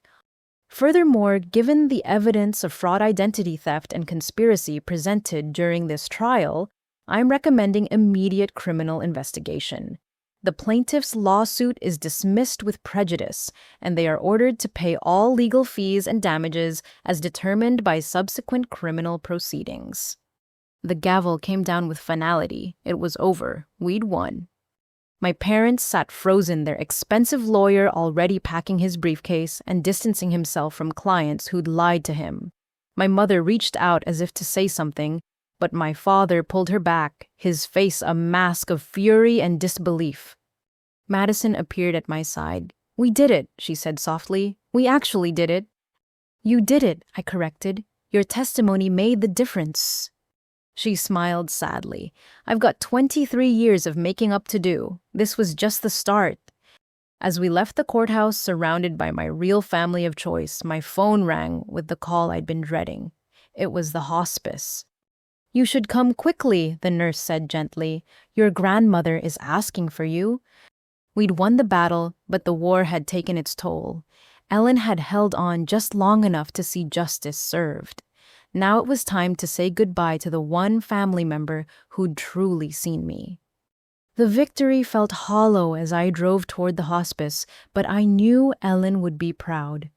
Furthermore, given the evidence of fraud, identity theft, and conspiracy presented during this trial, I'm recommending immediate criminal investigation. The plaintiff's lawsuit is dismissed with prejudice, and they are ordered to pay all legal fees and damages as determined by subsequent criminal proceedings. The gavel came down with finality. It was over. We'd won. My parents sat frozen, their expensive lawyer already packing his briefcase and distancing himself from clients who'd lied to him. My mother reached out as if to say something, but my father pulled her back, his face a mask of fury and disbelief. Madison appeared at my side. "We did it," she said softly. "We actually did it." "You did it," I corrected. "Your testimony made the difference." She smiled sadly. "I've got 23 years of making up to do. This was just the start." As we left the courthouse, surrounded by my real family of choice, my phone rang with the call I'd been dreading. It was the hospice. "You should come quickly," the nurse said gently. "Your grandmother is asking for you." We'd won the battle, but the war had taken its toll. Ellen had held on just long enough to see justice served. Now it was time to say goodbye to the one family member who'd truly seen me. The victory felt hollow as I drove toward the hospice, but I knew Ellen would be proud.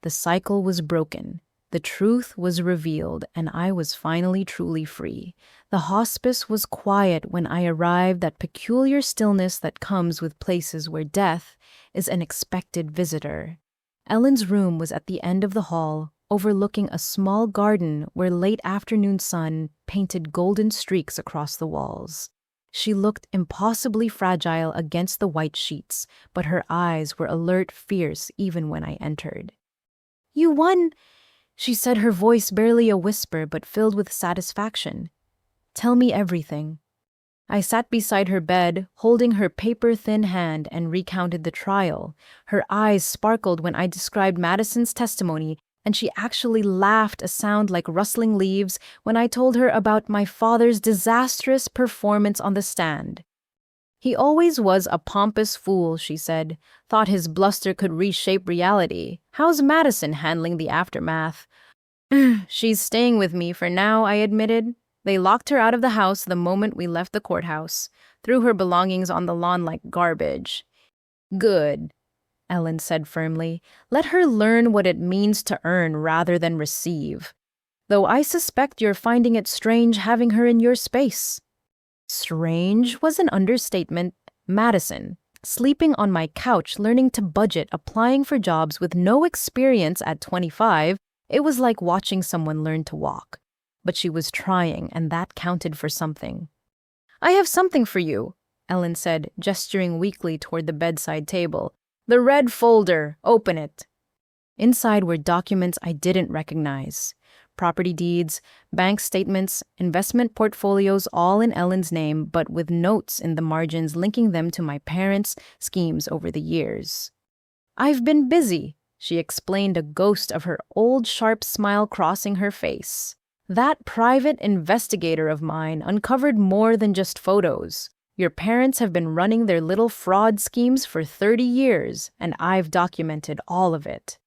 The cycle was broken. The truth was revealed, and I was finally truly free. The hospice was quiet when I arrived, that peculiar stillness that comes with places where death is an expected visitor. Ellen's room was at the end of the hall, overlooking a small garden where late afternoon sun painted golden streaks across the walls. She looked impossibly fragile against the white sheets, but her eyes were alert, fierce, even when I entered. "You won," she said, her voice barely a whisper but filled with satisfaction. "Tell me everything." I sat beside her bed, holding her paper-thin hand, and recounted the trial. Her eyes sparkled when I described Madison's testimony, and she actually laughed a sound like rustling leaves when I told her about my father's disastrous performance on the stand. He always was a pompous fool, she said. Thought his bluster could reshape reality. How's Madison handling the aftermath? She's staying with me for now, I admitted. They locked her out of the house the moment we left the courthouse, threw her belongings on the lawn like garbage. Good, Ellen said firmly. Let her learn what it means to earn rather than receive. Though I suspect you're finding it strange having her in your space. Strange was an understatement. Madison, sleeping on my couch, learning to budget, applying for jobs with no experience at 25, it was like watching someone learn to walk. But she was trying, and that counted for something. I have something for you, Ellen said, gesturing weakly toward the bedside table. The red folder. Open it. Inside were documents I didn't recognize. Property deeds, bank statements, investment portfolios, all in Ellen's name, but with notes in the margins linking them to my parents' schemes over the years. I've been busy, she explained, a ghost of her old sharp smile crossing her face. That private investigator of mine uncovered more than just photos. Your parents have been running their little fraud schemes for 30 years, and I've documented all of it.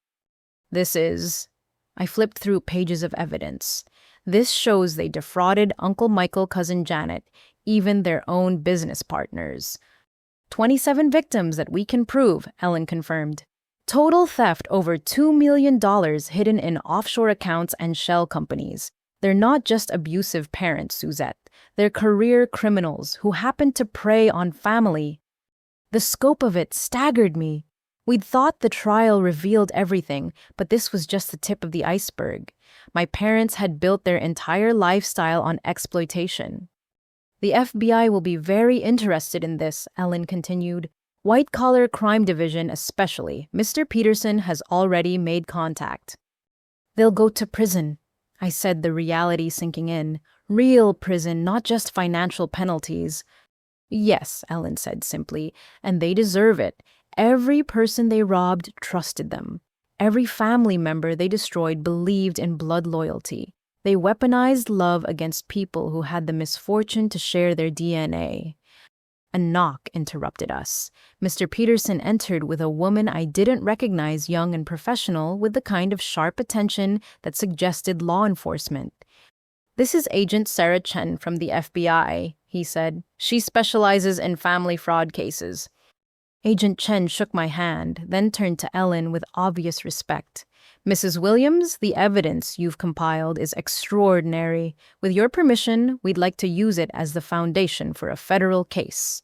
I flipped through pages of evidence. This shows they defrauded Uncle Michael, cousin Janet, even their own business partners. 27 victims that we can prove, Ellen confirmed. Total theft over $2 million hidden in offshore accounts and shell companies. They're not just abusive parents, Suzette. They're career criminals who happen to prey on family. The scope of it staggered me. We'd thought the trial revealed everything, but this was just the tip of the iceberg. My parents had built their entire lifestyle on exploitation. The FBI will be very interested in this, Ellen continued. White-collar crime division especially. Mr. Peterson has already made contact. They'll go to prison, I said, the reality sinking in. Real prison, not just financial penalties. Yes, Ellen said simply, and they deserve it. Every person they robbed trusted them. Every family member they destroyed believed in blood loyalty. They weaponized love against people who had the misfortune to share their DNA. A knock interrupted us. Mr. Peterson entered with a woman I didn't recognize, young and professional, with the kind of sharp attention that suggested law enforcement. This is Agent Sarah Chen from the FBI, he said. She specializes in family fraud cases. Agent Chen shook my hand, then turned to Ellen with obvious respect. Mrs. Williams, the evidence you've compiled is extraordinary. With your permission, we'd like to use it as the foundation for a federal case.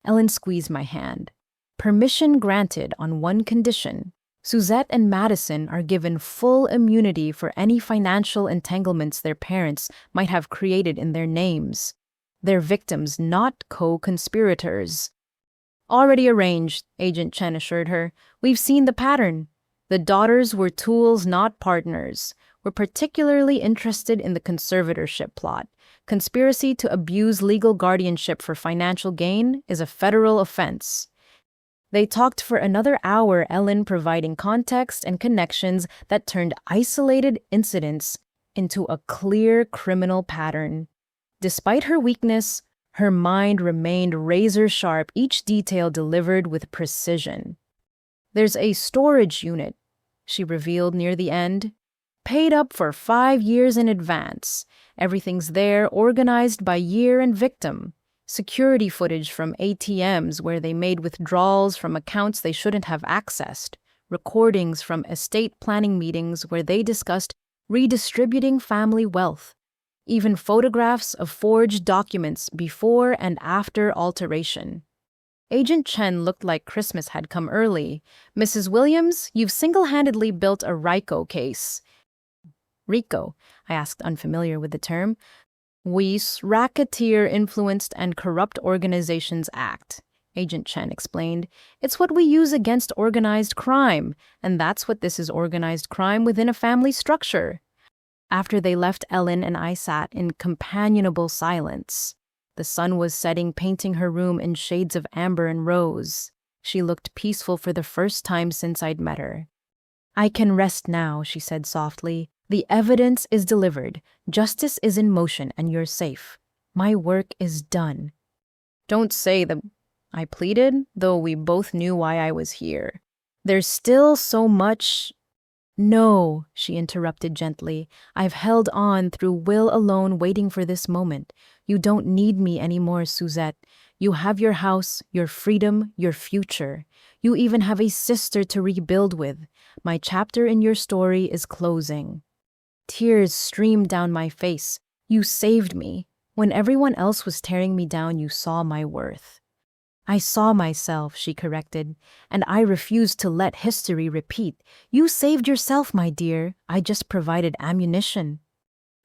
Ellen squeezed my hand. Permission granted on one condition. Suzette and Madison are given full immunity for any financial entanglements their parents might have created in their names. They're victims, not co-conspirators. Already arranged, Agent Chen assured her. We've seen the pattern. The daughters were tools, not partners. We're particularly interested in the conservatorship plot. Conspiracy to abuse legal guardianship for financial gain is a federal offense. They talked for another hour, Ellen providing context and connections that turned isolated incidents into a clear criminal pattern. Despite her weakness, her mind remained razor-sharp, each detail delivered with precision. There's a storage unit, she revealed near the end. Paid up for 5 years in advance. Everything's there, organized by year and victim. Security footage from ATMs where they made withdrawals from accounts they shouldn't have accessed. Recordings from estate planning meetings where they discussed redistributing family wealth. Even photographs of forged documents before and after alteration. Agent Chen looked like Christmas had come early. Mrs. Williams, you've single-handedly built a RICO case. RICO, I asked, unfamiliar with the term. WIS, Racketeer Influenced and Corrupt Organizations Act, Agent Chen explained. It's what we use against organized crime, and that's what this is, organized crime within a family structure. After they left, Ellen and I sat in companionable silence. The sun was setting, painting her room in shades of amber and rose. She looked peaceful for the first time since I'd met her. "I can rest now," she said softly. "The evidence is delivered. Justice is in motion and you're safe. My work is done." "Don't say the," I pleaded, though we both knew why I was here. "There's still so much." "No," she interrupted gently. "I've held on through will alone, waiting for this moment. You don't need me anymore, Suzette. You have your house, your freedom, your future. You even have a sister to rebuild with. My chapter in your story is closing." Tears streamed down my face. "You saved me. When everyone else was tearing me down, you saw my worth." "I saw myself," she corrected, "and I refused to let history repeat. You saved yourself, my dear. I just provided ammunition."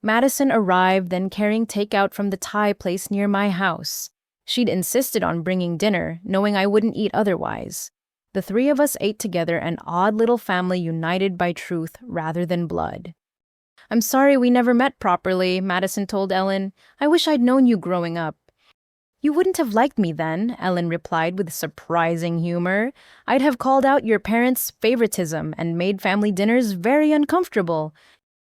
Madison arrived, then carrying takeout from the Thai place near my house. She'd insisted on bringing dinner, knowing I wouldn't eat otherwise. The three of us ate together, an odd little family united by truth rather than blood. "I'm sorry we never met properly," Madison told Ellen. "I wish I'd known you growing up." "You wouldn't have liked me then," Ellen replied with surprising humor. "I'd have called out your parents' favoritism and made family dinners very uncomfortable."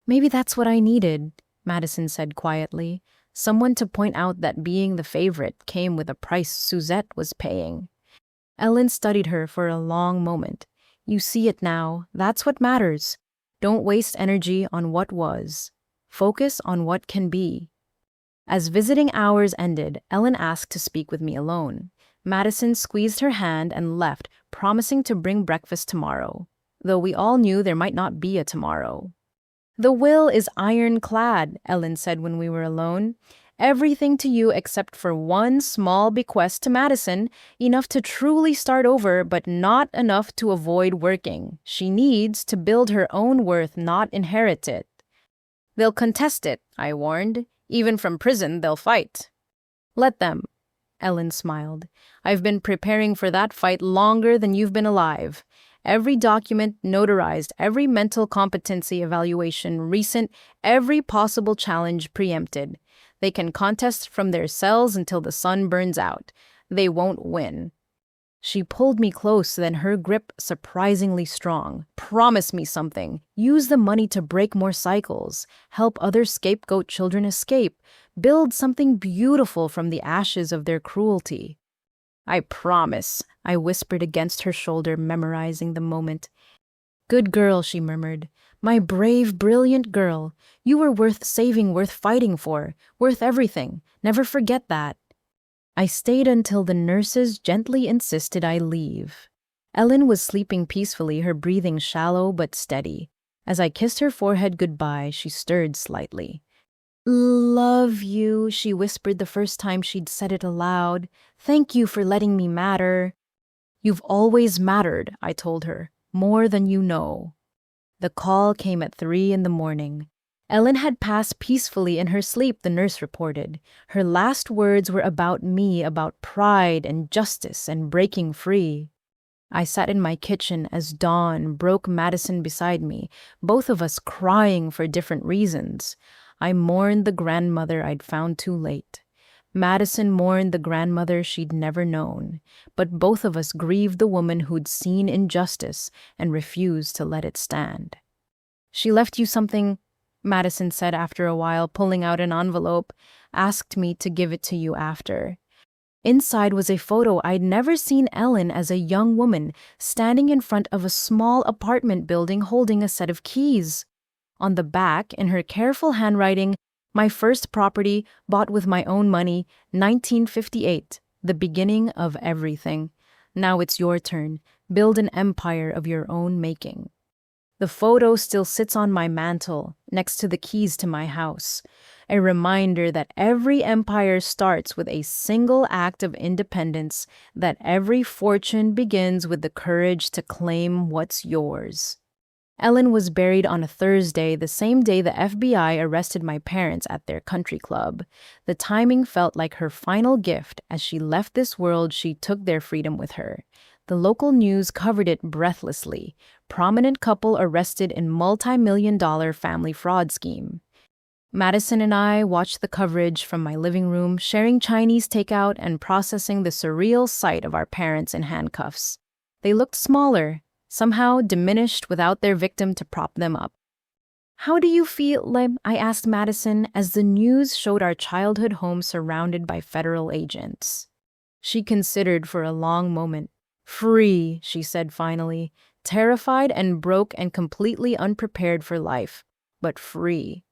"Maybe that's what I needed," Madison said quietly. "Someone to point out that being the favorite came with a price Suzette was paying." Ellen studied her for a long moment. "You see it now. That's what matters. Don't waste energy on what was. Focus on what can be." As visiting hours ended, Ellen asked to speak with me alone. Madison squeezed her hand and left, promising to bring breakfast tomorrow, though we all knew there might not be a tomorrow. "The will is ironclad," Ellen said when we were alone. "Everything to you except for one small bequest to Madison, enough to truly start over, but not enough to avoid working. She needs to build her own worth, not inherit it." "They'll contest it," I warned. "Even from prison, they'll fight." "Let them," Ellen smiled. "I've been preparing for that fight longer than you've been alive. Every document notarized, every mental competency evaluation recent, every possible challenge preempted. They can contest from their cells until the sun burns out. They won't win." She pulled me close, then her grip surprisingly strong. "Promise me something. Use the money to break more cycles. Help other scapegoat children escape. Build something beautiful from the ashes of their cruelty." "I promise," I whispered against her shoulder, memorizing the moment. "Good girl," she murmured. "My brave, brilliant girl. You were worth saving, worth fighting for, worth everything. Never forget that." I stayed until the nurses gently insisted I leave. Ellen was sleeping peacefully, her breathing shallow but steady. As I kissed her forehead goodbye, she stirred slightly. "Love you," she whispered the first time she'd said it aloud. "Thank you for letting me matter." "You've always mattered," I told her, "more than you know." The call came at 3 in the morning. Ellen had passed peacefully in her sleep, the nurse reported. Her last words were about me, about pride and justice and breaking free. I sat in my kitchen as dawn broke, Madison beside me, both of us crying for different reasons. I mourned the grandmother I'd found too late. Madison mourned the grandmother she'd never known, but both of us grieved the woman who'd seen injustice and refused to let it stand. "She left you something," Madison said after a while, pulling out an envelope. "Asked me to give it to you after." Inside was a photo I'd never seen Ellen as a young woman, standing in front of a small apartment building holding a set of keys. On the back, in her careful handwriting, "My first property, bought with my own money, 1958, the beginning of everything. Now it's your turn. Build an empire of your own making." The photo still sits on my mantle, next to the keys to my house, a reminder that every empire starts with a single act of independence, that every fortune begins with the courage to claim what's yours. Ellen was buried on a Thursday, the same day the FBI arrested my parents at their country club. The timing felt like her final gift. As she left this world, she took their freedom with her. The local news covered it breathlessly. Prominent couple arrested in multi-million-dollar family fraud scheme. Madison and I watched the coverage from my living room, sharing Chinese takeout and processing the surreal sight of our parents in handcuffs. They looked smaller, somehow diminished without their victim to prop them up. How do you feel, Lem? I asked Madison as the news showed our childhood home surrounded by federal agents. She considered for a long moment. Free, she said finally, terrified and broke and completely unprepared for life, but free.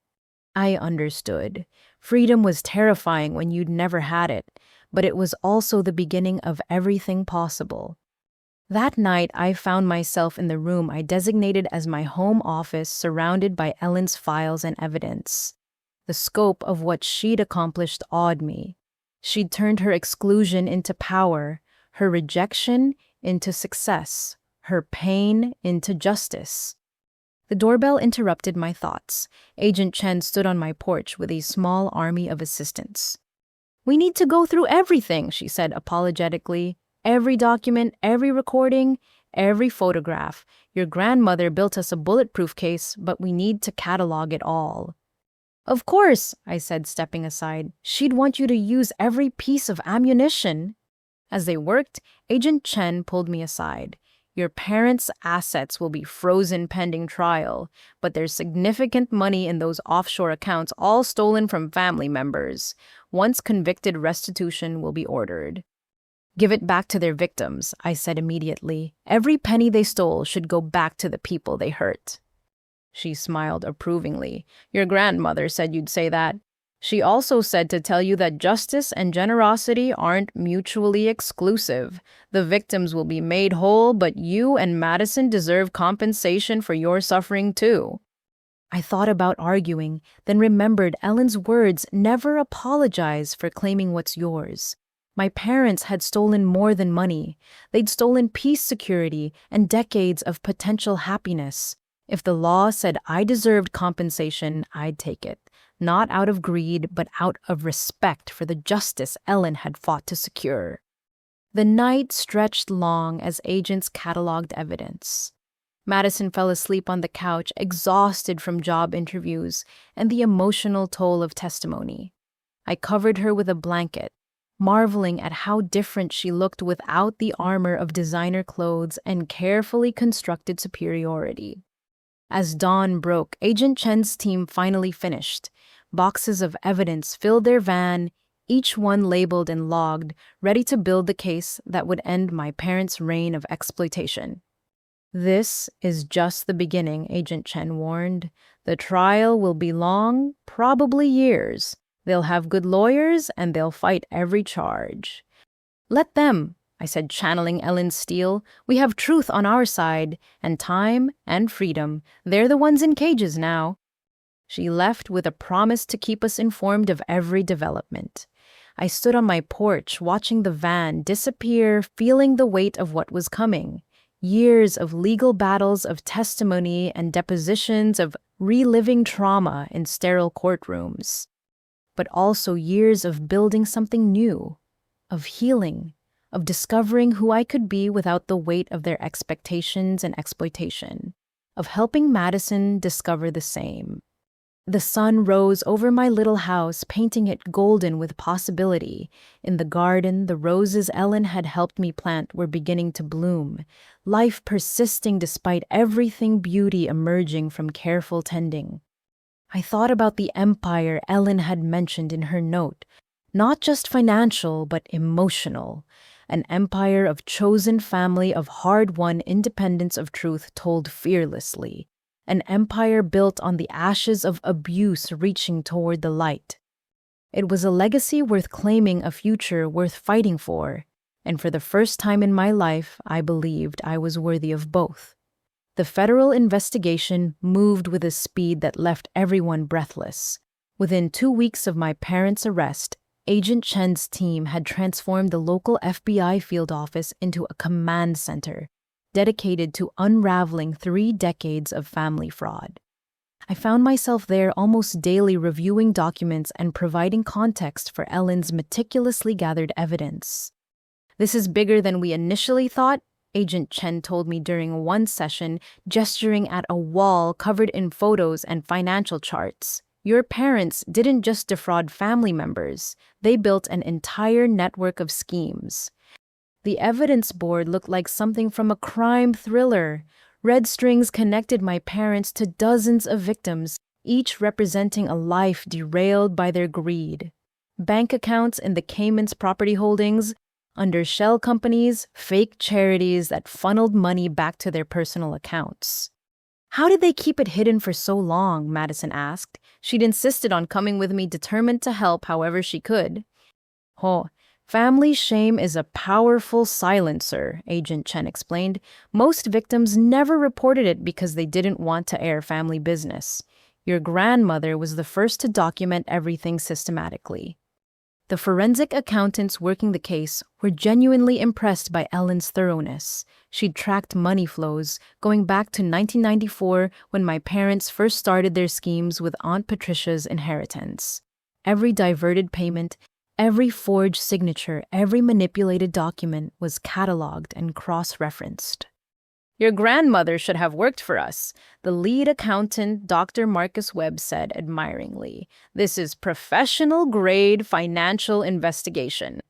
I understood. Freedom was terrifying when you'd never had it, but it was also the beginning of everything possible. That night, I found myself in the room I designated as my home office, surrounded by Ellen's files and evidence. The scope of what she'd accomplished awed me. She'd turned her exclusion into power, her rejection into success, her pain into justice. The doorbell interrupted my thoughts. Agent Chen stood on my porch with a small army of assistants. "We need to go through everything," she said apologetically. "Every document, every recording, every photograph. Your grandmother built us a bulletproof case, but we need to catalog it all." "Of course," I said, stepping aside. "She'd want you to use every piece of ammunition." As they worked, Agent Chen pulled me aside. "Your parents' assets will be frozen pending trial, but there's significant money in those offshore accounts, all stolen from family members. Once convicted, restitution will be ordered." "Give it back to their victims," I said immediately. "Every penny they stole should go back to the people they hurt." She smiled approvingly. "Your grandmother said you'd say that. She also said to tell you that justice and generosity aren't mutually exclusive. The victims will be made whole, but you and Madison deserve compensation for your suffering too." I thought about arguing, then remembered Ellen's words, "Never apologize for claiming what's yours." My parents had stolen more than money. They'd stolen peace, security, and decades of potential happiness. If the law said I deserved compensation, I'd take it. Not out of greed, but out of respect for the justice Ellen had fought to secure. The night stretched long as agents cataloged evidence. Madison fell asleep on the couch, exhausted from job interviews and the emotional toll of testimony. I covered her with a blanket, marveling at how different she looked without the armor of designer clothes and carefully constructed superiority. As dawn broke, Agent Chen's team finally finished. Boxes of evidence filled their van, each one labeled and logged, ready to build the case that would end my parents' reign of exploitation. "This is just the beginning," Agent Chen warned. "The trial will be long, probably years. They'll have good lawyers and they'll fight every charge." "Let them," I said, channeling Ellen's steel. "We have truth on our side, and time and freedom. They're the ones in cages now." She left with a promise to keep us informed of every development. I stood on my porch, watching the van disappear, feeling the weight of what was coming. Years of legal battles, of testimony and depositions, of reliving trauma in sterile courtrooms. But also years of building something new, of healing, of discovering who I could be without the weight of their expectations and exploitation, of helping Madison discover the same. The sun rose over my little house, painting it golden with possibility. In the garden, the roses Ellen had helped me plant were beginning to bloom, life persisting despite everything, beauty emerging from careful tending. I thought about the empire Ellen had mentioned in her note, not just financial, but emotional. An empire of chosen family, of hard-won independence of truth told fearlessly. An empire built on the ashes of abuse reaching toward the light. It was a legacy worth claiming, a future worth fighting for, and for the first time in my life, I believed I was worthy of both. The federal investigation moved with a speed that left everyone breathless. Within 2 weeks of my parents' arrest, Agent Chen's team had transformed the local FBI field office into a command center, dedicated to unraveling 3 decades of family fraud. I found myself there almost daily, reviewing documents and providing context for Ellen's meticulously gathered evidence. "This is bigger than we initially thought," Agent Chen told me during one session, gesturing at a wall covered in photos and financial charts. Your parents didn't just defraud family members, they built an entire network of schemes. The evidence board looked like something from a crime thriller. Red strings connected my parents to dozens of victims, each representing a life derailed by their greed. Bank accounts in the Cayman's property holdings, under shell companies, fake charities that funneled money back to their personal accounts. How did they keep it hidden for so long? Madison asked. She'd insisted on coming with me, determined to help however she could. Oh, family shame is a powerful silencer, Agent Chen explained. Most victims never reported it because they didn't want to air family business. Your grandmother was the first to document everything systematically. The forensic accountants working the case were genuinely impressed by Ellen's thoroughness. She'd tracked money flows, going back to 1994 when my parents first started their schemes with Aunt Patricia's inheritance. Every diverted payment, every forged signature, every manipulated document was cataloged and cross-referenced. Your grandmother should have worked for us, the lead accountant, Dr. Marcus Webb, said admiringly. This is professional-grade financial investigation.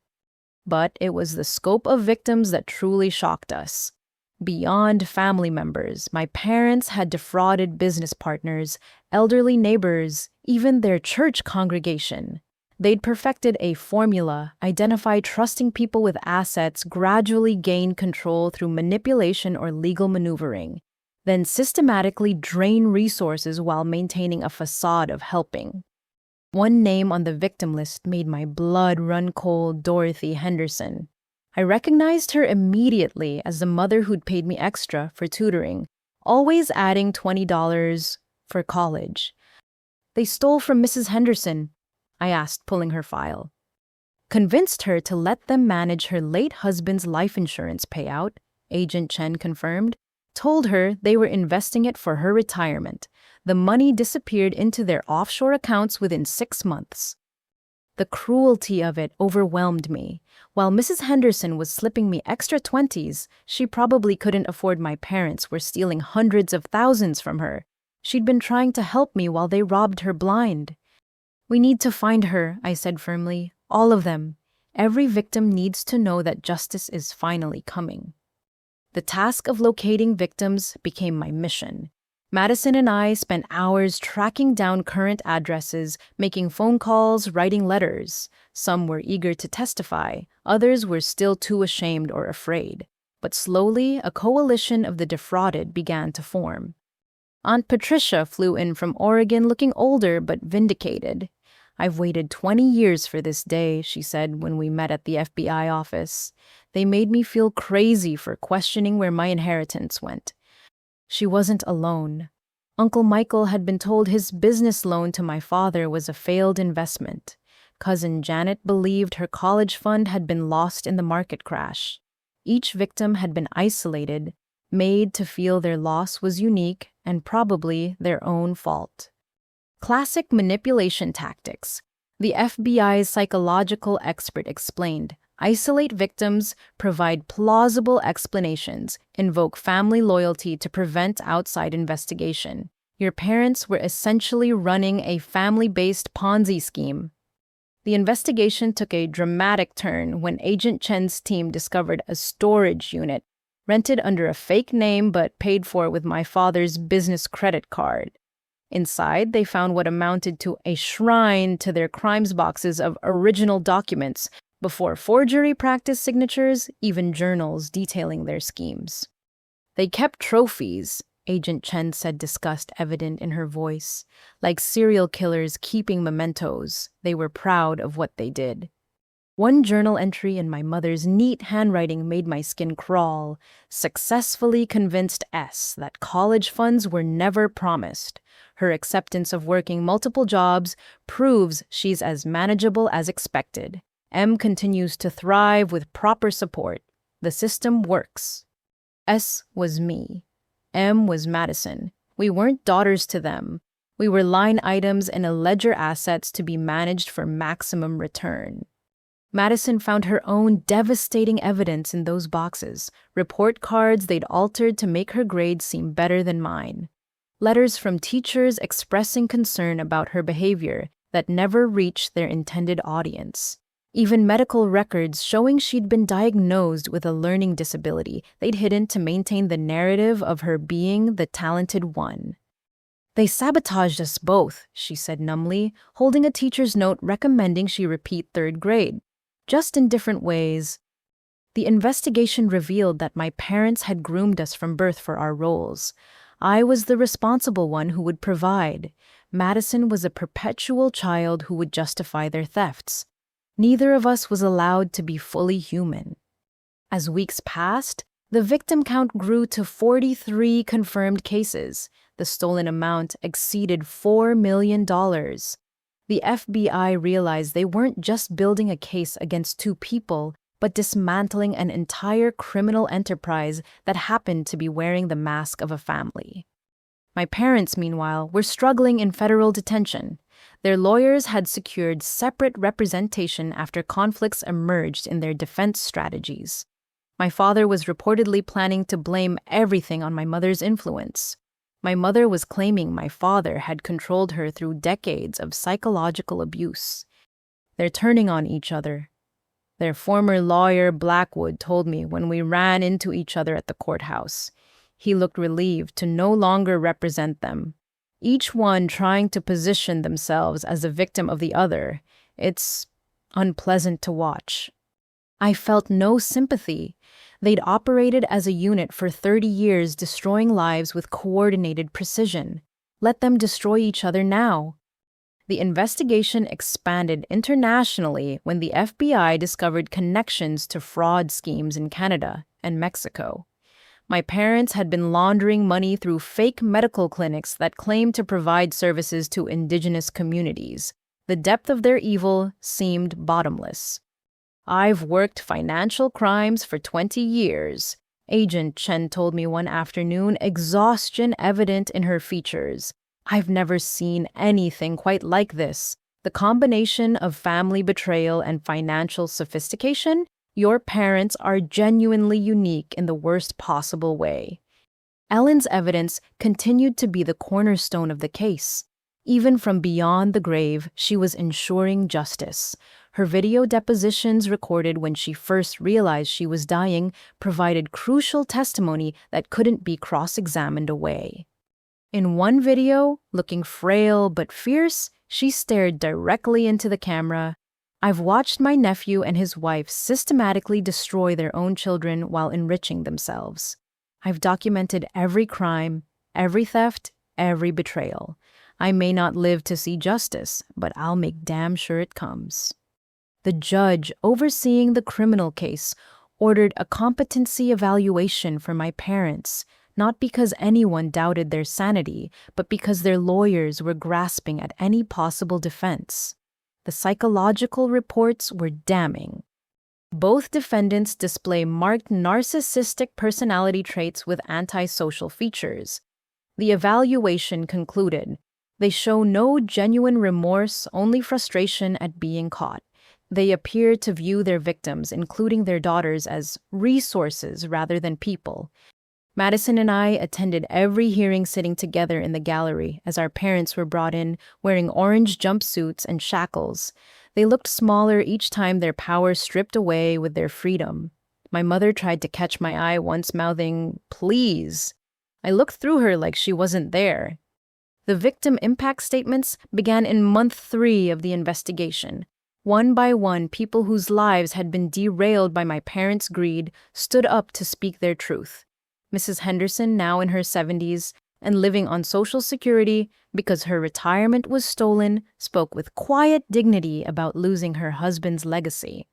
But it was the scope of victims that truly shocked us. Beyond family members, my parents had defrauded business partners, elderly neighbors, even their church congregation. They'd perfected a formula, identify trusting people with assets, gradually gain control through manipulation or legal maneuvering, then systematically drain resources while maintaining a facade of helping. One name on the victim list made my blood run cold: Dorothy Henderson. I recognized her immediately as the mother who'd paid me extra for tutoring, always adding $20 for college. They stole from Mrs. Henderson, I asked, pulling her file. Convinced her to let them manage her late husband's life insurance payout, Agent Chen confirmed. Told her they were investing it for her retirement. The money disappeared into their offshore accounts within 6 months. The cruelty of it overwhelmed me. While Mrs. Henderson was slipping me extra 20s, she probably couldn't afford my parents were stealing hundreds of thousands from her. She'd been trying to help me while they robbed her blind. We need to find her, I said firmly. All of them. Every victim needs to know that justice is finally coming. The task of locating victims became my mission. Madison and I spent hours tracking down current addresses, making phone calls, writing letters. Some were eager to testify, others were still too ashamed or afraid. But slowly, a coalition of the defrauded began to form. Aunt Patricia flew in from Oregon looking older but vindicated. I've waited 20 years for this day, she said when we met at the FBI office. They made me feel crazy for questioning where my inheritance went. She wasn't alone. Uncle Michael had been told his business loan to my father was a failed investment. Cousin Janet believed her college fund had been lost in the market crash. Each victim had been isolated, made to feel their loss was unique and probably their own fault. Classic manipulation tactics. The FBI's psychological expert explained. Isolate victims, provide plausible explanations, invoke family loyalty to prevent outside investigation. Your parents were essentially running a family-based Ponzi scheme. The investigation took a dramatic turn when Agent Chen's team discovered a storage unit, rented under a fake name but paid for with my father's business credit card. Inside, they found what amounted to a shrine to their crimes boxes of original documents, before forgery practice signatures, even journals detailing their schemes. They kept trophies, Agent Chen said, disgust evident in her voice. Like serial killers keeping mementos, they were proud of what they did. One journal entry in my mother's neat handwriting made my skin crawl. Successfully convinced S that college funds were never promised. Her acceptance of working multiple jobs proves she's as manageable as expected. M continues to thrive with proper support. The system works. S was me. M was Madison. We weren't daughters to them. We were line items in a ledger, assets to be managed for maximum return. Madison found her own devastating evidence in those boxes, report cards they'd altered to make her grades seem better than mine. Letters from teachers expressing concern about her behavior that never reached their intended audience. Even medical records showing she'd been diagnosed with a learning disability they'd hidden to maintain the narrative of her being the talented one. They sabotaged us both, she said numbly, holding a teacher's note recommending she repeat third grade, just in different ways. The investigation revealed that my parents had groomed us from birth for our roles. I was the responsible one who would provide. Madison was a perpetual child who would justify their thefts. Neither of us was allowed to be fully human. As weeks passed, the victim count grew to 43 confirmed cases. The stolen amount exceeded $4 million. The FBI realized they weren't just building a case against two people, but dismantling an entire criminal enterprise that happened to be wearing the mask of a family. My parents, meanwhile, were struggling in federal detention. Their lawyers had secured separate representation after conflicts emerged in their defense strategies. My father was reportedly planning to blame everything on my mother's influence. My mother was claiming my father had controlled her through decades of psychological abuse. They're turning on each other. Their former lawyer, Blackwood, told me when we ran into each other at the courthouse. He looked relieved to no longer represent them, each one trying to position themselves as a victim of the other. It's unpleasant to watch. I felt no sympathy. They'd operated as a unit for 30 years, destroying lives with coordinated precision. Let them destroy each other now. The investigation expanded internationally when the FBI discovered connections to fraud schemes in Canada and Mexico. My parents had been laundering money through fake medical clinics that claimed to provide services to indigenous communities. The depth of their evil seemed bottomless. I've worked financial crimes for 20 years, Agent Chen told me one afternoon, exhaustion evident in her features. I've never seen anything quite like this. The combination of family betrayal and financial sophistication? Your parents are genuinely unique in the worst possible way. Ellen's evidence continued to be the cornerstone of the case. Even from beyond the grave, she was ensuring justice. Her video depositions recorded when she first realized she was dying provided crucial testimony that couldn't be cross-examined away. In one video, looking frail but fierce, she stared directly into the camera. I've watched my nephew and his wife systematically destroy their own children while enriching themselves. I've documented every crime, every theft, every betrayal. I may not live to see justice, but I'll make damn sure it comes. The judge overseeing the criminal case ordered a competency evaluation for my parents, not because anyone doubted their sanity, but because their lawyers were grasping at any possible defense. The psychological reports were damning. Both defendants display marked narcissistic personality traits with antisocial features. The evaluation concluded, they show no genuine remorse, only frustration at being caught. They appear to view their victims, including their daughters, as resources rather than people. Madison and I attended every hearing sitting together in the gallery as our parents were brought in wearing orange jumpsuits and shackles. They looked smaller each time their power stripped away with their freedom. My mother tried to catch my eye once, mouthing, "Please." I looked through her like she wasn't there. The victim impact statements began in month 3 of the investigation. One by one, people whose lives had been derailed by my parents' greed stood up to speak their truth. Mrs. Henderson, now in her 70s and living on Social Security because her retirement was stolen, spoke with quiet dignity about losing her husband's legacy.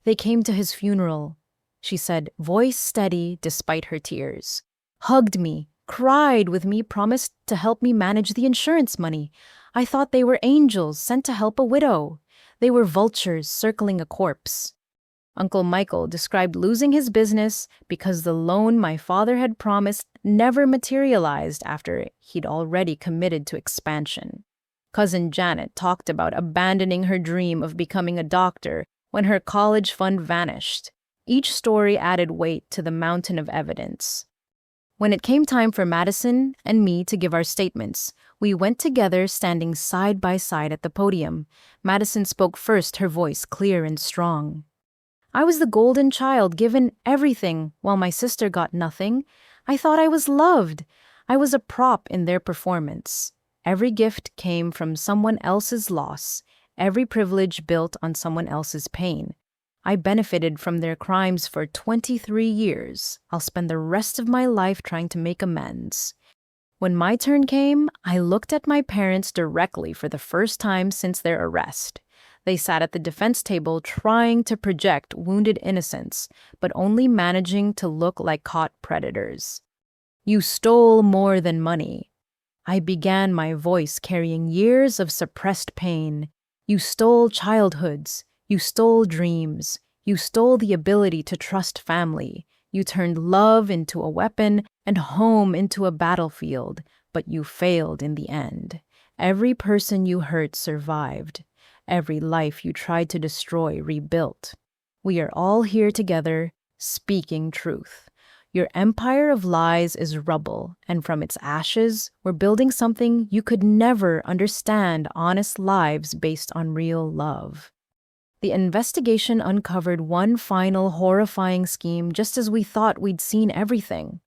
They came to his funeral, she said, voice steady despite her tears. Hugged me, cried with me, promised to help me manage the insurance money. I thought they were angels sent to help a widow. They were vultures circling a corpse. Uncle Michael described losing his business because the loan my father had promised never materialized after he'd already committed to expansion. Cousin Janet talked about abandoning her dream of becoming a doctor when her college fund vanished. Each story added weight to the mountain of evidence. When it came time for Madison and me to give our statements, we went together standing side by side at the podium. Madison spoke first, her voice clear and strong. I was the golden child given everything while my sister got nothing. I thought I was loved. I was a prop in their performance. Every gift came from someone else's loss, every privilege built on someone else's pain. I benefited from their crimes for 23 years. I'll spend the rest of my life trying to make amends. When my turn came, I looked at my parents directly for the first time since their arrest. They sat at the defense table trying to project wounded innocence, but only managing to look like caught predators. You stole more than money. I began, my voice carrying years of suppressed pain. You stole childhoods. You stole dreams. You stole the ability to trust family. You turned love into a weapon and home into a battlefield, but you failed in the end. Every person you hurt survived. Every life you tried to destroy rebuilt. We are all here together, speaking truth. Your empire of lies is rubble, and from its ashes, we're building something you could never understand: honest lives based on real love. The investigation uncovered one final horrifying scheme just as we thought we'd seen everything.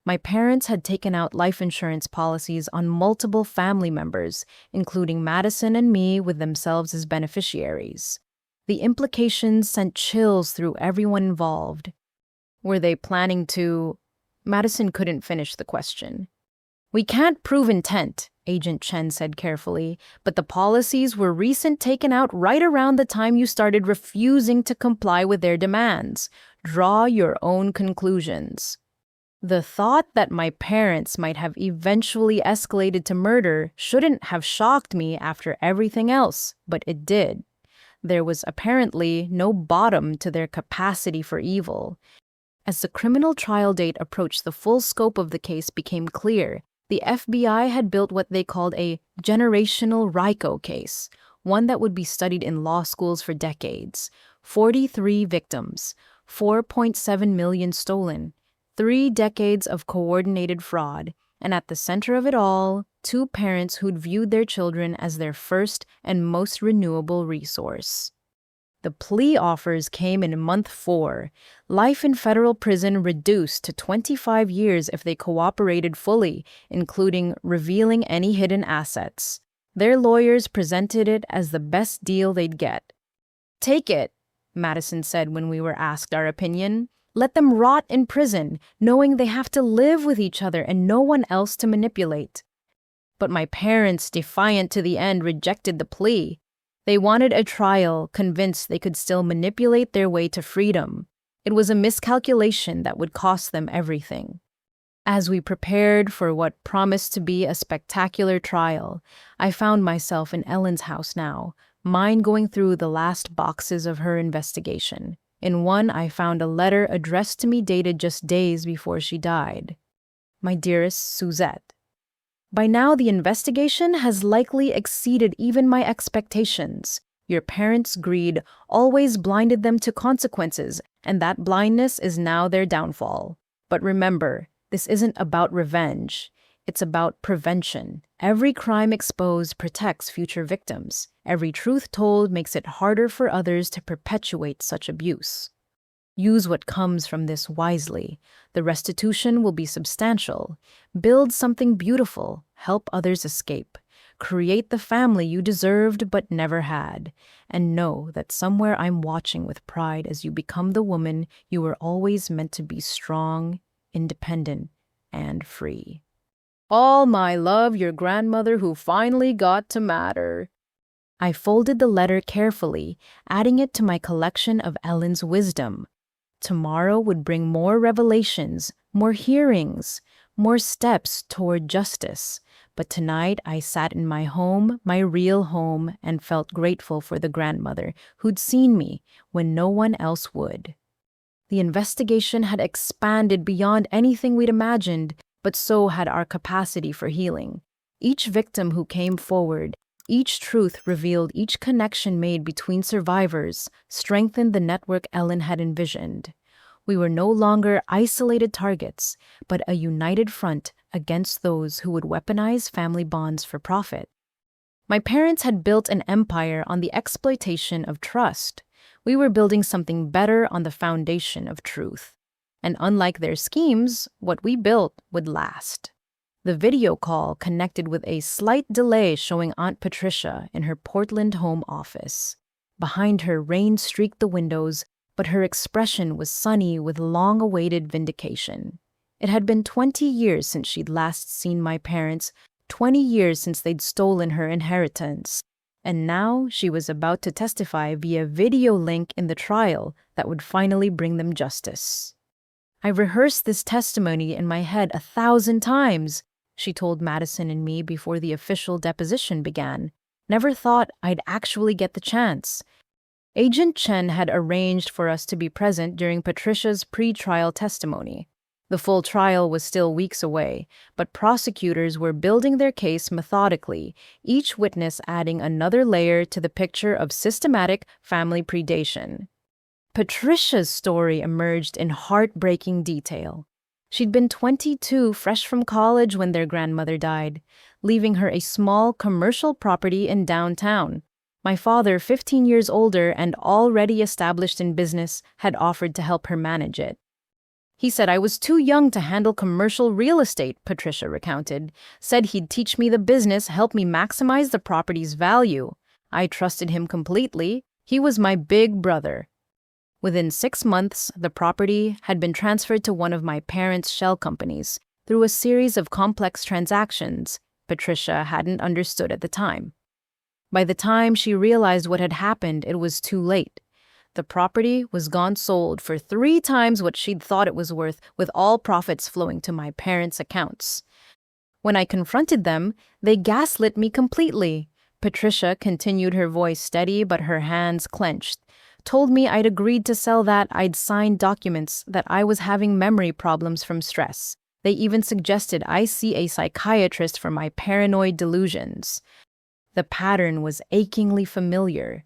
My parents had taken out life insurance policies on multiple family members, including Madison and me, with themselves as beneficiaries. The implications sent chills through everyone involved. Were they planning to... Madison couldn't finish the question. We can't prove intent, Agent Chen said carefully, but the policies were recent, taken out right around the time you started refusing to comply with their demands. Draw your own conclusions. The thought that my parents might have eventually escalated to murder shouldn't have shocked me after everything else, but it did. There was apparently no bottom to their capacity for evil. As the criminal trial date approached, the full scope of the case became clear. The FBI had built what they called a generational RICO case, one that would be studied in law schools for decades. 43 victims, 4.7 million stolen, 3 decades of coordinated fraud, and at the center of it all, 2 parents who'd viewed their children as their first and most renewable resource. The plea offers came in month 4. Life in federal prison reduced to 25 years if they cooperated fully, including revealing any hidden assets. Their lawyers presented it as the best deal they'd get. Take it, Madison said when we were asked our opinion. Let them rot in prison, knowing they have to live with each other and no one else to manipulate. But my parents, defiant to the end, rejected the plea. They wanted a trial, convinced they could still manipulate their way to freedom. It was a miscalculation that would cost them everything. As we prepared for what promised to be a spectacular trial, I found myself in Ellen's house now, mine going through the last boxes of her investigation. In one, I found a letter addressed to me dated just days before she died. My dearest Suzette, by now the investigation has likely exceeded even my expectations. Your parents' greed always blinded them to consequences, and that blindness is now their downfall. But remember, this isn't about revenge. It's about prevention. Every crime exposed protects future victims. Every truth told makes it harder for others to perpetuate such abuse. Use what comes from this wisely. The restitution will be substantial. Build something beautiful. Help others escape. Create the family you deserved but never had. And know that somewhere I'm watching with pride as you become the woman you were always meant to be: strong, independent, and free. All my love, your grandmother who finally got to matter. I folded the letter carefully, adding it to my collection of Ellen's wisdom. Tomorrow would bring more revelations, more hearings, more steps toward justice. But tonight I sat in my home, my real home, and felt grateful for the grandmother who'd seen me when no one else would. The investigation had expanded beyond anything we'd imagined, but so had our capacity for healing. Each victim who came forward, each truth revealed, each connection made between survivors strengthened the network Ellen had envisioned. We were no longer isolated targets, but a united front against those who would weaponize family bonds for profit. My parents had built an empire on the exploitation of trust. We were building something better on the foundation of truth. And unlike their schemes, what we built would last. The video call connected with a slight delay showing Aunt Patricia in her Portland home office. Behind her, rain streaked the windows, but her expression was sunny with long-awaited vindication. It had been 20 years since she'd last seen my parents, 20 years since they'd stolen her inheritance. And now she was about to testify via video link in the trial that would finally bring them justice. I rehearsed this testimony in my head 1,000 times, she told Madison and me before the official deposition began. Never thought I'd actually get the chance. Agent Chen had arranged for us to be present during Patricia's pre-trial testimony. The full trial was still weeks away, but prosecutors were building their case methodically, each witness adding another layer to the picture of systematic family predation. Patricia's story emerged in heartbreaking detail. She'd been 22, fresh from college when their grandmother died, leaving her a small commercial property in downtown. My father, 15 years older and already established in business, had offered to help her manage it. He said I was too young to handle commercial real estate, Patricia recounted. Said he'd teach me the business, help me maximize the property's value. I trusted him completely. He was my big brother. Within 6 months, the property had been transferred to one of my parents' shell companies through a series of complex transactions Patricia hadn't understood at the time. By the time she realized what had happened, it was too late. The property was gone sold for 3 times what she'd thought it was worth, with all profits flowing to my parents' accounts. When I confronted them, they gaslit me completely. Patricia continued, her voice steady but her hands clenched. Told me I'd agreed to sell, that I'd signed documents, that I was having memory problems from stress. They even suggested I see a psychiatrist for my paranoid delusions. The pattern was achingly familiar.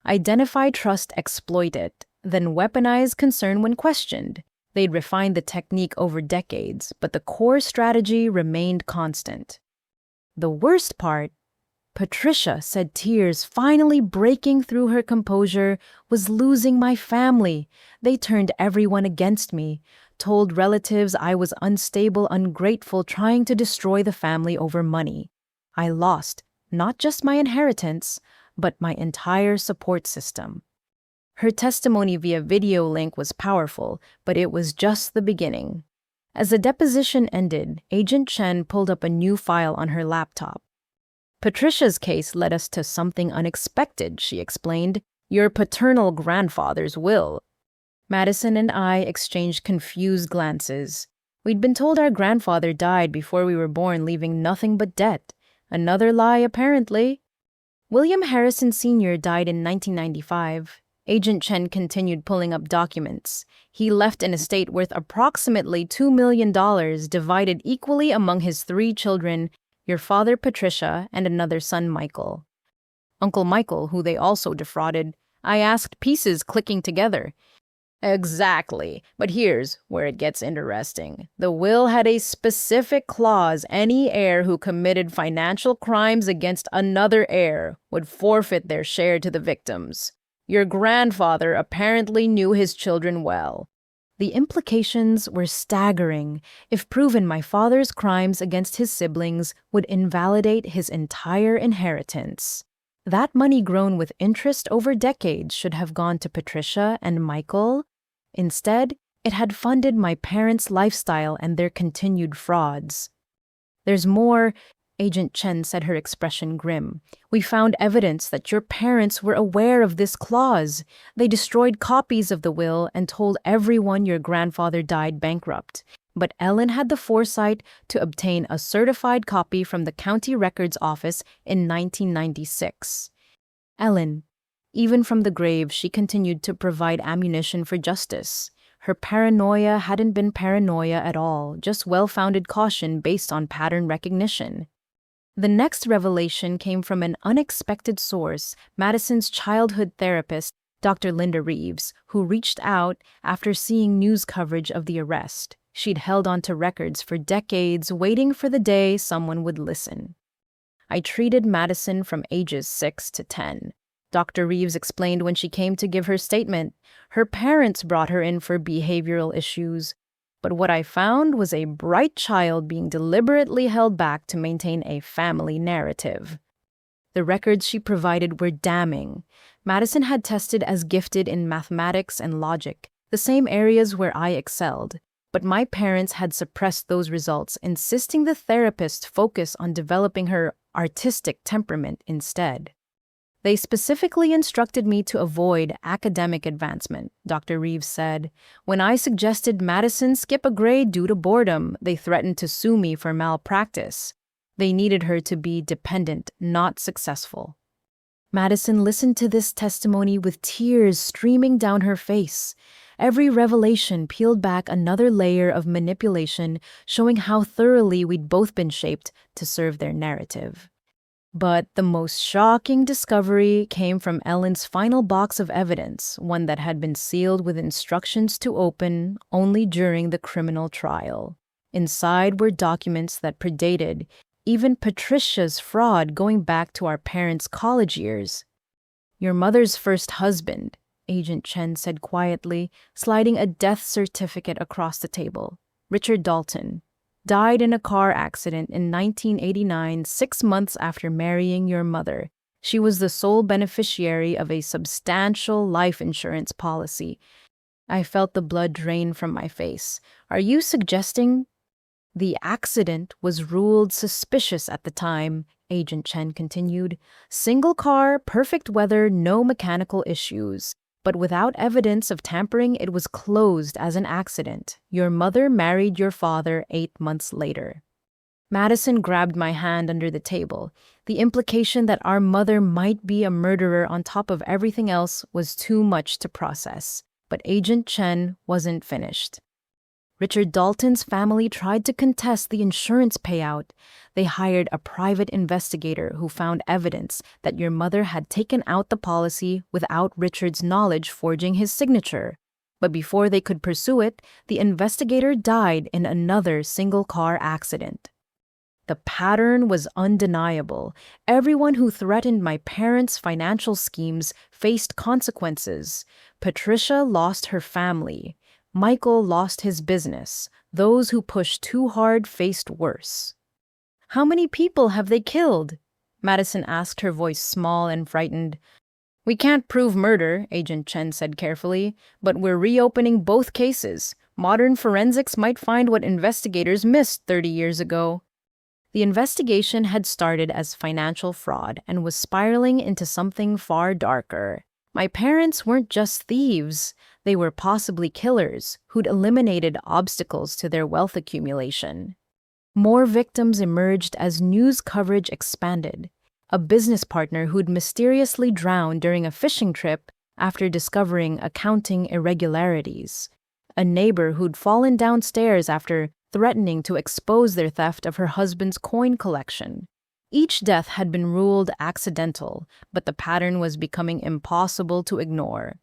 Identify trust, exploit it, then weaponize concern when questioned. They'd refined the technique over decades, but the core strategy remained constant. The worst part, Patricia said, tears finally breaking through her composure, was losing my family. They turned everyone against me, told relatives I was unstable, ungrateful, trying to destroy the family over money. I lost not just my inheritance, but my entire support system. Her testimony via video link was powerful, but it was just the beginning. As the deposition ended, Agent Chen pulled up a new file on her laptop. Patricia's case led us to something unexpected, she explained. Your paternal grandfather's will. Madison and I exchanged confused glances. We'd been told our grandfather died before we were born, leaving nothing but debt. Another lie, apparently. William Harrison Sr. died in 1995. Agent Chen continued pulling up documents. He left an estate worth approximately $2 million, divided equally among his 3 children, your father Patricia and another son Michael. Uncle Michael, who they also defrauded. I asked, pieces clicking together. Exactly, but here's where it gets interesting. The will had a specific clause: any heir who committed financial crimes against another heir would forfeit their share to the victims. Your grandfather apparently knew his children well. The implications were staggering. If proven, my father's crimes against his siblings would invalidate his entire inheritance. That money, grown with interest over decades, should have gone to Patricia and Michael. Instead, it had funded my parents' lifestyle and their continued frauds. There's more, Agent Chen said, her expression grim. We found evidence that your parents were aware of this clause. They destroyed copies of the will and told everyone your grandfather died bankrupt. But Ellen had the foresight to obtain a certified copy from the county records office in 1996. Ellen, even from the grave, she continued to provide ammunition for justice. Her paranoia hadn't been paranoia at all, just well-founded caution based on pattern recognition. The next revelation came from an unexpected source, Madison's childhood therapist, Dr. Linda Reeves, who reached out after seeing news coverage of the arrest. She'd held onto records for decades, waiting for the day someone would listen. I treated Madison from ages 6 to 10. Dr. Reeves explained when she came to give her statement. Her parents brought her in for behavioral issues. But what I found was a bright child being deliberately held back to maintain a family narrative. The records she provided were damning. Madison had tested as gifted in mathematics and logic, the same areas where I excelled. But my parents had suppressed those results, insisting the therapist focus on developing her artistic temperament instead. They specifically instructed me to avoid academic advancement, Dr. Reeves said. When I suggested Madison skip a grade due to boredom, they threatened to sue me for malpractice. They needed her to be dependent, not successful. Madison listened to this testimony with tears streaming down her face. Every revelation peeled back another layer of manipulation, showing how thoroughly we'd both been shaped to serve their narrative. But the most shocking discovery came from Ellen's final box of evidence, one that had been sealed with instructions to open only during the criminal trial. Inside were documents that predated even Patricia's fraud, going back to our parents' college years. "Your mother's first husband," Agent Chen said quietly, sliding a death certificate across the table. "Richard Dalton died in a car accident in 1989, 6 months after marrying your mother. She was the sole beneficiary of a substantial life insurance policy." I felt the blood drain from my face. "Are you suggesting—" "The accident was ruled suspicious at the time," Agent Chen continued. "Single car, perfect weather, no mechanical issues. But without evidence of tampering, it was closed as an accident. Your mother married your father 8 months later." Madison grabbed my hand under the table. The implication that our mother might be a murderer on top of everything else was too much to process. But Agent Chen wasn't finished. "Richard Dalton's family tried to contest the insurance payout. They hired a private investigator who found evidence that your mother had taken out the policy without Richard's knowledge, forging his signature. But before they could pursue it, the investigator died in another single-car accident." The pattern was undeniable. Everyone who threatened my parents' financial schemes faced consequences. Patricia lost her family. Michael lost his business. Those who pushed too hard faced worse. "How many people have they killed?" Madison asked, her voice small and frightened. "We can't prove murder," Agent Chen said carefully, "but we're reopening both cases. Modern forensics might find what investigators missed 30 years ago." The investigation had started as financial fraud and was spiraling into something far darker. My parents weren't just thieves. They were possibly killers who'd eliminated obstacles to their wealth accumulation. More victims emerged as news coverage expanded. A business partner who'd mysteriously drowned during a fishing trip after discovering accounting irregularities. A neighbor who'd fallen downstairs after threatening to expose their theft of her husband's coin collection. Each death had been ruled accidental, but the pattern was becoming impossible to ignore.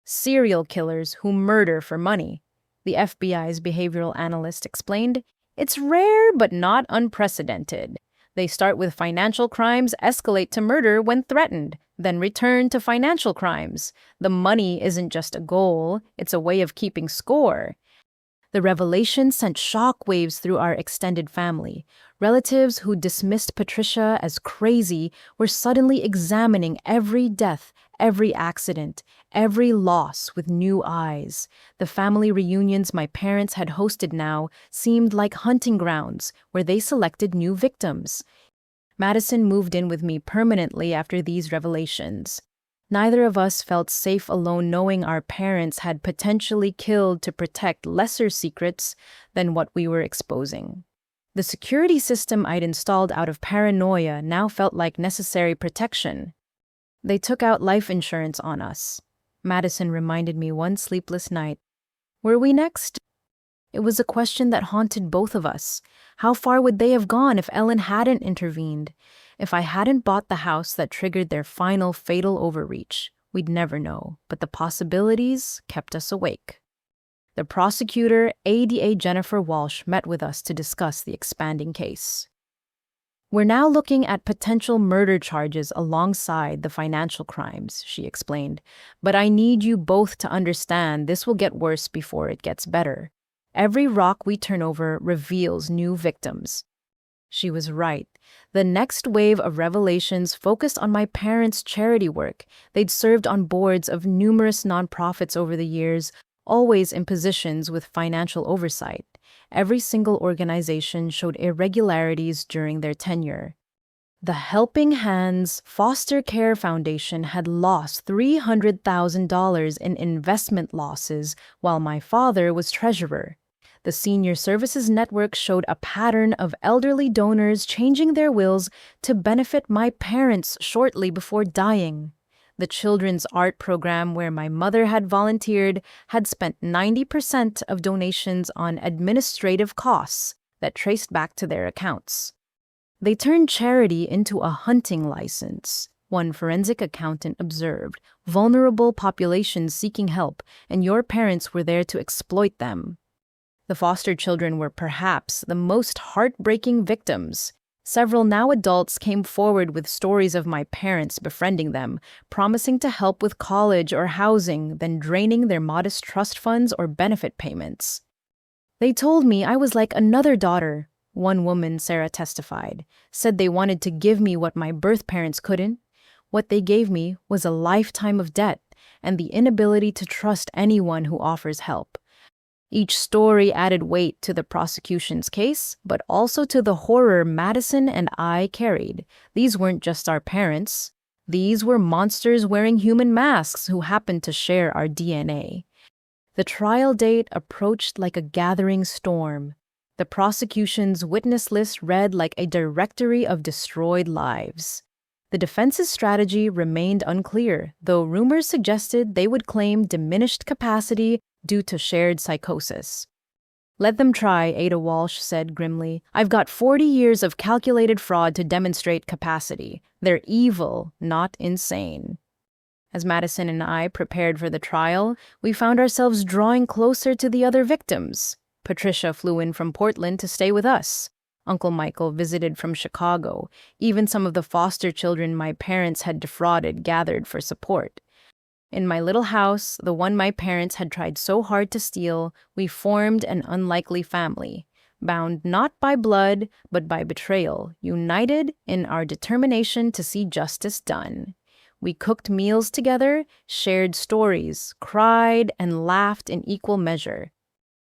Serial killers who murder for money. The FBI's behavioral analyst explained, "It's rare but not unprecedented. They start with financial crimes, escalate to murder when threatened, then return to financial crimes. The money isn't just a goal, it's a way of keeping score." The revelation sent shockwaves through our extended family. Relatives who dismissed Patricia as crazy were suddenly examining every death, every accident, every loss with new eyes. The family reunions my parents had hosted now seemed like hunting grounds where they selected new victims. Madison moved in with me permanently after these revelations. Neither of us felt safe alone, knowing our parents had potentially killed to protect lesser secrets than what we were exposing. The security system I'd installed out of paranoia now felt like necessary protection. "They took out life insurance on us," Madison reminded me one sleepless night. Were we next? It was a question that haunted both of us. How far would they have gone if Ellen hadn't intervened? If I hadn't bought the house that triggered their final fatal overreach, We'd never know, but the possibilities kept us awake. The prosecutor, ADA Jennifer Walsh, met with us to discuss the expanding case. We're now looking at potential murder charges alongside the financial crimes, she explained. But I need you both to understand this will get worse before it gets better. Every rock we turn over reveals new victims. She was right. The next wave of revelations focused on my parents' charity work. They'd served on boards of numerous nonprofits over the years, always in positions with financial oversight. Every single organization showed irregularities during their tenure. The Helping Hands Foster Care Foundation had lost $300,000 in investment losses while my father was treasurer. The Senior Services Network showed a pattern of elderly donors changing their wills to benefit my parents shortly before dying. The children's art program where my mother had volunteered had spent 90% of donations on administrative costs that traced back to their accounts. They turned charity into a hunting license. One forensic accountant observed, vulnerable populations seeking help, and your parents were there to exploit them. The foster children were perhaps the most heartbreaking victims. Several now adults came forward with stories of my parents befriending them, promising to help with college or housing, then draining their modest trust funds or benefit payments. They told me I was like another daughter. One woman, Sarah, testified, said they wanted to give me what my birth parents couldn't. What they gave me was a lifetime of debt and the inability to trust anyone who offers help. Each story added weight to the prosecution's case, but also to the horror Madison and I carried. These weren't just our parents. These were monsters wearing human masks who happened to share our DNA. The trial date approached like a gathering storm. The prosecution's witness list read like a directory of destroyed lives. The defense's strategy remained unclear, though rumors suggested they would claim diminished capacity due to shared psychosis. Let them try, Ada Walsh said grimly. I've got 40 years of calculated fraud to demonstrate capacity. They're evil, not insane. As Madison and I prepared for the trial, we found ourselves drawing closer to the other victims. Patricia flew in from Portland to stay with us. Uncle Michael visited from Chicago. Even some of the foster children my parents had defrauded gathered for support. In my little house, the one my parents had tried so hard to steal, we formed an unlikely family, bound not by blood, but by betrayal, united in our determination to see justice done. We cooked meals together, shared stories, cried, and laughed in equal measure.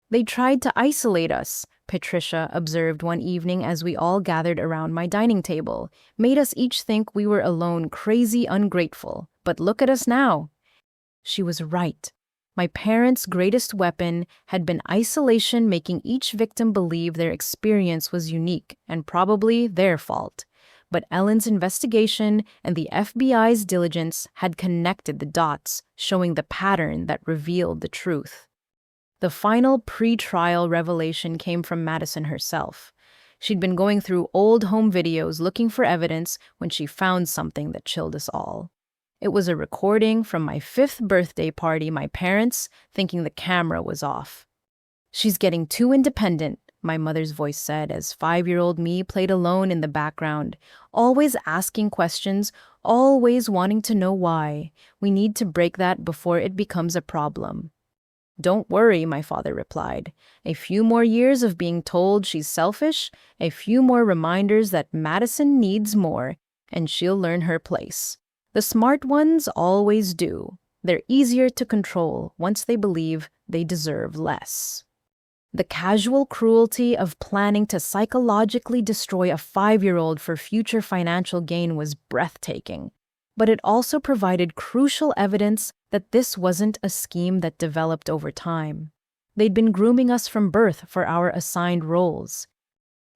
They tried to isolate us, Patricia observed one evening as we all gathered around my dining table, made us each think we were alone, crazy, ungrateful. But look at us now. She was right. My parents' greatest weapon had been isolation, making each victim believe their experience was unique and probably their fault. But Ellen's investigation and the FBI's diligence had connected the dots, showing the pattern that revealed the truth. The final pre-trial revelation came from Madison herself. She'd been going through old home videos looking for evidence when she found something that chilled us all. It was a recording from my 5th birthday party, my parents thinking the camera was off. She's getting too independent, my mother's voice said as 5-year-old me played alone in the background, always asking questions, always wanting to know why. We need to break that before it becomes a problem. Don't worry, my father replied. A few more years of being told she's selfish, a few more reminders that Madison needs more, and she'll learn her place. The smart ones always do. They're easier to control once they believe they deserve less. The casual cruelty of planning to psychologically destroy a 5-year-old for future financial gain was breathtaking, but it also provided crucial evidence that this wasn't a scheme that developed over time. They'd been grooming us from birth for our assigned roles.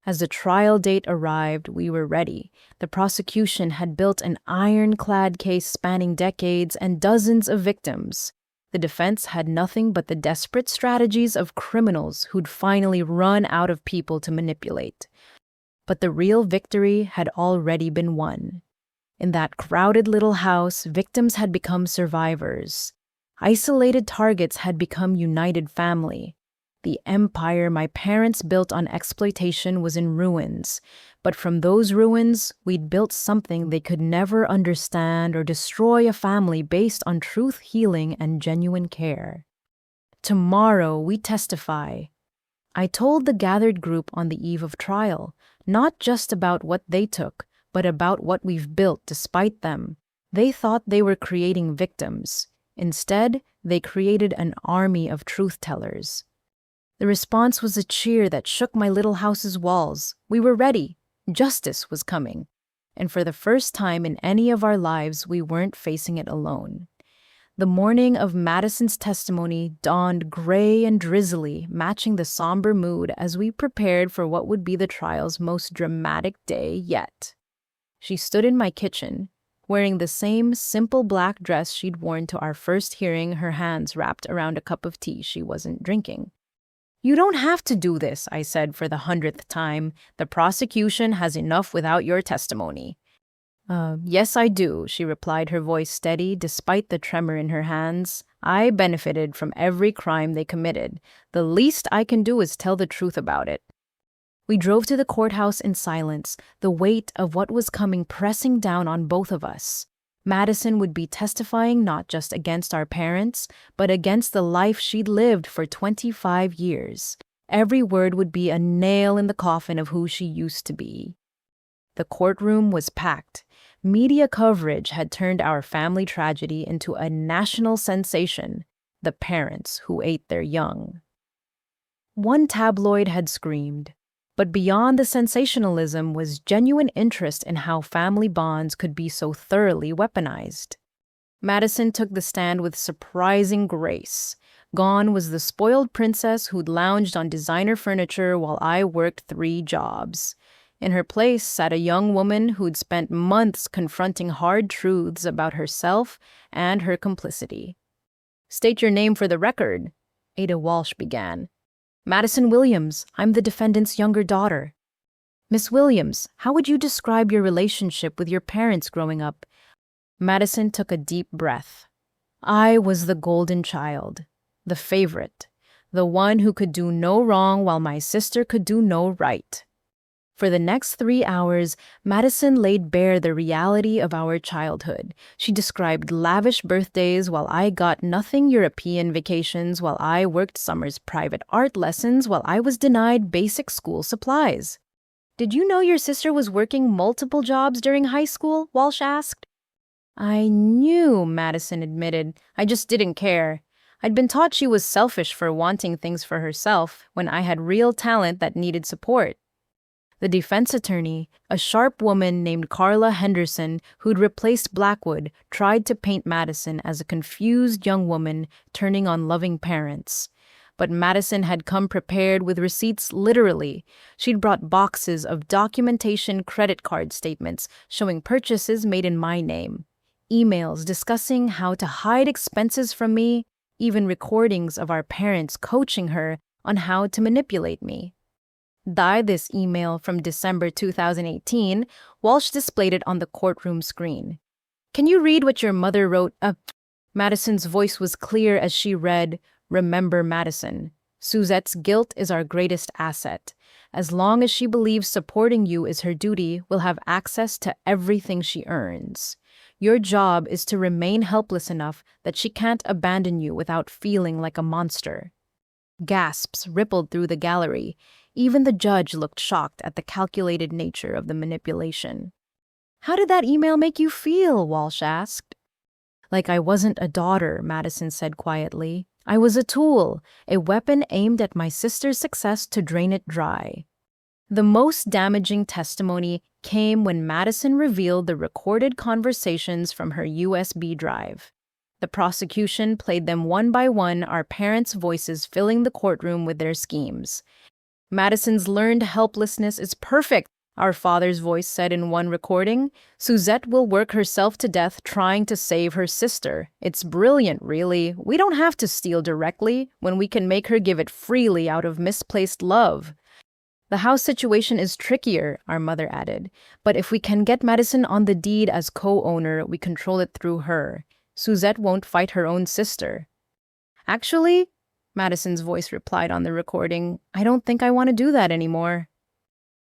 As the trial date arrived, we were ready. The prosecution had built an ironclad case spanning decades and dozens of victims. The defense had nothing but the desperate strategies of criminals who'd finally run out of people to manipulate. But the real victory had already been won. In that crowded little house, victims had become survivors. Isolated targets had become united family. The empire my parents built on exploitation was in ruins, but from those ruins, we'd built something they could never understand or destroy a family based on truth, healing, and genuine care. Tomorrow, we testify. I told the gathered group on the eve of trial, not just about what they took, but about what we've built despite them. They thought they were creating victims. Instead, they created an army of truth-tellers. The response was a cheer that shook my little house's walls. We were ready. Justice was coming. And for the first time in any of our lives, we weren't facing it alone. The morning of Madison's testimony dawned gray and drizzly, matching the somber mood as we prepared for what would be the trial's most dramatic day yet. She stood in my kitchen, wearing the same simple black dress she'd worn to our first hearing, her hands wrapped around a cup of tea she wasn't drinking. "You don't have to do this," I said for the 100th time. "The prosecution has enough without your testimony." Yes, I do," she replied, her voice steady despite the tremor in her hands. "I benefited from every crime they committed. The least I can do is tell the truth about it." We drove to the courthouse in silence, the weight of what was coming pressing down on both of us. Madison would be testifying not just against our parents, but against the life she'd lived for 25 years. Every word would be a nail in the coffin of who she used to be. The courtroom was packed. Media coverage had turned our family tragedy into a national sensation, the parents who ate their young. One tabloid had screamed, but beyond the sensationalism was genuine interest in how family bonds could be so thoroughly weaponized. Madison took the stand with surprising grace. Gone was the spoiled princess who'd lounged on designer furniture while I worked 3 jobs. In her place sat a young woman who'd spent months confronting hard truths about herself and her complicity. "State your name for the record," Ada Walsh began. "Madison Williams. I'm the defendant's younger daughter." "Miss Williams, how would you describe your relationship with your parents growing up?" Madison took a deep breath. "I was the golden child, the favorite, the one who could do no wrong while my sister could do no right." For the next 3 hours, Madison laid bare the reality of our childhood. She described lavish birthdays while I got nothing, European vacations while I worked summers, private art lessons while I was denied basic school supplies. "Did you know your sister was working multiple jobs during high school?" Walsh asked. "I knew," Madison admitted. "I just didn't care. I'd been taught she was selfish for wanting things for herself when I had real talent that needed support." The defense attorney, a sharp woman named Carla Henderson, who'd replaced Blackwood, tried to paint Madison as a confused young woman turning on loving parents. But Madison had come prepared with receipts literally. She'd brought boxes of documentation, credit card statements showing purchases made in my name, emails discussing how to hide expenses from me, even recordings of our parents coaching her on how to manipulate me. This email from December 2018, Walsh displayed it on the courtroom screen. "Can you read what your mother wrote?" Madison's voice was clear as she read, "Remember Madison. Suzette's guilt is our greatest asset. As long as she believes supporting you is her duty, we'll have access to everything she earns. Your job is to remain helpless enough that she can't abandon you without feeling like a monster." Gasps rippled through the gallery. Even the judge looked shocked at the calculated nature of the manipulation. "How did that email make you feel?" Walsh asked. "Like I wasn't a daughter," Madison said quietly. "I was a tool, a weapon aimed at my sister's success to drain it dry." The most damaging testimony came when Madison revealed the recorded conversations from her USB drive. The prosecution played them one by one, our parents' voices filling the courtroom with their schemes. "Madison's learned helplessness is perfect," our father's voice said in one recording. "Suzette will work herself to death trying to save her sister. It's brilliant, really. We don't have to steal directly when we can make her give it freely out of misplaced love." The house situation is trickier, our mother added. But if we can get Madison on the deed as co-owner, we control it through her. Suzette won't fight her own sister. Actually, Madison's voice replied on the recording, I don't think I want to do that anymore.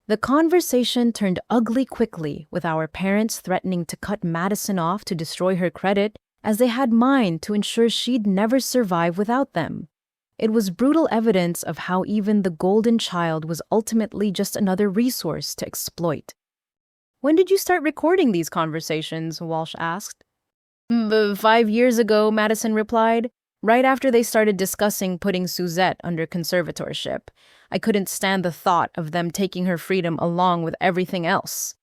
The conversation turned ugly quickly, with our parents threatening to cut Madison off to destroy her credit, as they had mine to ensure she'd never survive without them. It was brutal evidence of how even the golden child was ultimately just another resource to exploit. When did you start recording these conversations? Walsh asked. 5 years ago, Madison replied. Right after they started discussing putting Suzette under conservatorship. I couldn't stand the thought of them taking her freedom along with everything else.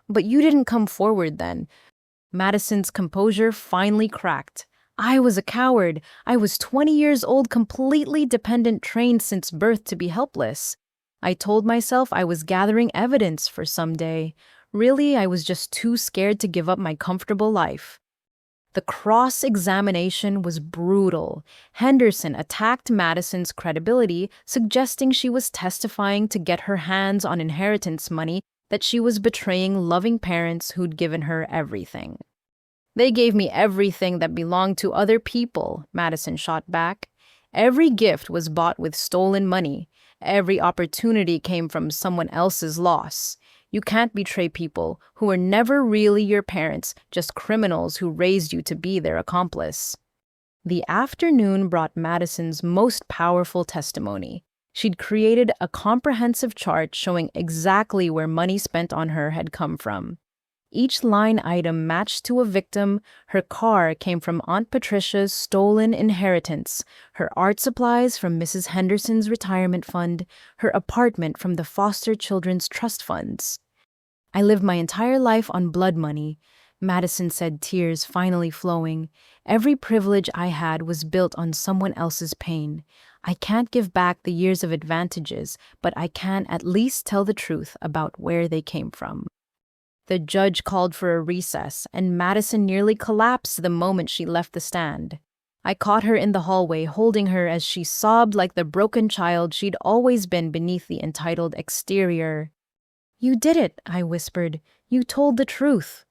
But you didn't come forward then. Madison's composure finally cracked. I was a coward. I was 20 years old, completely dependent, trained since birth to be helpless. I told myself I was gathering evidence for someday. Really, I was just too scared to give up my comfortable life. The cross-examination was brutal. Henderson attacked Madison's credibility, suggesting she was testifying to get her hands on inheritance money, that she was betraying loving parents who'd given her everything. They gave me everything that belonged to other people, Madison shot back. Every gift was bought with stolen money. Every opportunity came from someone else's loss. You can't betray people who were never really your parents, just criminals who raised you to be their accomplice. The afternoon brought Madison's most powerful testimony. She'd created a comprehensive chart showing exactly where money spent on her had come from. Each line item matched to a victim. Her car came from Aunt Patricia's stolen inheritance, her art supplies from Mrs. Henderson's retirement fund, her apartment from the foster children's trust funds. I lived my entire life on blood money, Madison said, tears finally flowing. Every privilege I had was built on someone else's pain. I can't give back the years of advantages, but I can at least tell the truth about where they came from. The judge called for a recess, and Madison nearly collapsed the moment she left the stand. I caught her in the hallway, holding her as she sobbed like the broken child she'd always been beneath the entitled exterior. You did it, I whispered. You told the truth.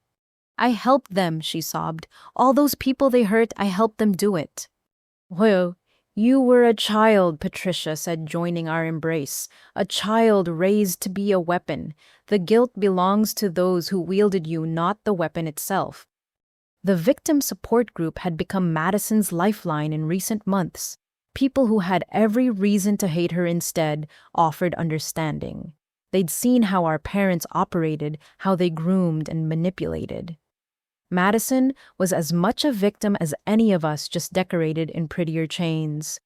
I helped them, she sobbed. All those people they hurt, I helped them do it. Well, you were a child, Patricia said, joining our embrace. A child raised to be a weapon. The guilt belongs to those who wielded you, not the weapon itself. The victim support group had become Madison's lifeline in recent months. People who had every reason to hate her instead offered understanding. They'd seen how our parents operated, how they groomed and manipulated. Madison was as much a victim as any of us, just decorated in prettier chains.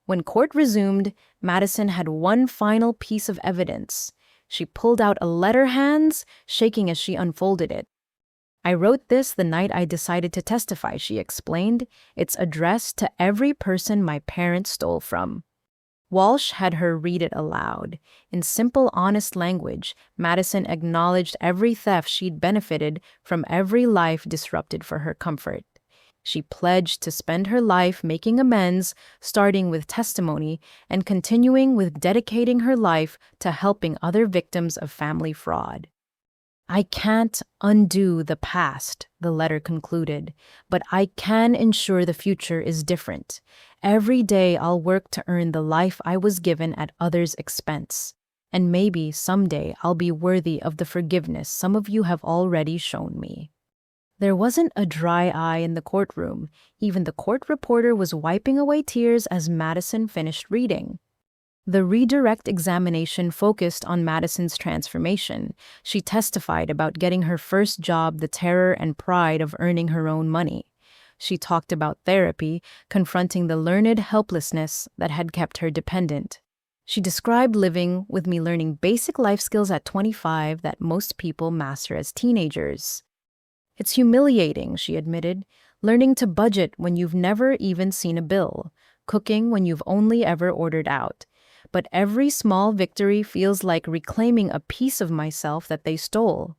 When court resumed, Madison had one final piece of evidence. She pulled out a letter, hands shaking as she unfolded it. I wrote this the night I decided to testify, she explained. It's addressed to every person my parents stole from. Walsh had her read it aloud. In simple, honest language, Madison acknowledged every theft she'd benefited from, every life disrupted for her comfort. She pledged to spend her life making amends, starting with testimony and continuing with dedicating her life to helping other victims of family fraud. I can't undo the past, the letter concluded, but I can ensure the future is different. Every day I'll work to earn the life I was given at others' expense. And maybe someday I'll be worthy of the forgiveness some of you have already shown me. There wasn't a dry eye in the courtroom. Even the court reporter was wiping away tears as Madison finished reading. The redirect examination focused on Madison's transformation. She testified about getting her first job, the terror and pride of earning her own money. She talked about therapy, confronting the learned helplessness that had kept her dependent. She described living with me, learning basic life skills at 25 that most people master as teenagers. It's humiliating, she admitted, learning to budget when you've never even seen a bill, cooking when you've only ever ordered out. But every small victory feels like reclaiming a piece of myself that they stole.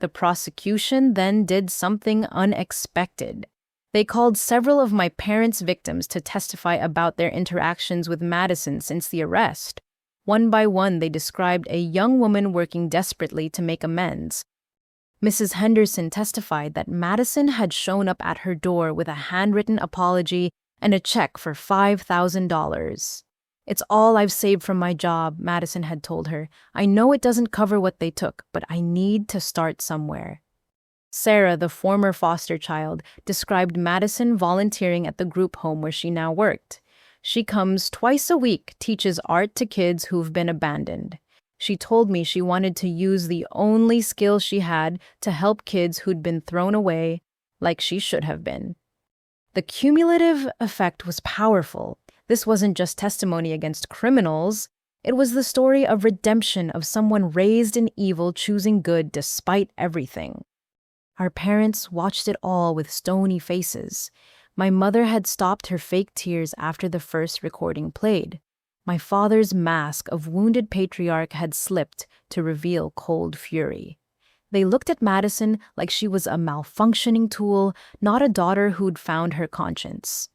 The prosecution then did something unexpected. They called several of my parents' victims to testify about their interactions with Madison since the arrest. One by one, they described a young woman working desperately to make amends. Mrs. Henderson testified that Madison had shown up at her door with a handwritten apology and a check for $5,000. It's all I've saved from my job, Madison had told her. I know it doesn't cover what they took, but I need to start somewhere. Sarah, the former foster child, described Madison volunteering at the group home where she now worked. She comes twice a week, teaches art to kids who've been abandoned. She told me she wanted to use the only skill she had to help kids who'd been thrown away like she should have been. The cumulative effect was powerful. This wasn't just testimony against criminals. It was the story of redemption of someone raised in evil choosing good despite everything. Our parents watched it all with stony faces. My mother had stopped her fake tears after the first recording played. My father's mask of wounded patriarch had slipped to reveal cold fury. They looked at Madison like she was a malfunctioning tool, not a daughter who'd found her conscience.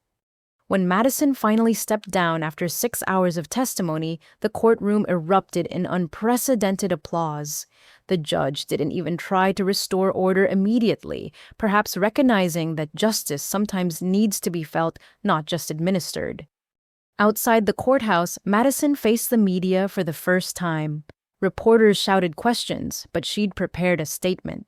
When Madison finally stepped down after 6 hours of testimony, the courtroom erupted in unprecedented applause. The judge didn't even try to restore order immediately, perhaps recognizing that justice sometimes needs to be felt, not just administered. Outside the courthouse, Madison faced the media for the first time. Reporters shouted questions, but she'd prepared a statement.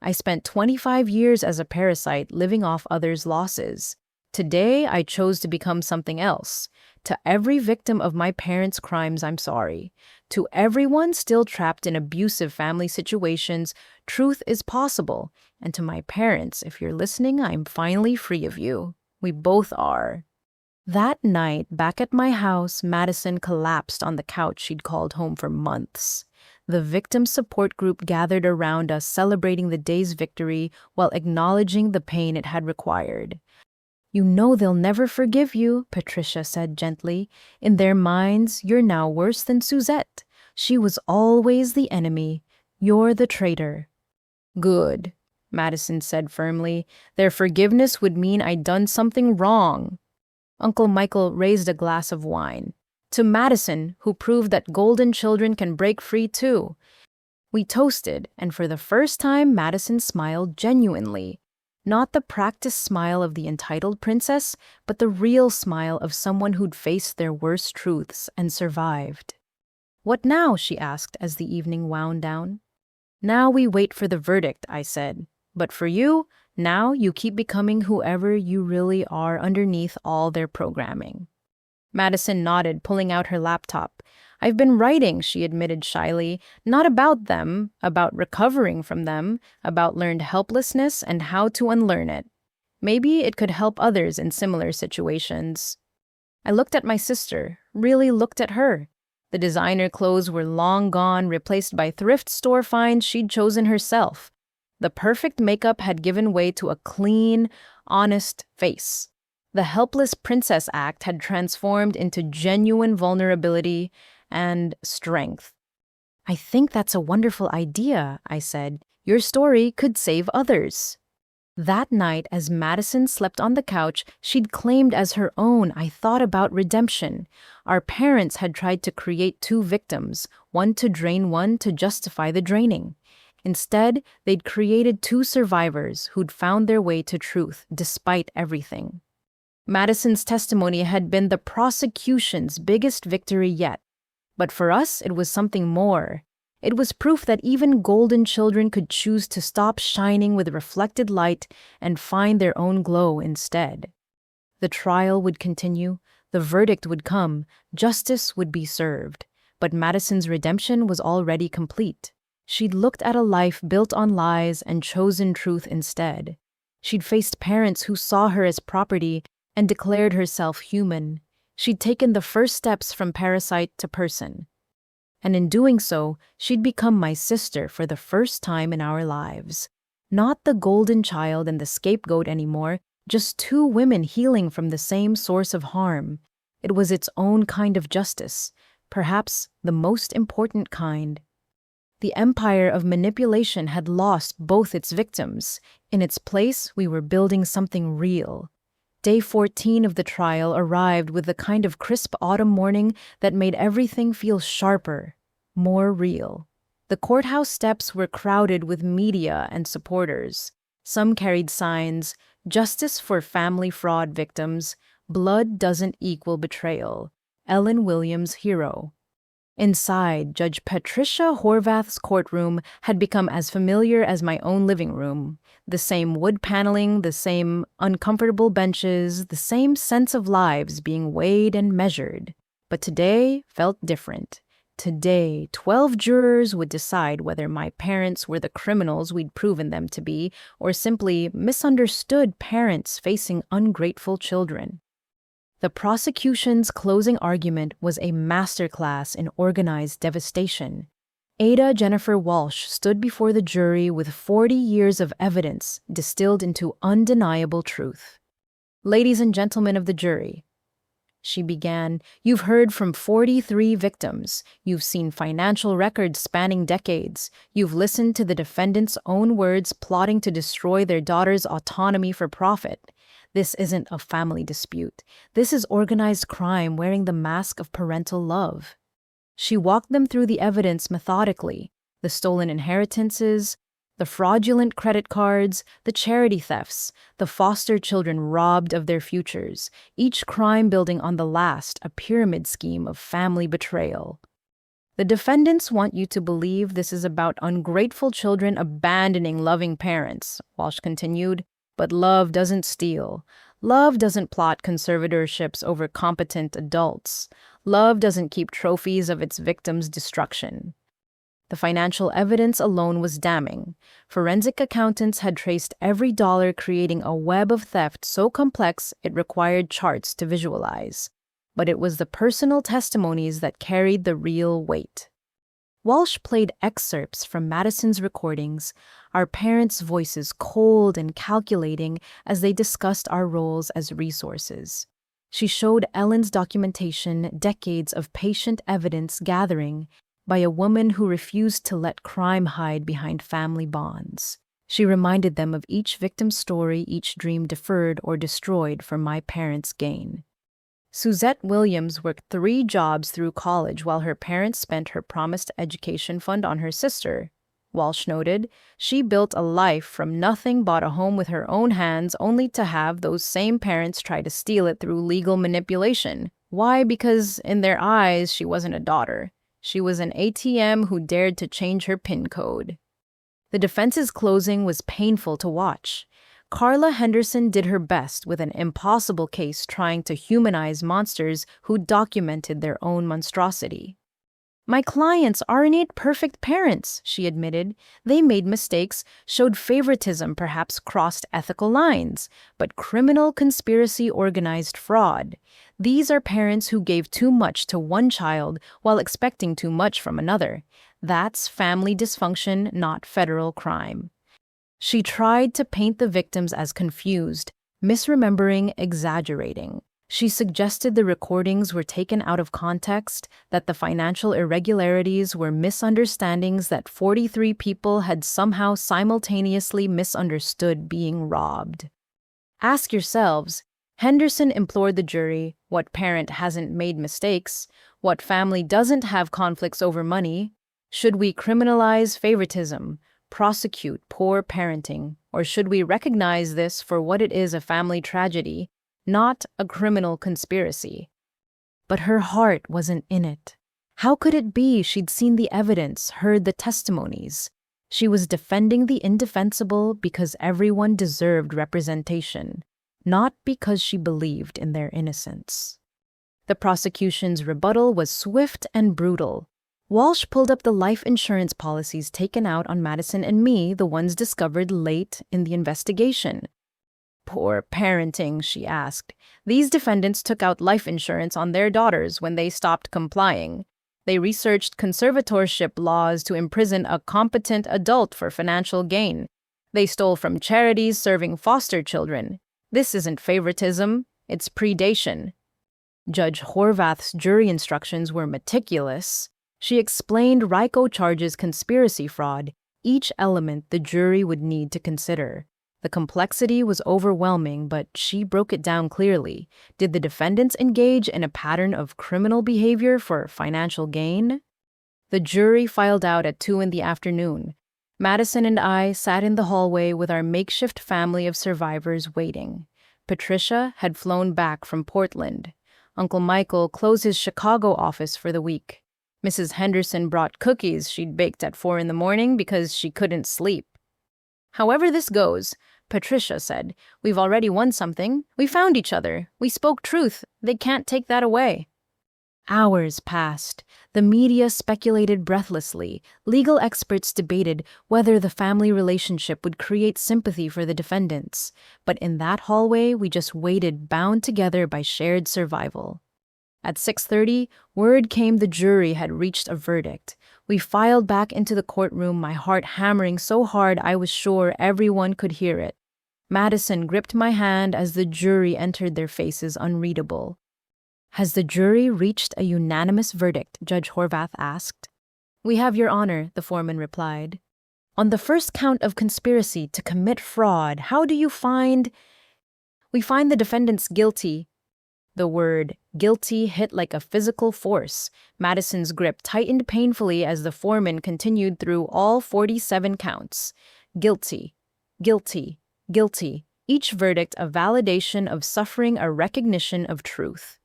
I spent 25 years as a parasite living off others' losses. Today, I chose to become something else. To every victim of my parents' crimes, I'm sorry. To everyone still trapped in abusive family situations, truth is possible. And to my parents, if you're listening, I'm finally free of you. We both are. That night, back at my house, Madison collapsed on the couch she'd called home for months. The victim support group gathered around us, celebrating the day's victory while acknowledging the pain it had required. You know they'll never forgive you, Patricia said gently. In their minds, you're now worse than Suzette. She was always the enemy. You're the traitor. Good, Madison said firmly. Their forgiveness would mean I'd done something wrong. Uncle Michael raised a glass of wine. To Madison, who proved that golden children can break free too. We toasted, and for the first time, Madison smiled genuinely. Not the practiced smile of the entitled princess, but the real smile of someone who'd faced their worst truths and survived. What now? She asked as the evening wound down. Now we wait for the verdict, I said. But for you, now you keep becoming whoever you really are underneath all their programming. Madison nodded, pulling out her laptop. I've been writing, she admitted shyly, not about them, about recovering from them, about learned helplessness and how to unlearn it. Maybe it could help others in similar situations. I looked at my sister, really looked at her. The designer clothes were long gone, replaced by thrift store finds she'd chosen herself. The perfect makeup had given way to a clean, honest face. The helpless princess act had transformed into genuine vulnerability and strength. I think that's a wonderful idea, I said. Your story could save others. That night, as Madison slept on the couch she'd claimed as her own, I thought about redemption. Our parents had tried to create two victims, one to drain, one to justify the draining. Instead, they'd created two survivors who'd found their way to truth despite everything. Madison's testimony had been the prosecution's biggest victory yet. But for us, it was something more. It was proof that even golden children could choose to stop shining with reflected light and find their own glow instead. The trial would continue, the verdict would come, justice would be served. But Madison's redemption was already complete. She'd looked at a life built on lies and chosen truth instead. She'd faced parents who saw her as property and declared herself human. She'd taken the first steps from parasite to person. And in doing so, she'd become my sister for the first time in our lives. Not the golden child and the scapegoat anymore, just two women healing from the same source of harm. It was its own kind of justice, perhaps the most important kind. The empire of manipulation had lost both its victims. In its place, we were building something real. Day 14 of the trial arrived with the kind of crisp autumn morning that made everything feel sharper, more real. The courthouse steps were crowded with media and supporters. Some carried signs, "Justice for family fraud victims," "Blood doesn't equal betrayal," "Ellen Williams' hero." Inside, Judge Patricia Horvath's courtroom had become as familiar as my own living room. The same wood paneling, the same uncomfortable benches, the same sense of lives being weighed and measured. But today felt different. Today, 12 jurors would decide whether my parents were the criminals we'd proven them to be, or simply misunderstood parents facing ungrateful children. The prosecution's closing argument was a masterclass in organized devastation. Ada Jennifer Walsh stood before the jury with 40 years of evidence distilled into undeniable truth. "Ladies and gentlemen of the jury," she began, "you've heard from 43 victims. You've seen financial records spanning decades. You've listened to the defendants' own words plotting to destroy their daughter's autonomy for profit. This isn't a family dispute. This is organized crime wearing the mask of parental love." She walked them through the evidence methodically: the stolen inheritances, the fraudulent credit cards, the charity thefts, the foster children robbed of their futures, each crime building on the last, a pyramid scheme of family betrayal. "The defendants want you to believe this is about ungrateful children abandoning loving parents," Walsh continued. "But love doesn't steal. Love doesn't plot conservatorships over competent adults. Love doesn't keep trophies of its victims' destruction." The financial evidence alone was damning. Forensic accountants had traced every dollar, creating a web of theft so complex it required charts to visualize. But it was the personal testimonies that carried the real weight. Walsh played excerpts from Madison's recordings, our parents' voices cold and calculating as they discussed our roles as resources. She showed Ellen's documentation, decades of patient evidence gathering by a woman who refused to let crime hide behind family bonds. She reminded them of each victim's story, each dream deferred or destroyed for my parents' gain. Suzette Williams worked 3 jobs through college while her parents spent her promised education fund on her sister. Walsh noted, she built a life from nothing, bought a home with her own hands, only to have those same parents try to steal it through legal manipulation. Why? Because in their eyes, she wasn't a daughter. She was an ATM who dared to change her PIN code. The defense's closing was painful to watch. Carla Henderson did her best with an impossible case trying to humanize monsters who documented their own monstrosity. "My clients aren't perfect parents," she admitted. "They made mistakes, showed favoritism, perhaps crossed ethical lines, but criminal conspiracy, organized fraud. These are parents who gave too much to one child while expecting too much from another. That's family dysfunction, not federal crime." She tried to paint the victims as confused, misremembering, exaggerating. She suggested the recordings were taken out of context, that the financial irregularities were misunderstandings, that 43 people had somehow simultaneously misunderstood being robbed. "Ask yourselves," Henderson implored the jury, "what parent hasn't made mistakes? What family doesn't have conflicts over money? Should we criminalize favoritism, prosecute poor parenting, or should we recognize this for what it is, a family tragedy, not a criminal conspiracy?" But her heart wasn't in it. How could it be? She'd seen the evidence, heard the testimonies. She was defending the indefensible because everyone deserved representation, not because she believed in their innocence. The prosecution's rebuttal was swift and brutal. Walsh pulled up the life insurance policies taken out on Madison and me, the ones discovered late in the investigation. "Poor parenting," she asked. "These defendants took out life insurance on their daughters when they stopped complying. They researched conservatorship laws to imprison a competent adult for financial gain. They stole from charities serving foster children. This isn't favoritism, it's predation." Judge Horvath's jury instructions were meticulous. She explained RICO charges conspiracy fraud, each element the jury would need to consider. The complexity was overwhelming, but she broke it down clearly. Did the defendants engage in a pattern of criminal behavior for financial gain? The jury filed out at 2 in the afternoon. Madison and I sat in the hallway with our makeshift family of survivors waiting. Patricia had flown back from Portland. Uncle Michael closed his Chicago office for the week. Mrs. Henderson brought cookies she'd baked at 4 in the morning because she couldn't sleep. However this goes, Patricia said, we've already won something. We found each other. We spoke truth. They can't take that away. Hours passed. The media speculated breathlessly. Legal experts debated whether the family relationship would create sympathy for the defendants. But in that hallway, we just waited, bound together by shared survival. At 6:30, word came the jury had reached a verdict. We filed back into the courtroom, my heart hammering so hard I was sure everyone could hear it. Madison gripped my hand as the jury entered, their faces unreadable. Has the jury reached a unanimous verdict? Judge Horvath asked. We have, Your Honor, the foreman replied. On the first count of conspiracy to commit fraud, how do you find? We find the defendants guilty. The word guilty hit like a physical force. Madison's grip tightened painfully as the foreman continued through all 47 counts. Guilty, guilty, guilty. Each verdict a validation of suffering, a recognition of truth.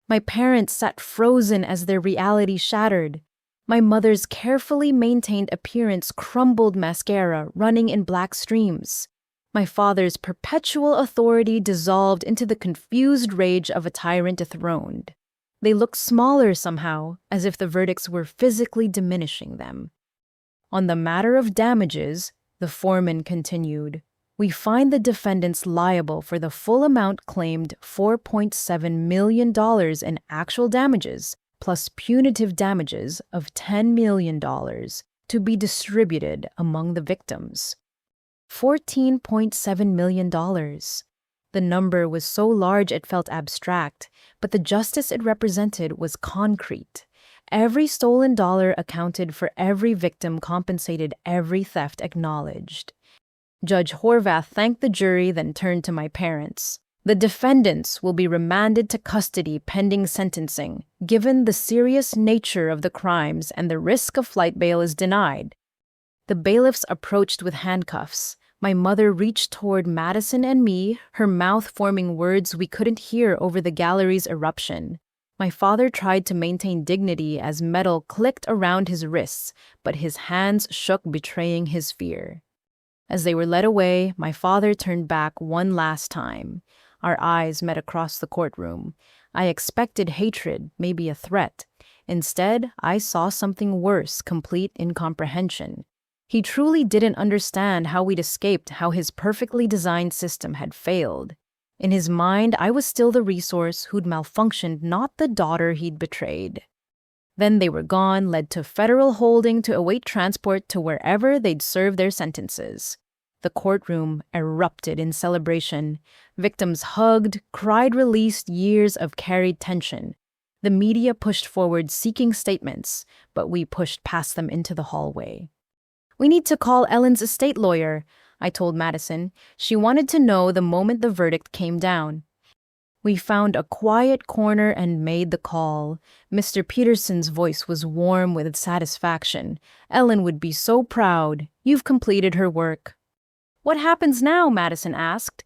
My parents sat frozen as their reality shattered. My mother's carefully maintained appearance crumbled, mascara running in black streams. My father's perpetual authority dissolved into the confused rage of a tyrant dethroned. They looked smaller somehow, as if the verdicts were physically diminishing them. On the matter of damages, the foreman continued, we find the defendants liable for the full amount claimed, $4.7 million in actual damages, plus punitive damages of $10 million to be distributed among the victims. $14.7 million. The number was so large it felt abstract, but the justice it represented was concrete. Every stolen dollar accounted for, every victim compensated, every theft acknowledged. Judge Horvath thanked the jury, then turned to my parents. The defendants will be remanded to custody pending sentencing. Given the serious nature of the crimes and the risk of flight, bail is denied. The bailiffs approached with handcuffs. My mother reached toward Madison and me, her mouth forming words we couldn't hear over the gallery's eruption. My father tried to maintain dignity as metal clicked around his wrists, but his hands shook, betraying his fear. As they were led away, my father turned back one last time. Our eyes met across the courtroom. I expected hatred, maybe a threat. Instead, I saw something worse, complete incomprehension. He truly didn't understand how we'd escaped, how his perfectly designed system had failed. In his mind, I was still the resource who'd malfunctioned, not the daughter he'd betrayed. Then they were gone, led to federal holding to await transport to wherever they'd serve their sentences. The courtroom erupted in celebration. Victims hugged, cried, released years of carried tension. The media pushed forward seeking statements, but we pushed past them into the hallway. We need to call Ellen's estate lawyer, I told Madison. She wanted to know the moment the verdict came down. We found a quiet corner and made the call. Mr. Peterson's voice was warm with satisfaction. Ellen would be so proud. You've completed her work. What happens now? Madison asked.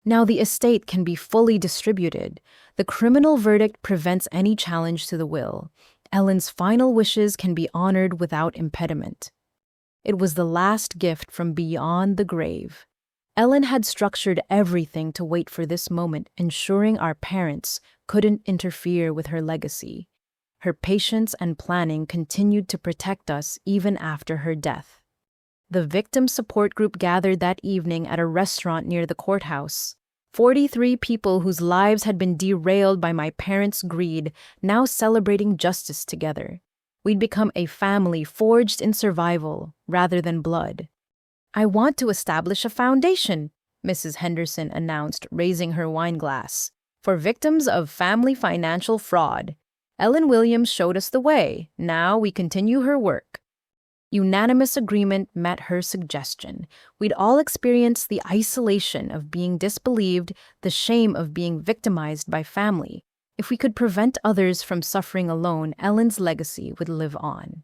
Now the estate can be fully distributed. The criminal verdict prevents any challenge to the will. Ellen's final wishes can be honored without impediment. It was the last gift from beyond the grave. Ellen had structured everything to wait for this moment, ensuring our parents couldn't interfere with her legacy. Her patience and planning continued to protect us even after her death. The victim support group gathered that evening at a restaurant near the courthouse. 43 people whose lives had been derailed by my parents' greed, now celebrating justice together. We'd become a family forged in survival rather than blood. I want to establish a foundation, Mrs. Henderson announced, raising her wine glass, for victims of family financial fraud. Ellen Williams showed us the way. Now we continue her work. Unanimous agreement met her suggestion. We'd all experienced the isolation of being disbelieved, the shame of being victimized by family. If we could prevent others from suffering alone, Ellen's legacy would live on.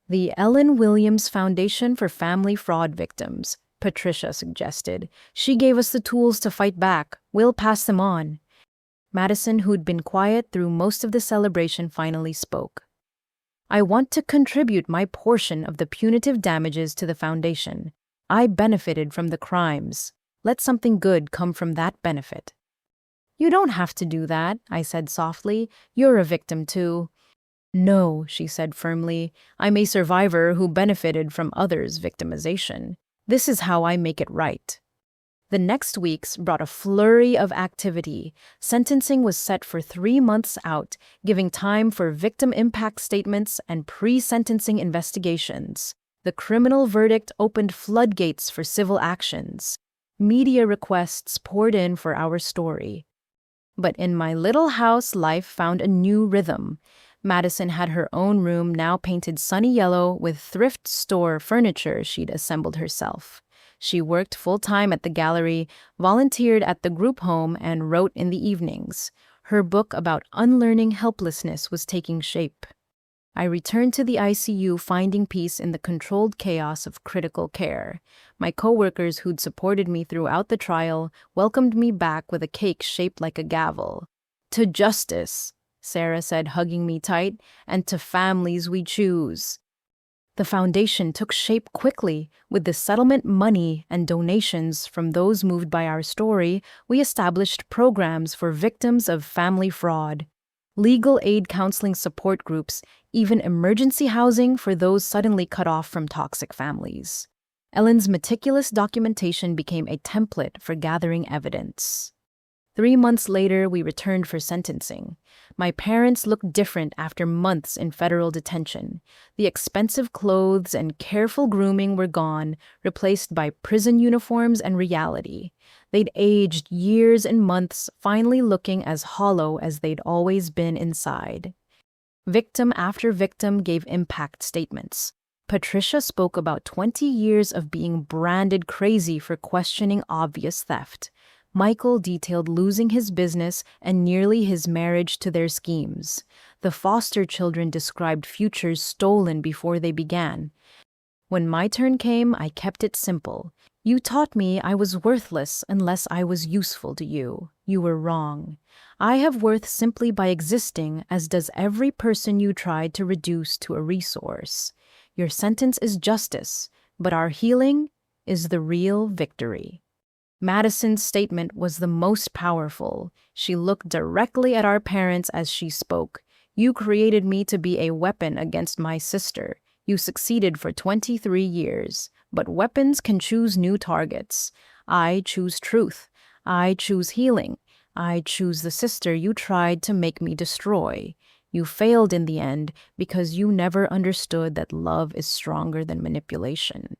The Ellen Williams Foundation for Family Fraud Victims, Patricia suggested. She gave us the tools to fight back. We'll pass them on. Madison, who'd been quiet through most of the celebration, finally spoke. I want to contribute my portion of the punitive damages to the foundation. I benefited from the crimes. Let something good come from that benefit. You don't have to do that, I said softly. You're a victim too. No, she said firmly. I'm a survivor who benefited from others' victimization. This is how I make it right. The next weeks brought a flurry of activity. Sentencing was set for 3 months out, giving time for victim impact statements and pre-sentencing investigations. The criminal verdict opened floodgates for civil actions. Media requests poured in for our story. But in my little house, life found a new rhythm. Madison had her own room, now painted sunny yellow with thrift store furniture she'd assembled herself. She worked full-time at the gallery, volunteered at the group home, and wrote in the evenings. Her book about unlearning helplessness was taking shape. I returned to the ICU, finding peace in the controlled chaos of critical care. My coworkers who'd supported me throughout the trial welcomed me back with a cake shaped like a gavel. To justice, Sarah said, hugging me tight, and to families we choose. The foundation took shape quickly. With the settlement money and donations from those moved by our story, we established programs for victims of family fraud, legal aid counseling support groups, even emergency housing for those suddenly cut off from toxic families. Ellen's meticulous documentation became a template for gathering evidence. 3 months later, we returned for sentencing. My parents looked different after months in federal detention. The expensive clothes and careful grooming were gone, replaced by prison uniforms and reality. They'd aged years and months, finally looking as hollow as they'd always been inside. Victim after victim gave impact statements. Patricia spoke about 20 years of being branded crazy for questioning obvious theft. Michael detailed losing his business and nearly his marriage to their schemes. The foster children described futures stolen before they began. When my turn came, I kept it simple. You taught me I was worthless unless I was useful to you. You were wrong. I have worth simply by existing, as does every person you tried to reduce to a resource. Your sentence is justice, but our healing is the real victory. Madison's statement was the most powerful. She looked directly at our parents as she spoke. You created me to be a weapon against my sister. You succeeded for 23 years. But weapons can choose new targets. I choose truth. I choose healing. I choose the sister you tried to make me destroy. You failed in the end because you never understood that love is stronger than manipulation.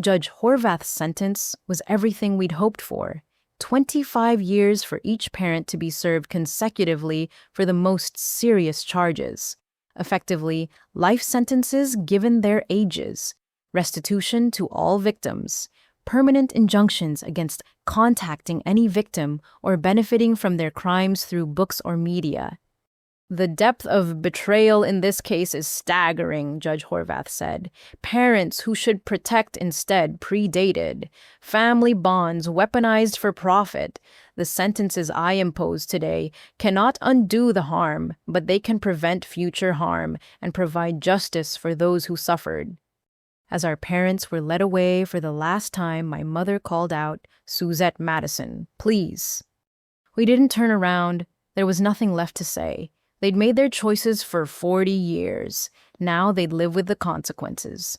Judge Horvath's sentence was everything we'd hoped for. 25 years for each parent to be served consecutively for the most serious charges. Effectively, life sentences given their ages. Restitution to all victims. Permanent injunctions against contacting any victim or benefiting from their crimes through books or media. The depth of betrayal in this case is staggering, Judge Horvath said. Parents who should protect instead predated. Family bonds weaponized for profit. The sentences I impose today cannot undo the harm, but they can prevent future harm and provide justice for those who suffered. As our parents were led away for the last time, my mother called out, Suzette, Madison, please. We didn't turn around. There was nothing left to say. They'd made their choices for 40 years. Now they'd live with the consequences.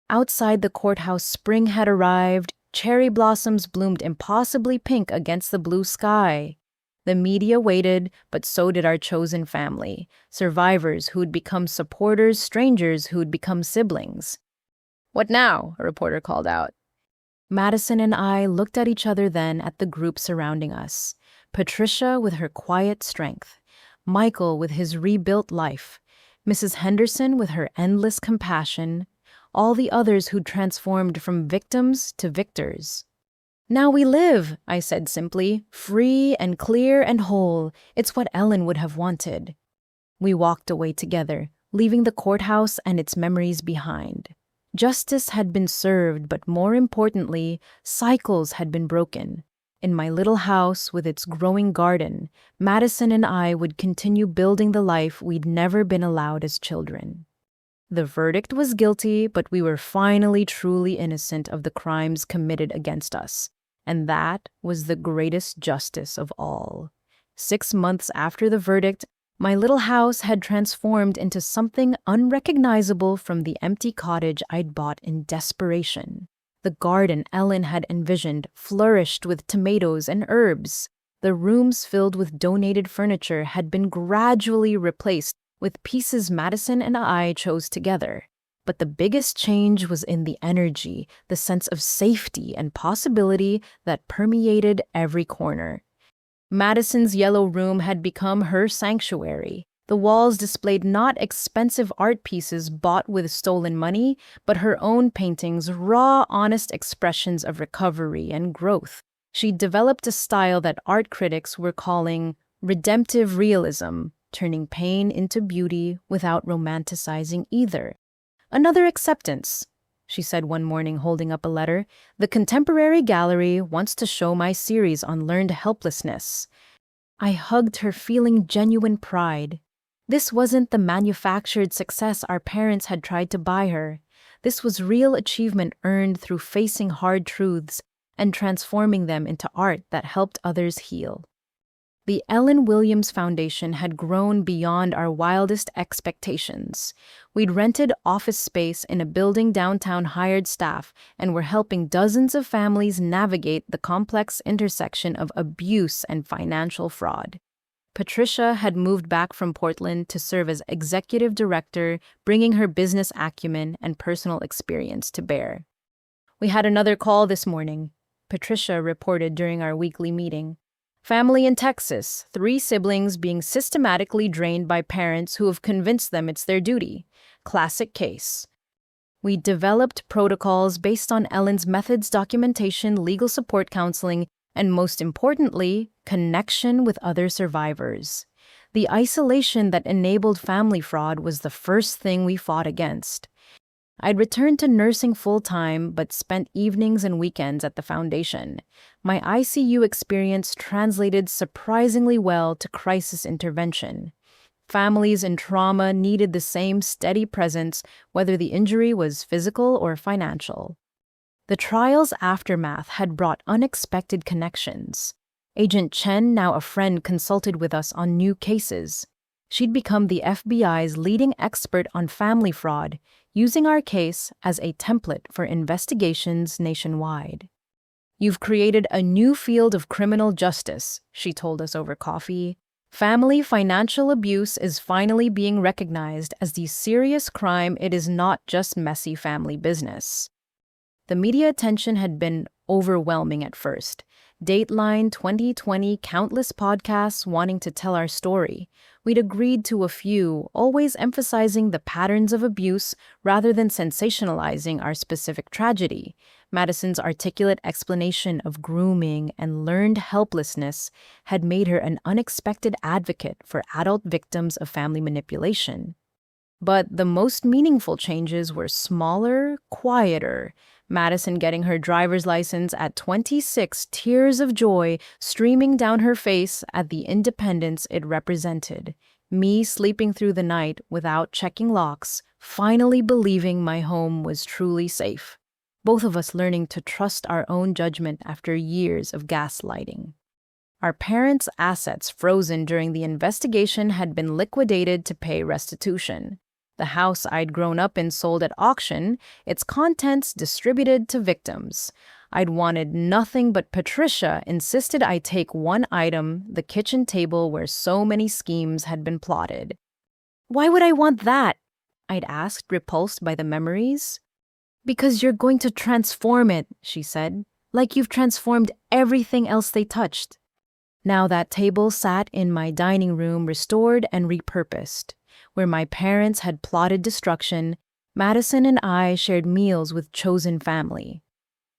Outside the courthouse, spring had arrived. Cherry blossoms bloomed impossibly pink against the blue sky. The media waited, but so did our chosen family. Survivors who'd become supporters, strangers who'd become siblings. What now? A reporter called out. Madison and I looked at each other then at the group surrounding us. Patricia with her quiet strength. Michael with his rebuilt life, Mrs. Henderson with her endless compassion, all the others who'd transformed from victims to victors. "Now we live," I said simply, "free and clear and whole. It's what Ellen would have wanted." We walked away together, leaving the courthouse and its memories behind. Justice had been served, but more importantly, cycles had been broken. In my little house with its growing garden, Madison and I would continue building the life we'd never been allowed as children. The verdict was guilty, but we were finally truly innocent of the crimes committed against us. And that was the greatest justice of all. 6 months after the verdict, my little house had transformed into something unrecognizable from the empty cottage I'd bought in desperation. The garden Ellen had envisioned flourished with tomatoes and herbs. The rooms filled with donated furniture had been gradually replaced with pieces Madison and I chose together. But the biggest change was in the energy, the sense of safety and possibility that permeated every corner. Madison's yellow room had become her sanctuary. The walls displayed not expensive art pieces bought with stolen money, but her own paintings, raw, honest expressions of recovery and growth. She developed a style that art critics were calling redemptive realism, turning pain into beauty without romanticizing either. "Another acceptance," she said one morning, holding up a letter. "The Contemporary Gallery wants to show my series on learned helplessness." I hugged her, feeling genuine pride. This wasn't the manufactured success our parents had tried to buy her. This was real achievement earned through facing hard truths and transforming them into art that helped others heal. The Ellen Williams Foundation had grown beyond our wildest expectations. We'd rented office space in a building downtown, hired staff, and were helping dozens of families navigate the complex intersection of abuse and financial fraud. Patricia had moved back from Portland to serve as executive director, bringing her business acumen and personal experience to bear. "We had another call this morning," Patricia reported during our weekly meeting. "Family in Texas, 3 siblings being systematically drained by parents who have convinced them it's their duty. Classic case." We developed protocols based on Ellen's methods, documentation, legal support counseling, and most importantly, connection with other survivors. The isolation that enabled family fraud was the first thing we fought against. I'd returned to nursing full-time, but spent evenings and weekends at the foundation. My ICU experience translated surprisingly well to crisis intervention. Families in trauma needed the same steady presence, whether the injury was physical or financial. The trial's aftermath had brought unexpected connections. Agent Chen, now a friend, consulted with us on new cases. She'd become the FBI's leading expert on family fraud, using our case as a template for investigations nationwide. "You've created a new field of criminal justice," she told us over coffee. "Family financial abuse is finally being recognized as the serious crime. It is not just messy family business." The media attention had been overwhelming at first. Dateline, 2020, countless podcasts wanting to tell our story. We'd agreed to a few, always emphasizing the patterns of abuse rather than sensationalizing our specific tragedy. Madison's articulate explanation of grooming and learned helplessness had made her an unexpected advocate for adult victims of family manipulation. But the most meaningful changes were smaller, quieter. Madison getting her driver's license at 26, tears of joy streaming down her face at the independence it represented. Me sleeping through the night without checking locks, finally believing my home was truly safe. Both of us learning to trust our own judgment after years of gaslighting. Our parents' assets frozen during the investigation had been liquidated to pay restitution. The house I'd grown up in sold at auction, its contents distributed to victims. I'd wanted nothing, but Patricia insisted I take one item, the kitchen table where so many schemes had been plotted. "Why would I want that?" I'd asked, repulsed by the memories. "Because you're going to transform it," she said, "like you've transformed everything else they touched." Now that table sat in my dining room, restored and repurposed. Where my parents had plotted destruction, Madison and I shared meals with chosen family.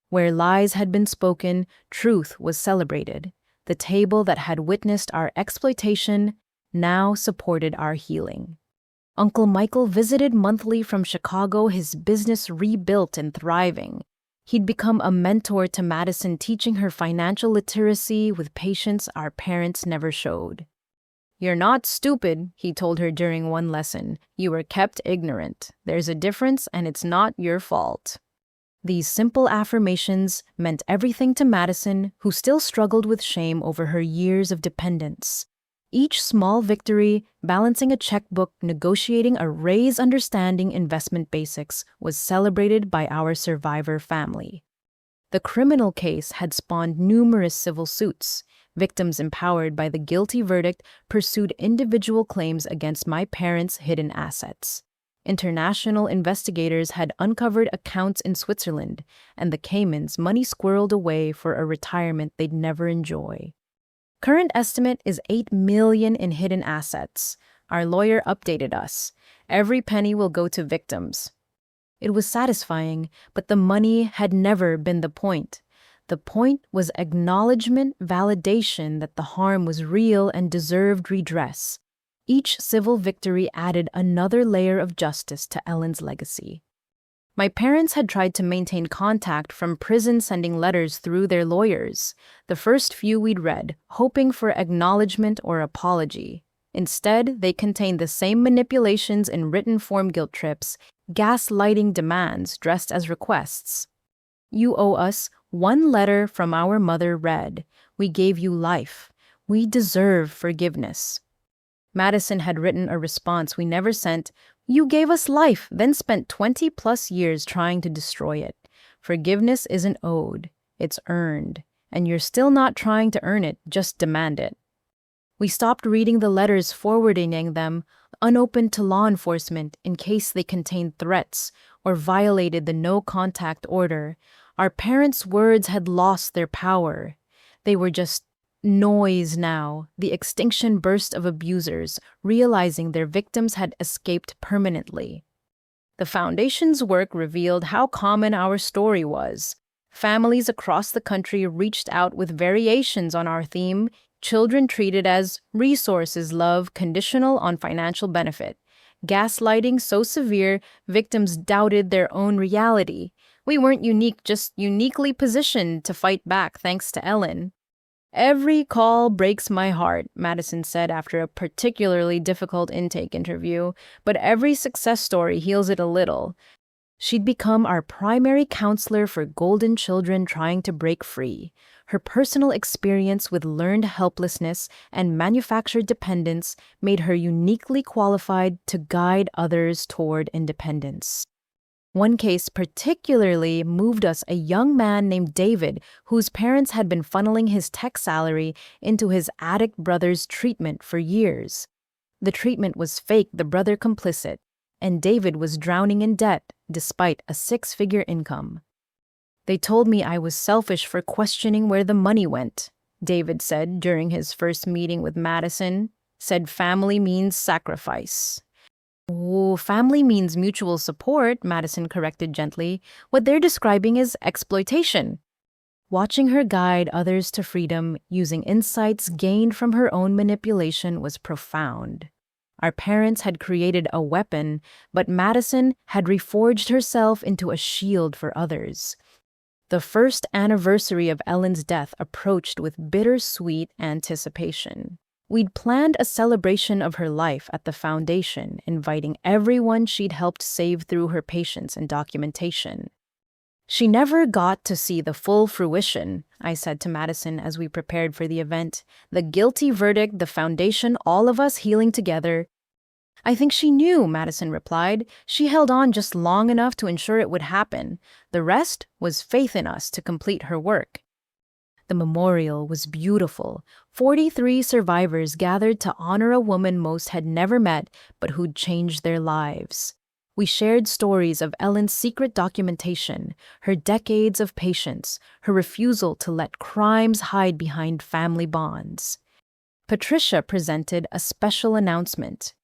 Where lies had been spoken, truth was celebrated. The table that had witnessed our exploitation now supported our healing. Uncle Michael visited monthly from Chicago, his business rebuilt and thriving. He'd become a mentor to Madison, teaching her financial literacy with patience our parents never showed. "You're not stupid," he told her during one lesson. "You were kept ignorant. There's a difference, and it's not your fault." These simple affirmations meant everything to Madison, who still struggled with shame over her years of dependence. Each small victory, balancing a checkbook, negotiating a raise, understanding investment basics, was celebrated by our survivor family. The criminal case had spawned numerous civil suits. Victims empowered by the guilty verdict pursued individual claims against my parents' hidden assets. International investigators had uncovered accounts in Switzerland and the Caymans, money squirreled away for a retirement they'd never enjoy. Current estimate is $8 million in hidden assets. Our lawyer updated us. Every penny will go to victims. It was satisfying, but the money had never been the point. The point was acknowledgement, validation that the harm was real and deserved redress. Each civil victory added another layer of justice to Ellen's legacy. My parents had tried to maintain contact from prison, sending letters through their lawyers. The first few we'd read, hoping for acknowledgement or apology. Instead, they contained the same manipulations in written form, guilt trips, gaslighting demands dressed as requests. "You owe us." One letter from our mother read, "We gave you life. We deserve forgiveness." Madison had written a response we never sent. "You gave us life, then spent 20+ years trying to destroy it. Forgiveness isn't owed, it's earned. And you're still not trying to earn it, just demand it." We stopped reading the letters, forwarding them unopened to law enforcement in case they contained threats or violated the no-contact order. Our parents' words had lost their power. They were just noise now, the extinction burst of abusers, realizing their victims had escaped permanently. The Foundation's work revealed how common our story was. Families across the country reached out with variations on our theme: children treated as resources, love conditional on financial benefit. Gaslighting so severe, victims doubted their own reality. We weren't unique, just uniquely positioned to fight back thanks to Ellen. "Every call breaks my heart," Madison said after a particularly difficult intake interview, "but every success story heals it a little." She'd become our primary counselor for golden children trying to break free. Her personal experience with learned helplessness and manufactured dependence made her uniquely qualified to guide others toward independence. One case particularly moved us: a young man named David, whose parents had been funneling his tech salary into his addict brother's treatment for years. The treatment was fake, the brother complicit, and David was drowning in debt despite a 6-figure income. "They told me I was selfish for questioning where the money went," David said during his first meeting with Madison. "Said family means sacrifice." "Oh, family means mutual support," Madison corrected gently. "What they're describing is exploitation." Watching her guide others to freedom using insights gained from her own manipulation was profound. Our parents had created a weapon, but Madison had reforged herself into a shield for others. The first anniversary of Ellen's death approached with bittersweet anticipation. We'd planned a celebration of her life at the Foundation, inviting everyone she'd helped save through her patience and documentation. "She never got to see the full fruition," I said to Madison as we prepared for the event. "The guilty verdict, the Foundation, all of us healing together." "I think she knew," Madison replied. "She held on just long enough to ensure it would happen. The rest was faith in us to complete her work." The memorial was beautiful. 43 survivors gathered to honor a woman most had never met, but who'd changed their lives. We shared stories of Ellen's secret documentation, her decades of patience, her refusal to let crimes hide behind family bonds. Patricia presented a special announcement.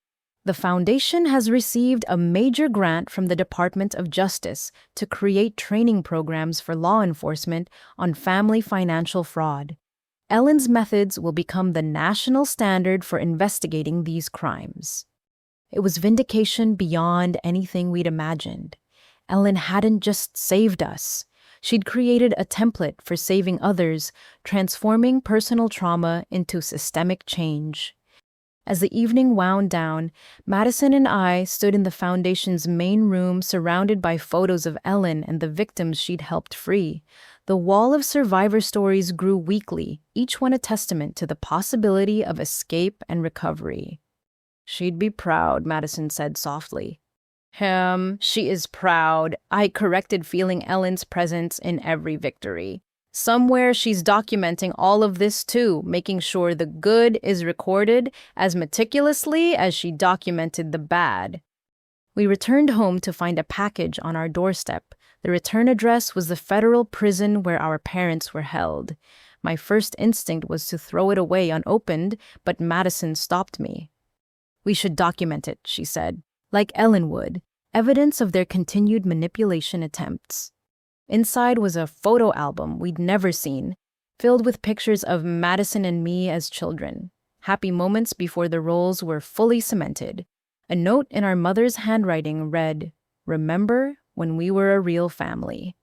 The foundation has received a major grant from the Department of Justice to create training programs for law enforcement on family financial fraud. Ellen's methods will become the national standard for investigating these crimes. It was vindication beyond anything we'd imagined. Ellen hadn't just saved us. She'd created a template for saving others, transforming personal trauma into systemic change. As the evening wound down, Madison and I stood in the foundation's main room surrounded by photos of Ellen and the victims she'd helped free. The wall of survivor stories grew weekly, each one a testament to the possibility of escape and recovery. "She'd be proud," Madison said softly. She is proud," I corrected, feeling Ellen's presence in every victory. "Somewhere she's documenting all of this too, making sure the good is recorded as meticulously as she documented the bad." We returned home to find a package on our doorstep. The return address was the federal prison where our parents were held. My first instinct was to throw it away unopened, but Madison stopped me. "We should document it," she said, like Ellen would, evidence of their continued manipulation attempts. Inside was a photo album we'd never seen, filled with pictures of Madison and me as children, happy moments before the roles were fully cemented. A note in our mother's handwriting read, "Remember when we were a real family."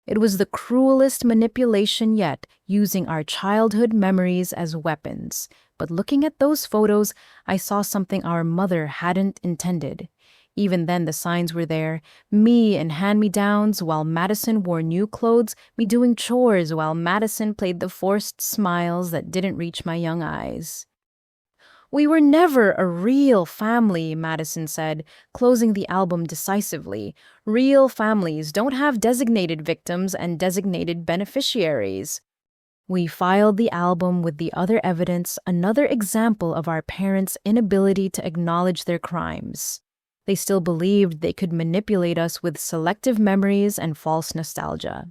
It was the cruelest manipulation yet, using our childhood memories as weapons. But looking at those photos, I saw something our mother hadn't intended. Even then, the signs were there. Me in hand-me-downs while Madison wore new clothes, me doing chores while Madison played the forced smiles that didn't reach my young eyes. "We were never a real family," Madison said, closing the album decisively. "Real families don't have designated victims and designated beneficiaries." We filed the album with the other evidence, another example of our parents' inability to acknowledge their crimes. They still believed they could manipulate us with selective memories and false nostalgia.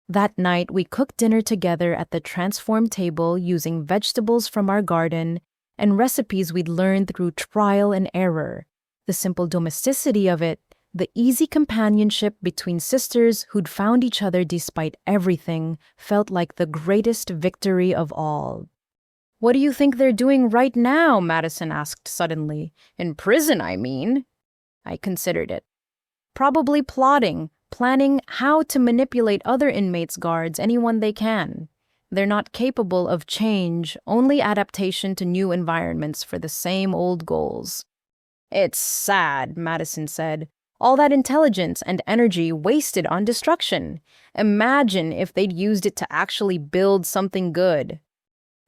That night, we cooked dinner together at the transformed table using vegetables from our garden and recipes we'd learned through trial and error. The simple domesticity of it, the easy companionship between sisters who'd found each other despite everything, felt like the greatest victory of all. "What do you think they're doing right now?" Madison asked suddenly. "In prison, I mean." I considered it. "Probably plotting, planning how to manipulate other inmates' guards, anyone they can. They're not capable of change, only adaptation to new environments for the same old goals." "It's sad," Madison said. "All that intelligence and energy wasted on destruction. Imagine if they'd used it to actually build something good."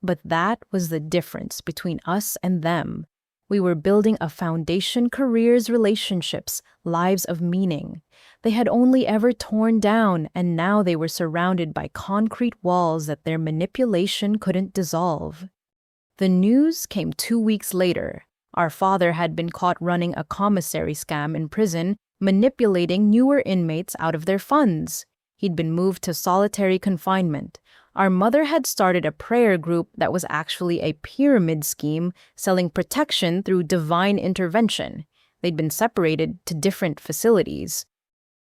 But that was the difference between us and them. We were building a foundation, careers, relationships, lives of meaning. They had only ever torn down, and now they were surrounded by concrete walls that their manipulation couldn't dissolve. The news came 2 weeks later. Our father had been caught running a commissary scam in prison, manipulating newer inmates out of their funds. He'd been moved to solitary confinement. Our mother had started a prayer group that was actually a pyramid scheme, selling protection through divine intervention. They'd been separated to different facilities.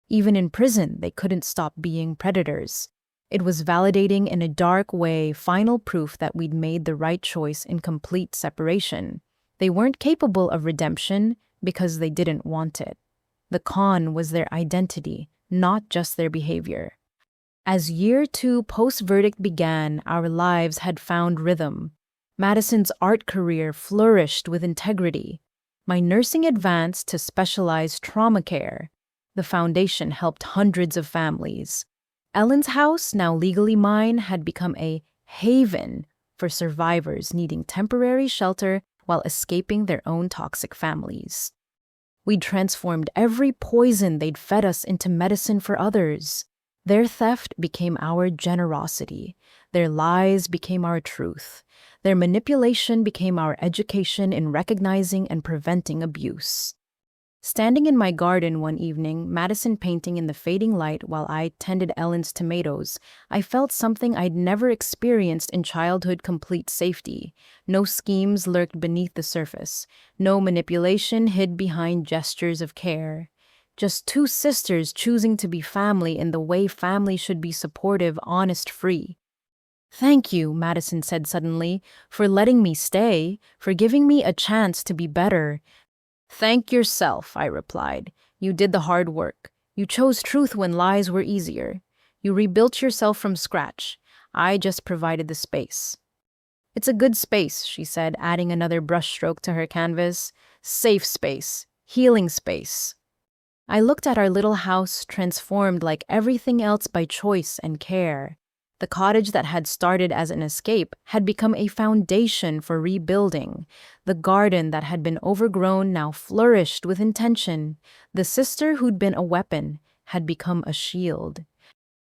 Even in prison, they couldn't stop being predators. It was validating in a dark way, final proof that we'd made the right choice in complete separation. They weren't capable of redemption because they didn't want it. The con was their identity, not just their behavior. As year 2 post-verdict began, our lives had found rhythm. Madison's art career flourished with integrity. My nursing advanced to specialized trauma care. The foundation helped hundreds of families. Ellen's house, now legally mine, had become a haven for survivors needing temporary shelter while escaping their own toxic families. We'd transformed every poison they'd fed us into medicine for others. Their theft became our generosity. Their lies became our truth. Their manipulation became our education in recognizing and preventing abuse. Standing in my garden one evening, Madison painting in the fading light while I tended Ellen's tomatoes, I felt something I'd never experienced in childhood: complete safety. No schemes lurked beneath the surface. No manipulation hid behind gestures of care. Just two sisters choosing to be family in the way family should be: supportive, honest, free. "Thank you," Madison said suddenly, "for letting me stay, for giving me a chance to be better." "Thank yourself," I replied. "You did the hard work. You chose truth when lies were easier. You rebuilt yourself from scratch. I just provided the space." "It's a good space," she said, adding another brushstroke to her canvas. "Safe space. Healing space." I looked at our little house, transformed like everything else by choice and care. The cottage that had started as an escape had become a foundation for rebuilding. The garden that had been overgrown now flourished with intention. The sister who'd been a weapon had become a shield.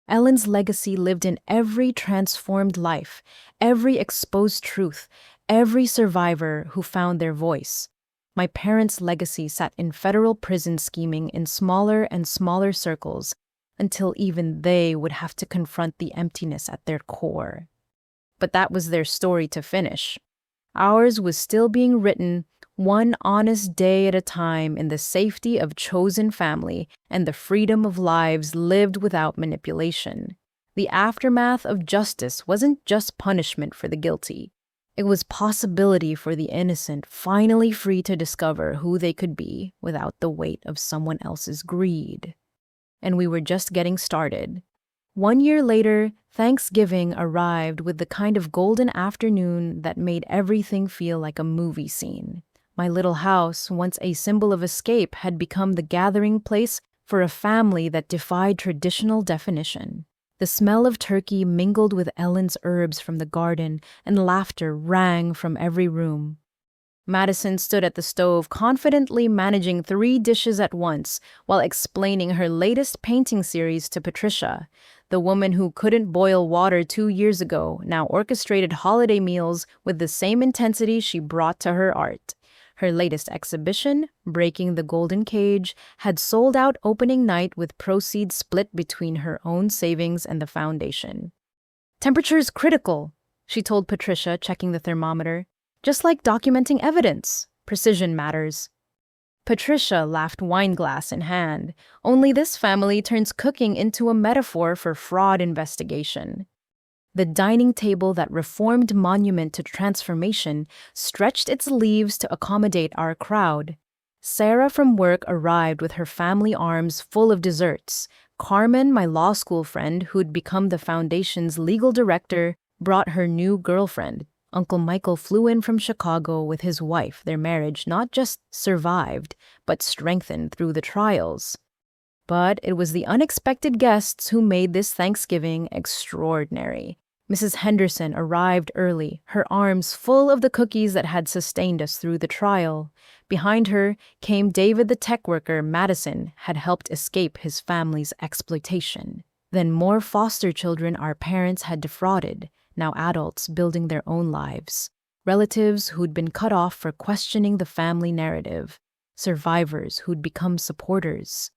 Ellen's legacy lived in every transformed life, every exposed truth, every survivor who found their voice. My parents' legacy sat in federal prison, scheming in smaller and smaller circles, until even they would have to confront the emptiness at their core. But that was their story to finish. Ours was still being written, one honest day at a time, in the safety of chosen family and the freedom of lives lived without manipulation. The aftermath of justice wasn't just punishment for the guilty. It was possibility for the innocent, finally free to discover who they could be without the weight of someone else's greed. And we were just getting started. 1 year later, Thanksgiving arrived with the kind of golden afternoon that made everything feel like a movie scene. My little house, once a symbol of escape, had become the gathering place for a family that defied traditional definition. The smell of turkey mingled with Ellen's herbs from the garden, and laughter rang from every room. Madison stood at the stove, confidently managing 3 dishes at once while explaining her latest painting series to Patricia. The woman who couldn't boil water 2 years ago now orchestrated holiday meals with the same intensity she brought to her art. Her latest exhibition, Breaking the Golden Cage, had sold out opening night with proceeds split between her own savings and the foundation. "Temperature's critical," she told Patricia, checking the thermometer. "Just like documenting evidence. Precision matters." Patricia laughed, wineglass in hand. Only this family turns cooking into a metaphor for fraud investigation. The dining table, that reformed monument to transformation, stretched its leaves to accommodate our crowd. Sarah from work arrived with her family arms full of desserts. Carmen, my law school friend, who'd become the foundation's legal director, brought her new girlfriend. Uncle Michael flew in from Chicago with his wife. Their marriage not just survived, but strengthened through the trials. But it was the unexpected guests who made this Thanksgiving extraordinary. Mrs. Henderson arrived early, her arms full of the cookies that had sustained us through the trial. Behind her came David, the tech worker Madison had helped escape his family's exploitation. Then more foster children our parents had defrauded, now adults building their own lives. Relatives who'd been cut off for questioning the family narrative. Survivors who'd become supporters.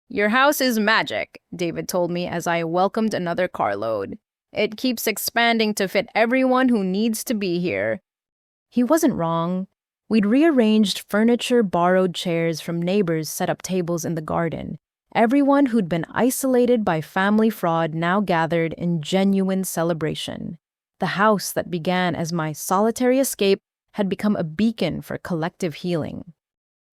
"Your house is magic," David told me as I welcomed another carload. "It keeps expanding to fit everyone who needs to be here." He wasn't wrong. We'd rearranged furniture, borrowed chairs from neighbors, set up tables in the garden. Everyone who'd been isolated by family fraud now gathered in genuine celebration. The house that began as my solitary escape had become a beacon for collective healing.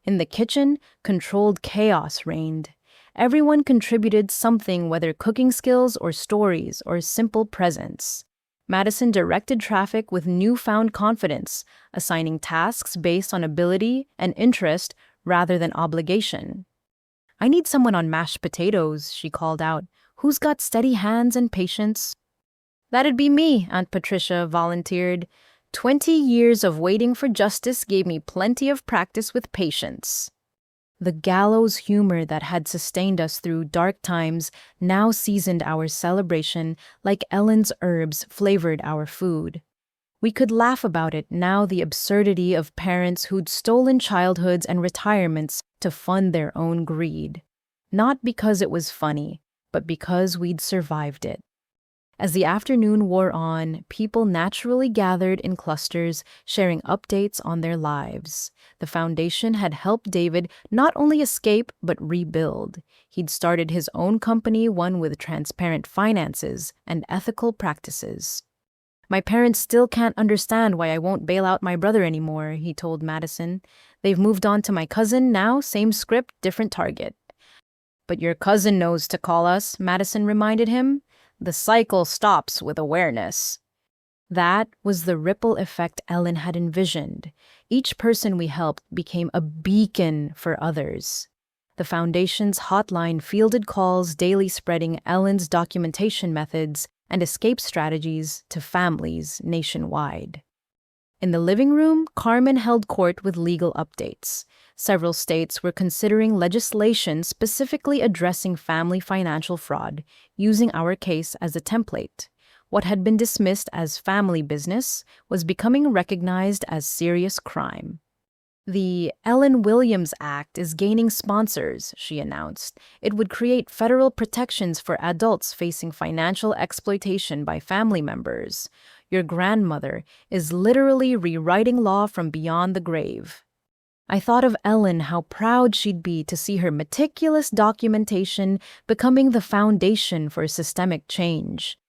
In the kitchen, controlled chaos reigned. Everyone contributed something, whether cooking skills or stories or simple presence. Madison directed traffic with newfound confidence, assigning tasks based on ability and interest rather than obligation. "I need someone on mashed potatoes," she called out. "Who's got steady hands and patience?" "That'd be me," Aunt Patricia volunteered. 20 years of waiting for justice gave me plenty of practice with patience." The gallows humor that had sustained us through dark times now seasoned our celebration like Ellen's herbs flavored our food. We could laugh about it now, the absurdity of parents who'd stolen childhoods and retirements to fund their own greed. Not because it was funny, but because we'd survived it. As the afternoon wore on, people naturally gathered in clusters, sharing updates on their lives. The foundation had helped David not only escape, but rebuild. He'd started his own company, one with transparent finances and ethical practices. My parents still can't understand why I won't bail out my brother anymore, he told Madison. They've moved on to my cousin now, same script, different target. But your cousin knows to call us, Madison reminded him. The cycle stops with awareness. That was the ripple effect Ellen had envisioned. Each person we helped became a beacon for others. The Foundation's hotline fielded calls daily, spreading Ellen's documentation methods and escape strategies to families nationwide. In the living room, Carmen held court with legal updates. Several states were considering legislation specifically addressing family financial fraud, using our case as a template. What had been dismissed as family business was becoming recognized as serious crime. The Ellen Williams Act is gaining sponsors, she announced. It would create federal protections for adults facing financial exploitation by family members. Your grandmother is literally rewriting law from beyond the grave. I thought of Ellen, how proud she'd be to see her meticulous documentation becoming the foundation for systemic change.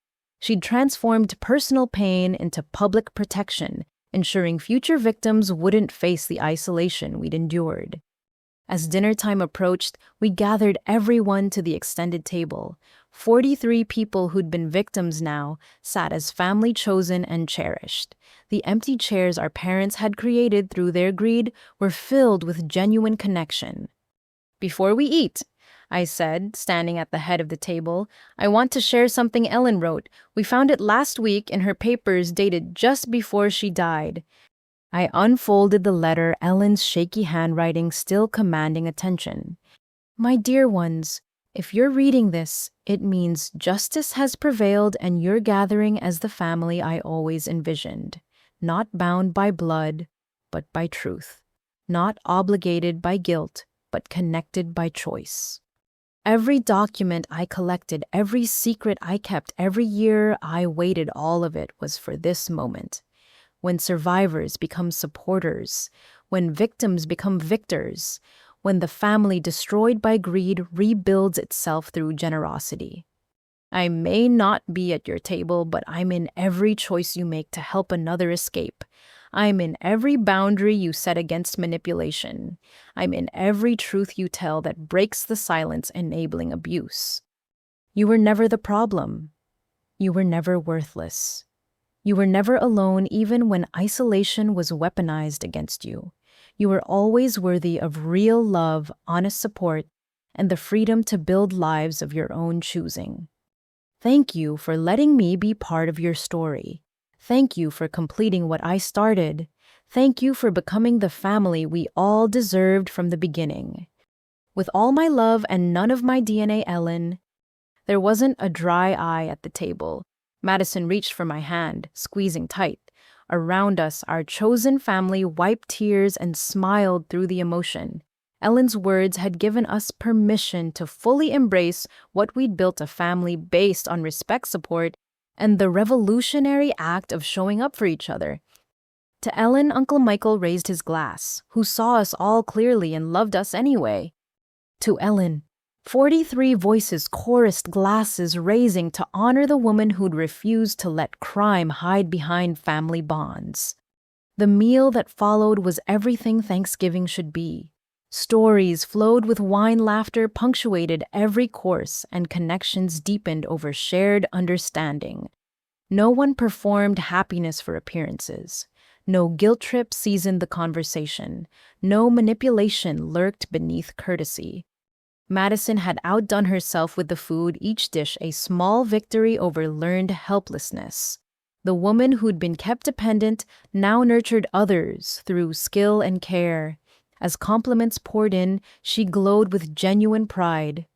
She'd transformed personal pain into public protection, ensuring future victims wouldn't face the isolation we'd endured. As dinner time approached, we gathered everyone to the extended table. 43 people who'd been victims now sat as family chosen and cherished. The empty chairs our parents had created through their greed were filled with genuine connection. Before we eat, I said, standing at the head of the table, I want to share something Ellen wrote. We found it last week in her papers dated just before she died. I unfolded the letter, Ellen's shaky handwriting still commanding attention. My dear ones, if you're reading this, it means justice has prevailed and you're gathering as the family I always envisioned. Not bound by blood, but by truth. Not obligated by guilt, but connected by choice. Every document I collected, every secret I kept, every year I waited, all of it was for this moment. When survivors become supporters, when victims become victors, when the family destroyed by greed rebuilds itself through generosity. I may not be at your table, but I'm in every choice you make to help another escape. I'm in every boundary you set against manipulation. I'm in every truth you tell that breaks the silence enabling abuse. You were never the problem. You were never worthless. You were never alone even when isolation was weaponized against you. You were always worthy of real love, honest support, and the freedom to build lives of your own choosing. Thank you for letting me be part of your story. Thank you for completing what I started. Thank you for becoming the family we all deserved from the beginning. With all my love and none of my DNA, Ellen. There wasn't a dry eye at the table. Madison reached for my hand, squeezing tight. Around us, our chosen family wiped tears and smiled through the emotion. Ellen's words had given us permission to fully embrace what we'd built, a family based on respect, support, and the revolutionary act of showing up for each other. To Ellen, Uncle Michael raised his glass, who saw us all clearly and loved us anyway. To Ellen, 43 voices chorused, glasses raising to honor the woman who'd refused to let crime hide behind family bonds. The meal that followed was everything Thanksgiving should be. Stories flowed with wine, laughter punctuated every course, and connections deepened over shared understanding. No one performed happiness for appearances. No guilt trip seasoned the conversation. No manipulation lurked beneath courtesy. Madison had outdone herself with the food, each dish a small victory over learned helplessness. The woman who'd been kept dependent now nurtured others through skill and care. As compliments poured in, she glowed with genuine pride.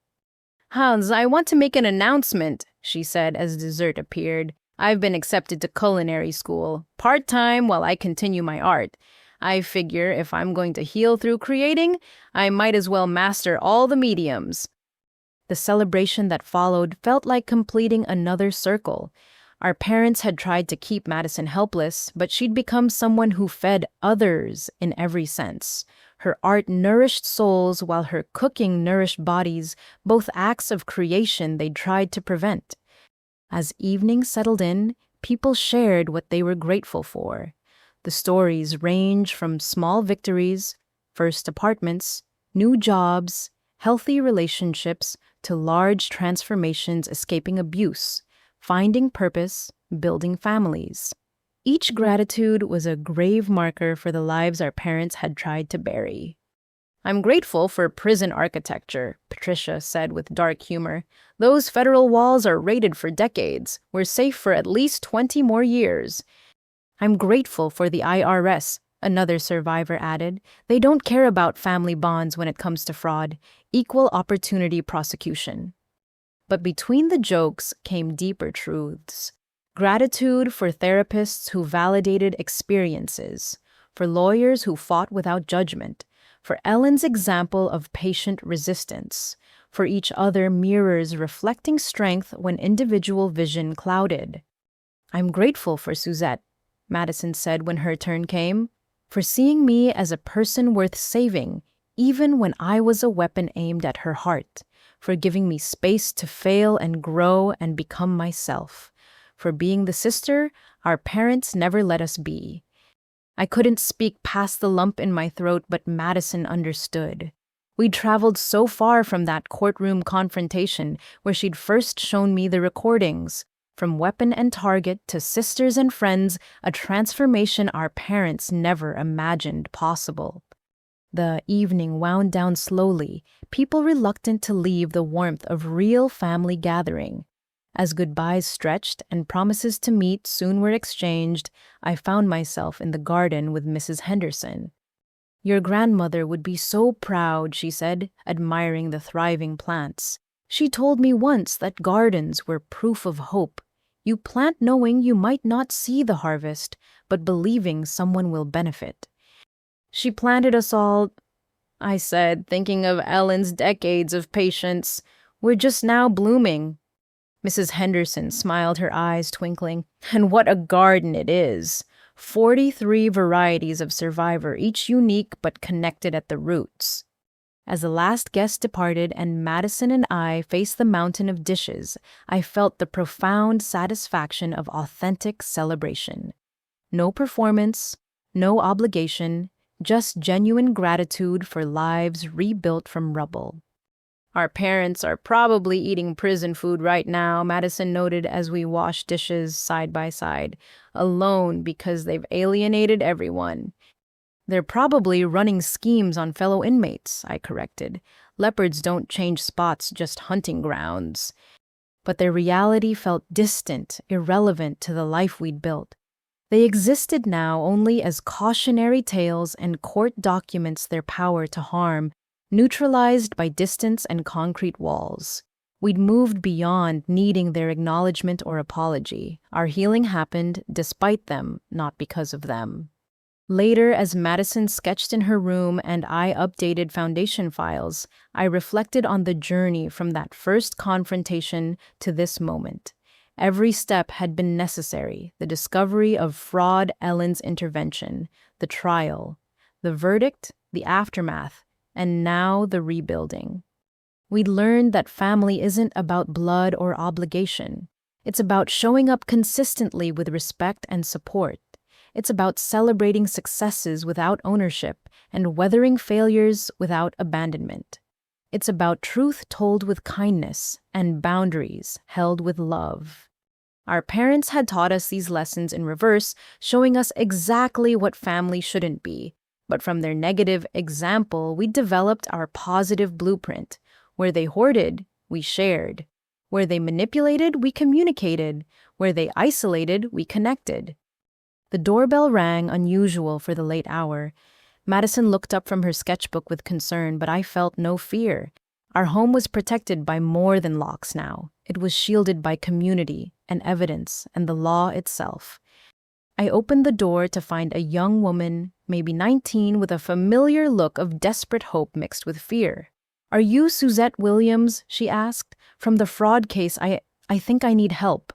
Hans, I want to make an announcement, she said as dessert appeared. I've been accepted to culinary school, part-time while I continue my art. I figure if I'm going to heal through creating, I might as well master all the mediums. The celebration that followed felt like completing another circle. Our parents had tried to keep Madison helpless, but she'd become someone who fed others in every sense. Her art nourished souls while her cooking nourished bodies, both acts of creation they'd tried to prevent. As evening settled in, people shared what they were grateful for. The stories range from small victories, first apartments, new jobs, healthy relationships, to large transformations escaping abuse, finding purpose, building families. Each gratitude was a grave marker for the lives our parents had tried to bury. I'm grateful for prison architecture, Patricia said with dark humor. Those federal walls are rated for decades. We're safe for at least 20 more years. I'm grateful for the IRS, another survivor added. They don't care about family bonds when it comes to fraud, equal opportunity prosecution. But between the jokes came deeper truths. Gratitude for therapists who validated experiences, for lawyers who fought without judgment, for Ellen's example of patient resistance, for each other mirrors reflecting strength when individual vision clouded. I'm grateful for Suzette, Madison said when her turn came, for seeing me as a person worth saving, even when I was a weapon aimed at her heart, for giving me space to fail and grow and become myself, for being the sister our parents never let us be. I couldn't speak past the lump in my throat, but Madison understood. We'd traveled so far from that courtroom confrontation where she'd first shown me the recordings. From weapon and target to sisters and friends, a transformation our parents never imagined possible. The evening wound down slowly, people reluctant to leave the warmth of real family gathering. As goodbyes stretched and promises to meet soon were exchanged, I found myself in the garden with Mrs. Henderson. Your grandmother would be so proud, she said, admiring the thriving plants. She told me once that gardens were proof of hope. You plant knowing you might not see the harvest, but believing someone will benefit. She planted us all, I said, thinking of Ellen's decades of patience. We're just now blooming. Mrs. Henderson smiled, her eyes twinkling. And what a garden it is! 43 varieties of survivor, each unique but connected at the roots. As the last guest departed and Madison and I faced the mountain of dishes, I felt the profound satisfaction of authentic celebration. No performance, no obligation, just genuine gratitude for lives rebuilt from rubble. Our parents are probably eating prison food right now, Madison noted as we washed dishes side by side, alone because they've alienated everyone. They're probably running schemes on fellow inmates, I corrected. Leopards don't change spots, just hunting grounds. But their reality felt distant, irrelevant to the life we'd built. They existed now only as cautionary tales and court documents their power to harm, neutralized by distance and concrete walls. We'd moved beyond needing their acknowledgement or apology. Our healing happened despite them, not because of them. Later, as Madison sketched in her room and I updated foundation files, I reflected on the journey from that first confrontation to this moment. Every step had been necessary: the discovery of fraud, Ellen's intervention, the trial, the verdict, the aftermath, and now the rebuilding. We'd learned that family isn't about blood or obligation. It's about showing up consistently with respect and support. It's about celebrating successes without ownership and weathering failures without abandonment. It's about truth told with kindness and boundaries held with love. Our parents had taught us these lessons in reverse, showing us exactly what family shouldn't be. But from their negative example, we developed our positive blueprint. Where they hoarded, we shared. Where they manipulated, we communicated. Where they isolated, we connected. The doorbell rang, unusual for the late hour. Madison looked up from her sketchbook with concern, but I felt no fear. Our home was protected by more than locks now. It was shielded by community and evidence and the law itself. I opened the door to find a young woman, maybe 19, with a familiar look of desperate hope mixed with fear. "Are you Suzette Williams?" she asked. "From the fraud case, I think I need help."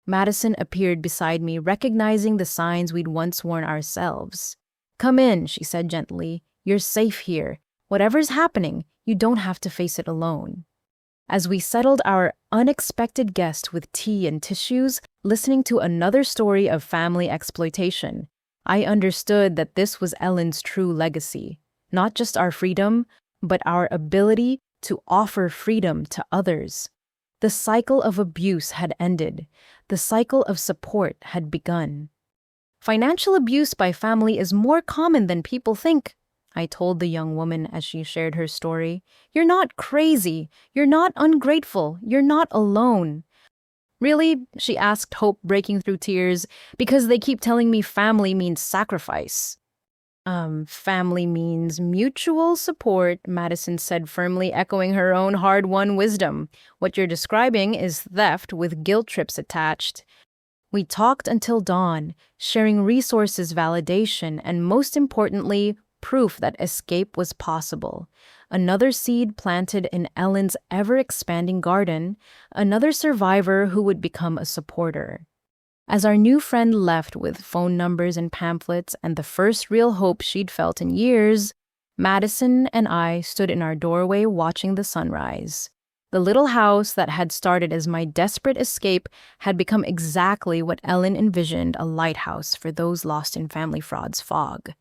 Madison appeared beside me, recognizing the signs we'd once worn ourselves. "Come in," she said gently. "You're safe here. Whatever's happening, you don't have to face it alone." As we settled our unexpected guest with tea and tissues, listening to another story of family exploitation, I understood that this was Ellen's true legacy. Not just our freedom, but our ability to offer freedom to others. The cycle of abuse had ended. The cycle of support had begun. "Financial abuse by family is more common than people think," I told the young woman as she shared her story. "You're not crazy. You're not ungrateful. You're not alone." "Really?" she asked, hope breaking through tears. "Because they keep telling me family means sacrifice." Family means mutual support," Madison said firmly, echoing her own hard-won wisdom. "What you're describing is theft with guilt trips attached." We talked until dawn, sharing resources, validation, and most importantly, proof that escape was possible. Another seed planted in Ellen's ever-expanding garden, another survivor who would become a supporter. As our new friend left with phone numbers and pamphlets and the first real hope she'd felt in years, Madison and I stood in our doorway watching the sunrise. The little house that had started as my desperate escape had become exactly what Ellen envisioned, a lighthouse for those lost in family fraud's fog.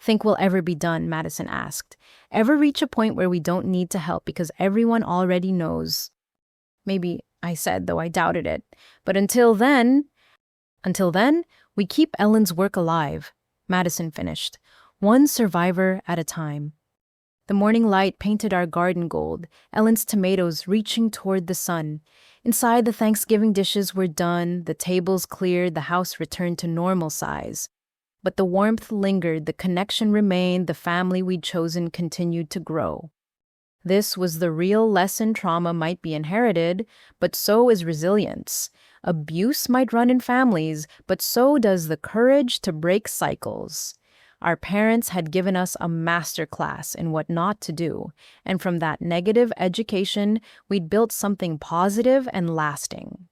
"Think we'll ever be done?" Madison asked. "Ever reach a point where we don't need to help because everyone already knows?" "Maybe," I said, though I doubted it. "But until then, we keep Ellen's work alive," Madison finished, "one survivor at a time." The morning light painted our garden gold, Ellen's tomatoes reaching toward the sun. Inside, the Thanksgiving dishes were done, the tables cleared, the house returned to normal size. But the warmth lingered, the connection remained, the family we'd chosen continued to grow. This was the real lesson. Trauma might be inherited, but so is resilience. Abuse might run in families, but so does the courage to break cycles. Our parents had given us a master class in what not to do, and from that negative education, we'd built something positive and lasting.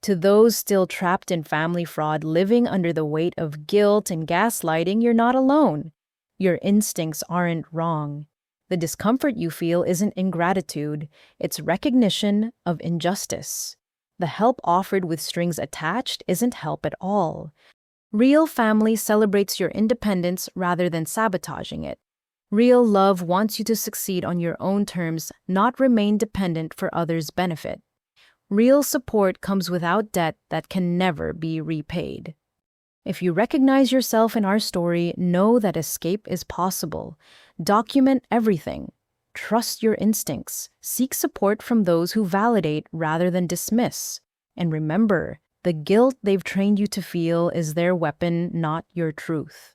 To those still trapped in family fraud, living under the weight of guilt and gaslighting, you're not alone. Your instincts aren't wrong. The discomfort you feel isn't ingratitude, it's recognition of injustice. The help offered with strings attached isn't help at all. Real family celebrates your independence rather than sabotaging it. Real love wants you to succeed on your own terms, not remain dependent for others' benefit. Real support comes without debt that can never be repaid. If you recognize yourself in our story, know that escape is possible. Document everything. Trust your instincts. Seek support from those who validate rather than dismiss. And remember, the guilt they've trained you to feel is their weapon, not your truth.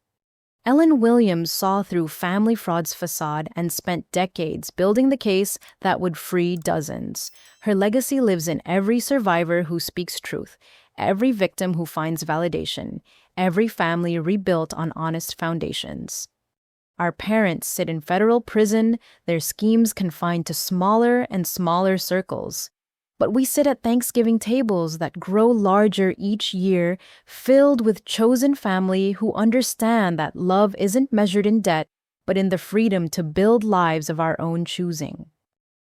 Ellen Williams saw through family fraud's facade and spent decades building the case that would free dozens. Her legacy lives in every survivor who speaks truth, every victim who finds validation, every family rebuilt on honest foundations. Our parents sit in federal prison, their schemes confined to smaller and smaller circles. But we sit at Thanksgiving tables that grow larger each year, filled with chosen family who understand that love isn't measured in debt, but in the freedom to build lives of our own choosing.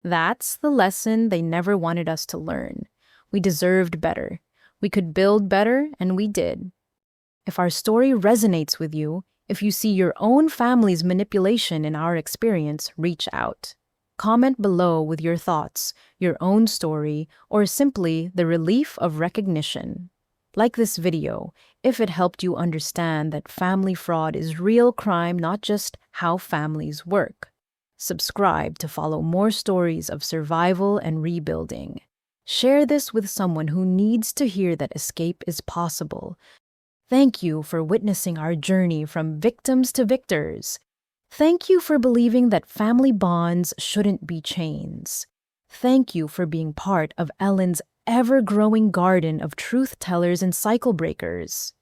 That's the lesson they never wanted us to learn. We deserved better. We could build better, and we did. If our story resonates with you, if you see your own family's manipulation in our experience, reach out. Comment below with your thoughts, your own story, or simply the relief of recognition. Like this video if it helped you understand that family fraud is real crime, not just how families work. Subscribe to follow more stories of survival and rebuilding. Share this with someone who needs to hear that escape is possible. Thank you for witnessing our journey from victims to victors. Thank you for believing that family bonds shouldn't be chains. Thank you for being part of Ellen's ever-growing garden of truth tellers and cycle breakers.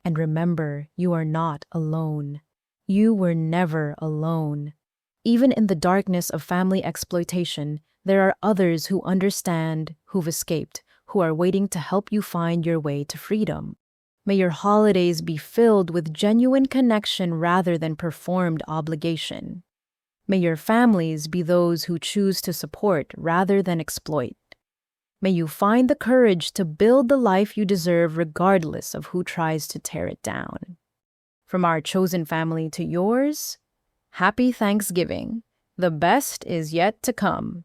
And remember, you are not alone. You were never alone. Even in the darkness of family exploitation, there are others who understand, who've escaped, who are waiting to help you find your way to freedom. May your holidays be filled with genuine connection rather than performed obligation. May your families be those who choose to support rather than exploit. May you find the courage to build the life you deserve regardless of who tries to tear it down. From our chosen family to yours, happy Thanksgiving. The best is yet to come.